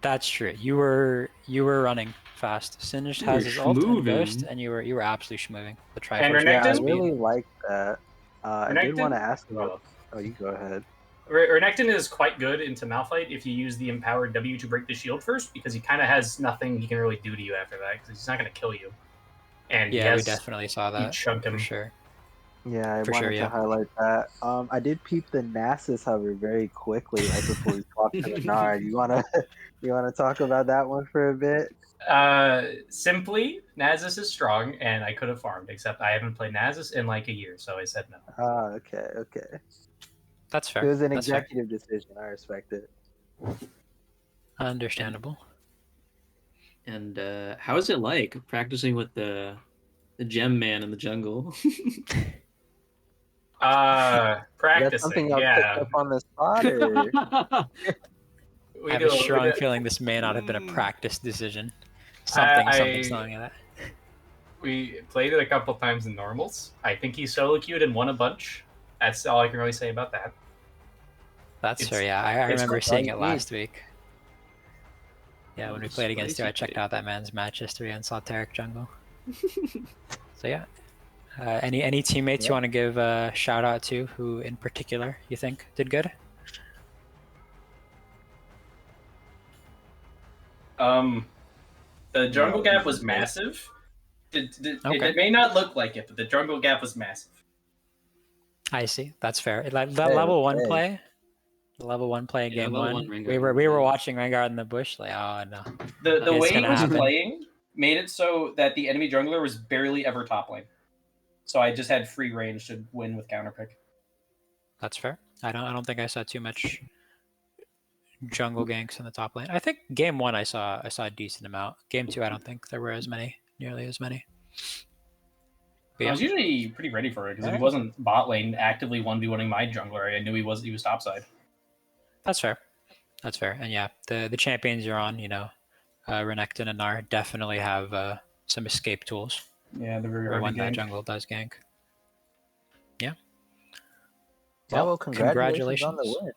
A: That's true. You were running fast. Singed
B: You
A: has
B: were
A: his ult and ghost,
B: schmoovin'.
A: and you were absolutely schmoving the
E: And
A: Triforce
C: Yeah, I
A: max
E: Renekton,
A: speed.
C: really like that. I did want to
E: Renekton,
C: ask about. Oh, you go ahead.
E: Renekton is quite good into Malphite if you use the empowered W to break the shield first, because he kind of has nothing he can really do to you after that, because he's not going to kill you, and
A: Yeah, we definitely saw
E: you
A: that
E: chunk him.
A: for sure.
C: Yeah, I
A: For sure,
C: wanted to
A: yeah.
C: highlight that. I did peep the Nasus hover very quickly right before we swapped to the Nard. You wanna talk about that one for a bit?
E: Simply, Nasus is strong, and I could have farmed, except I haven't played Nasus in like a year, so I said no.
C: Ah, okay, okay.
A: That's
C: It
A: fair.
C: was an
A: That's fair.
C: executive decision. I respect it.
A: Understandable.
B: And how is it like practicing with the gem man in the jungle?
C: That's something
E: Practicing,
C: y'all picked
E: yeah.
C: up on the spot, or
A: I have a strong feeling this may not have been a practice decision. Something like that.
E: We played it a couple times in normals. I think he solo queued and won a bunch. That's all I can really say about that.
A: That's
E: It's-
A: fair. Yeah, I
E: it's
A: remember
E: all
A: seeing
C: you
A: it
C: need.
A: last week. Yeah, when we played against you, I
B: Spicy
A: checked
B: take.
A: out that man's match history and saw Tarek jungle. So yeah, any teammates you
C: Yeah.
A: want to give a shout out to who in particular you think did good?
E: The jungle
C: No,
E: gap
C: he's
E: was
C: the best.
E: massive.
A: Okay.
E: It may not look like it, but the jungle gap was massive.
A: I see. That's fair. Like that
C: Hey,
A: level one
C: hey.
A: play, the level one play in
B: Yeah,
A: game
B: level
A: one.
B: one Rengar
A: We
B: was
A: were
B: nice.
A: watching Rengar in the bush. Like, oh no,
E: The
B: It's
E: way he
A: gonna
E: was
A: happen.
E: playing made it so that the enemy jungler was barely ever top lane. So I just had free range to win with counter pick.
A: That's fair. I don't think I saw too much jungle ganks in the top lane. I think game one I saw a decent amount. Game two I don't think there were nearly as many. But
E: I
A: yeah,
E: was usually pretty ready for it because if he
C: Alright.
E: wasn't bot lane actively 1v1ing my jungler, I knew he was topside.
A: that's fair. That's fair. And yeah, the champions you're on, Renekton and Gnar definitely have some escape tools
E: Yeah, they're very
A: for
E: hard
A: when
E: to
A: that
E: gank.
A: jungle does gank. Yeah.
C: Yeah, well, congratulations on the
A: congratulations.
C: win.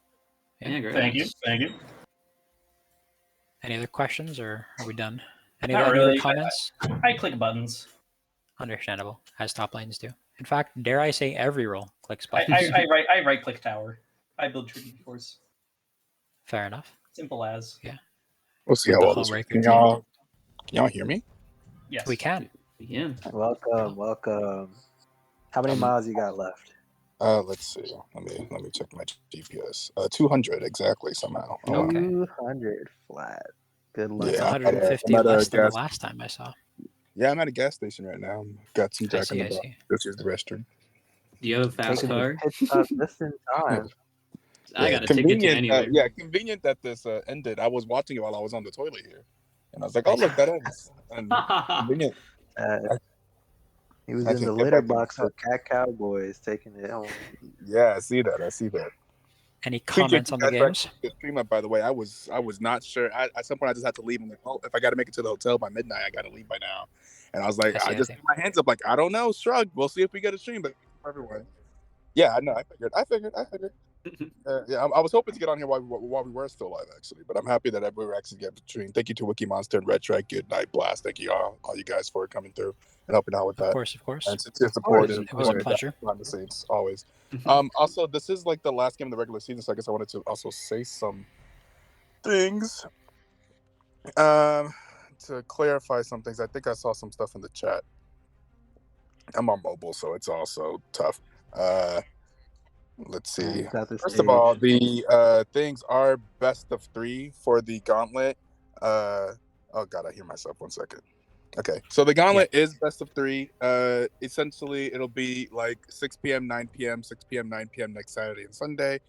A: Yeah.
B: Yeah,
E: Thank you,
B: great.
E: thank you.
A: Any other questions, or are we done? Any
E: Not
A: other
E: really.
A: comments?
E: I click buttons.
A: Understandable, as top lanes do. In fact, dare I say, every role clicks
E: I,
A: buttons.
E: I right click tower. I build tricky force.
A: Fair enough.
E: Simple as.
F: We'll see
A: With
F: how
A: the
F: well this works.
A: homebreaker
F: Can y'all hear me?
E: Yes.
A: We can.
B: Yeah.
C: Welcome. How many miles you got left?
F: Let's see. Let me check my GPS. 200 exactly somehow. Oh, wow.
A: Okay.
C: 200 flat. Good luck.
A: That's
F: Yeah,
A: 150
F: I'm at a
A: less than the
F: gas-
A: last time I saw.
F: Yeah, I'm at a gas station right now. Got some
A: I
F: Jack in
A: see.
F: the Box. This is the restroom.
B: Do you have a fast
C: Taking
B: car?
C: the pit stop just in time.
B: I got a ticket to anywhere.
F: Convenient that this ended. I was watching it while I was on the toilet here, and I was like, "Oh, look, that ends." And convenient.
C: He was
F: I
C: in
F: can
C: the
F: get
C: litter
F: back in
C: box
F: the
C: with Cowboys taking it home.
F: Yeah, I see that.
A: Any
F: Appreciate
A: comments
F: you
A: on the
F: guys for
A: games?
F: the stream up. By the way, I was not sure. At some point, I just had to leave. I'm like, oh, if I got to make it to the hotel by midnight, I got to leave by now. And I was like, I just
A: see.
F: threw my hands up, like, I don't know, shrug. We'll see if we get a stream, but everyone. Yeah, I know. I figured. Yeah, I was hoping to get on here while we were still live, actually. But I'm happy that we were actually getting the stream. Thank you to Wiki Monster and Red Track. Good night, Blast. Thank you all you guys for coming through and helping out with that.
A: Of course.
F: And sincere support
C: course,
F: and
A: It was a
F: supporting
A: pleasure.
F: behind the scenes always. Also, this is like the last game of the regular season, so I guess I wanted to also say some things. To clarify some things, I think I saw some stuff in the chat. I'm on mobile, so it's also tough. Let's see. First of all, the things are best of 3 for the gauntlet. Oh god, I hear myself. 1 second. Okay, so the gauntlet is best of 3. Essentially, it'll be like 6 p.m., 9 p.m., 6 p.m., 9 p.m. next Saturday and Sunday.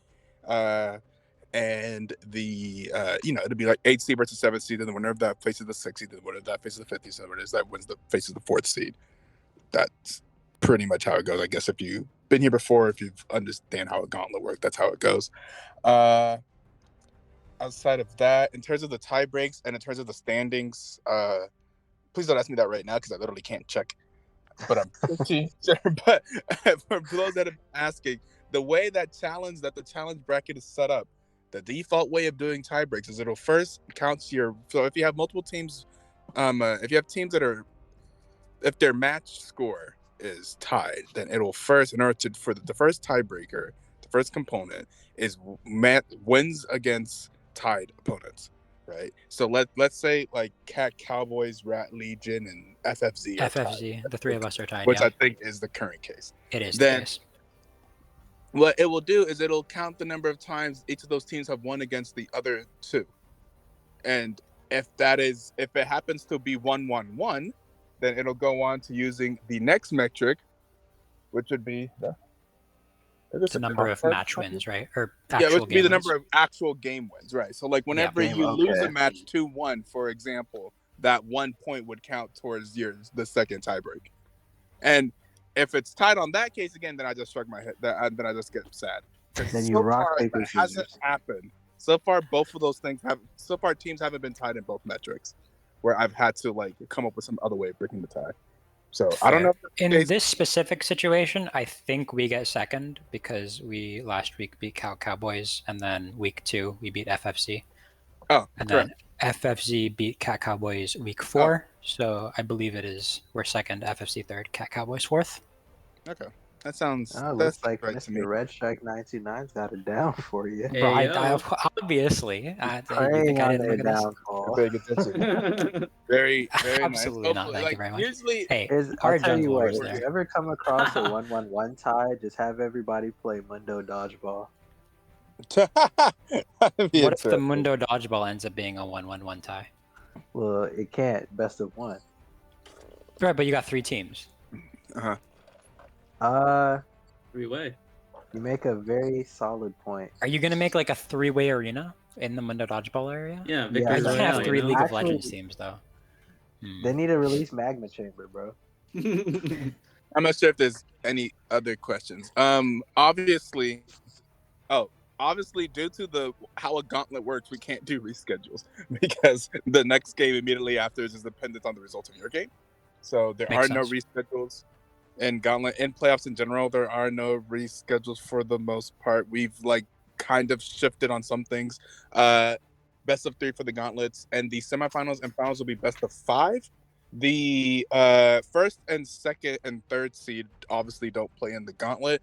F: And the it'll be like 8 seed versus 7 seed, and the winner of that faces the 6 seed, the winner of that faces the 50 seed, so it is that wins the faces the 4th seed. That's pretty much how it goes. I guess if you've been here before, if you understand how a gauntlet works, that's how it goes. Outside of that, in terms of the tie breaks and in terms of the standings, please don't ask me that right now because I literally can't check. But I'm pretty sure. But for those that are asking, the way that the challenge bracket is set up, the default way of doing tie breaks is it'll first count your. So if you have multiple teams, if you have teams that are, if their match score is tied, then it'll first, in order to for the first tiebreaker, the first component is wins against tied opponents. Right, so let's say like Cat, Cowboys, Rat Legion, and FFZ.
A: FFZ, the 3 of us are tied.
F: Which
A: Yeah.
F: I think is the current case.
A: It is
F: Then,
A: the case.
F: What it will do is it'll count the number of times each of those teams have won against the other 2, and if it happens to be 1-1-1, then it'll go on to using the next metric, which would be
A: The number of match wins, right? Or
F: which
A: actual
F: would be the
A: game wins.
F: number of actual game wins, right? So like whenever you lose a match 2-1, for example, that 1 point would count towards the second tiebreak. And if it's tied on that case again, then I just shrug my head. Then I just get sad.
C: Then you
F: So
C: rock,
F: far,
C: paper,
F: that hasn't
C: scissors.
F: happened. So far, both of those things have. So far, teams haven't been tied in both metrics, where I've had to like come up with some other way of breaking the tie. So I don't know. If that's the
A: In
F: case.
A: this specific situation, I think we get second because we last week beat Cowboys, and then week 2 we beat FFC,
F: Oh,
A: and
F: correct.
A: then FFC beat Cowboys week 4. So I believe we're second, FFC third, Cowboys fourth.
F: Okay, that sounds.
C: Oh,
F: That's
C: looks like
F: right to me.
C: Mr. Red Strike 929's got it down for you.
B: Hey,
A: Bro, I
B: yo.
A: obviously. You
C: Preying
A: think I
C: on
A: didn't
C: their
A: look at this?
C: downfall.
F: Big attention. Very, very nice.
A: Absolutely not. Thank you
F: Like
A: very much.
F: usually,
A: Hey,
C: I'll
A: our
C: tell you
A: jungle
C: what,
A: was
C: if
A: there.
C: you ever come across a 1-1-1 tie, just have everybody play Mundo Dodgeball.
F: That'd be
A: What if the
F: interesting.
A: Mundo Dodgeball ends up being a 1-1-1 tie?
C: Well, it can't. Best of 1.
A: Right, but you got 3 teams.
C: Uh,
B: 3-way.
C: you make a very solid point.
A: Are you gonna make like a 3-way arena in the Mundo Dodgeball area?
B: Yeah,
C: Yeah,
B: Victory
A: You can't
B: Royale,
A: have 3
B: you know?
A: League of
C: Actually-
A: Legends teams though.
C: They need to release Magma Chamber, bro.
F: I'm not sure if there's any other questions. Obviously, due to how a gauntlet works, we can't do reschedules because the next game immediately after is dependent on the results of your game. So there
A: Makes
F: are no
A: sense.
F: reschedules in gauntlet. In playoffs in general, there are no reschedules for the most part. We've like kind of shifted on some things. Best of 3 for the gauntlets, and the semifinals and finals will be best of 5. The first and second and third seed obviously don't play in the gauntlet.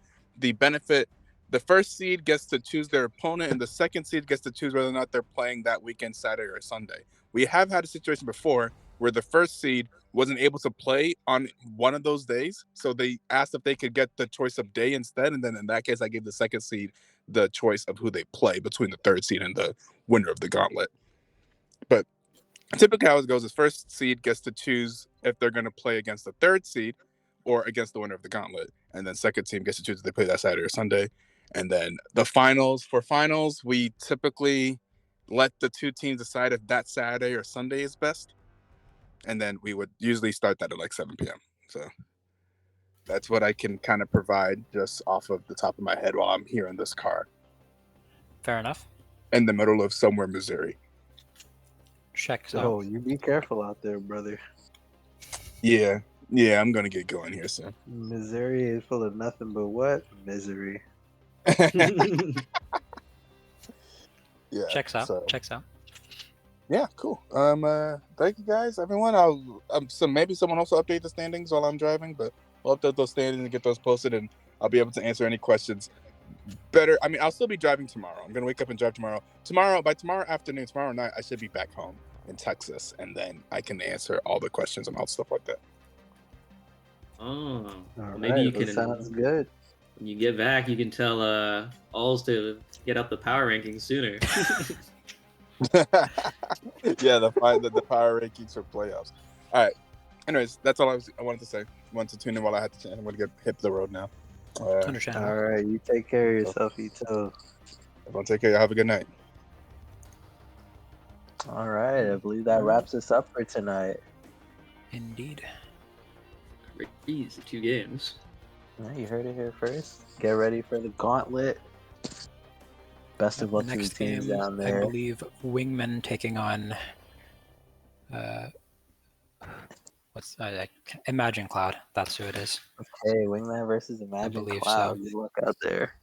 F: The first seed gets to choose their opponent, and the second seed gets to choose whether or not they're playing that weekend, Saturday or Sunday. We have had a situation before where the first seed wasn't able to play on one of those days, so they asked if they could get the choice of day instead, and then in that case, I gave the second seed the choice of who they play between the third seed and the winner of the gauntlet. But typically how it goes is first seed gets to choose if they're going to play against the third seed or against the winner of the gauntlet, and then second team gets to choose if they play that Saturday or Sunday. And then the finals, we typically let the 2 teams decide if that Saturday or Sunday is best, and then we would usually start that at like 7 p.m. So that's what I can kind of provide just off of the top of my head while I'm here in this car
A: Fair enough.
F: in the middle of somewhere Missouri.
A: Check. So
C: Oh, you be careful out there, brother.
F: Yeah, I'm gonna get going here soon.
C: Missouri is full of nothing but what? Misery.
F: Yeah,
A: checks out.
F: so-
A: Checks out.
F: Yeah, cool. Thank you guys, everyone. So maybe someone else will update the standings while I'm driving, but I'll update those standings and get those posted, and I'll be able to answer any questions better. I mean, I'll still be driving tomorrow. I'm gonna wake up and drive tomorrow. By tomorrow afternoon, tomorrow night, I should be back home in Texas, and then I can answer all the questions and all stuff like that.
B: Oh,
C: All
B: maybe
C: right,
B: you
C: well,
B: can.
C: sounds good.
B: When you get back, you can tell Alls to get up the power rankings sooner.
F: Yeah, the power rankings for playoffs. All right. Anyways, that's all I wanted to say. Wanted to tune in while I had to. I'm going to hit the road now.
A: Understandable.
C: All right, you take care of yourself, Etoe.
F: Everyone, take care. Have a good night.
C: All right, I believe that wraps us up for tonight.
A: Indeed.
B: These 2 games.
C: Yeah, you heard it here first. Get ready for the gauntlet. Best of luck to the
A: Next
C: teams
A: game,
C: down
A: I
C: there.
A: believe Wingman taking on Imagine Cloud. That's who it is.
C: Okay, Wingman versus Imagine
A: believe
C: Cloud.
A: so.
C: Good luck out there.